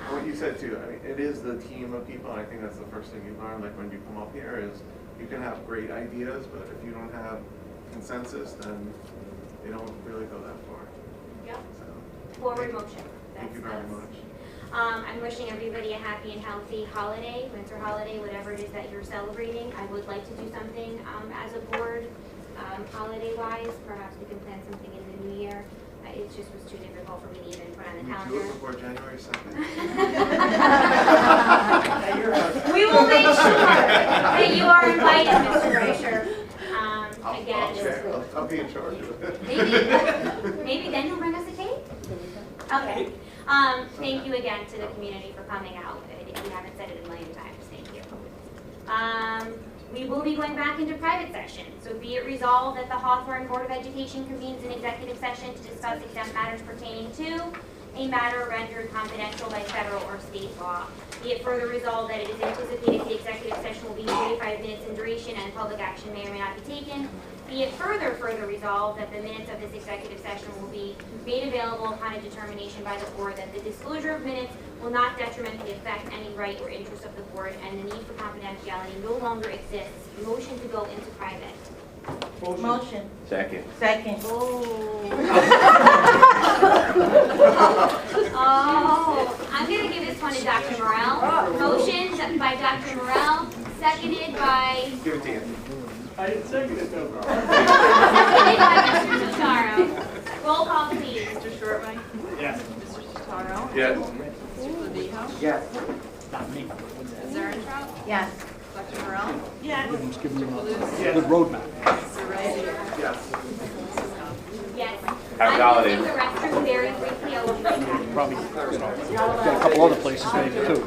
What you said too, I mean, it is the team of people, and I think that's the first thing you learn, like when you come up here, is you can have great ideas, but if you don't have consensus, then they don't really go that far. Yep. Forward motion. Thank you very much. I'm wishing everybody a happy and healthy holiday, winter holiday, whatever it is that you're celebrating. I would like to do something as a board, holiday-wise. Perhaps we can plan something in the new year. It just was too difficult for me to even put on the calendar. Do it before January 2nd. We will make sure that you are invited, Mr. Brasher. I'll be in charge of it. Maybe then you'll bring us a cake? Okay. Thank you again to the community for coming out. If you haven't said it a million times, thank you. We will be going back into private session. So be it resolved that the Hawthorne Board of Education convenes an executive session to discuss exempt matters pertaining to a matter rendered confidential by federal or state law. Be it further resolved that it is anticipated the executive session will be 45 minutes in duration and public action may or may not be taken. Be it further resolved that the minutes of this executive session will be made available upon a determination by the board that the disclosure of minutes will not detrimentally affect any right or interest of the board, and the need for confidentiality no longer exists. Motion to go into private. Motion. Second. Second. Oh, I'm gonna give this one to Dr. Morel. Motion by Dr. Morel, seconded by, Give it to Anthony. I didn't second it though. seconded by Mr. Totaro. Roll call, please. Mr. Shortman? Yes. Mr. Totaro? Yes. Mr. Clavijo? Yes. Not me. Ms. Erentraut? Yes. Dr. Morel? Yes. Just give them Mr. a Yes. good roadmap. Mr. Rossi? Yes. Yes. Happy I'm holidays. using the restroom very briefly. I will be back. Probably got a couple other places maybe too.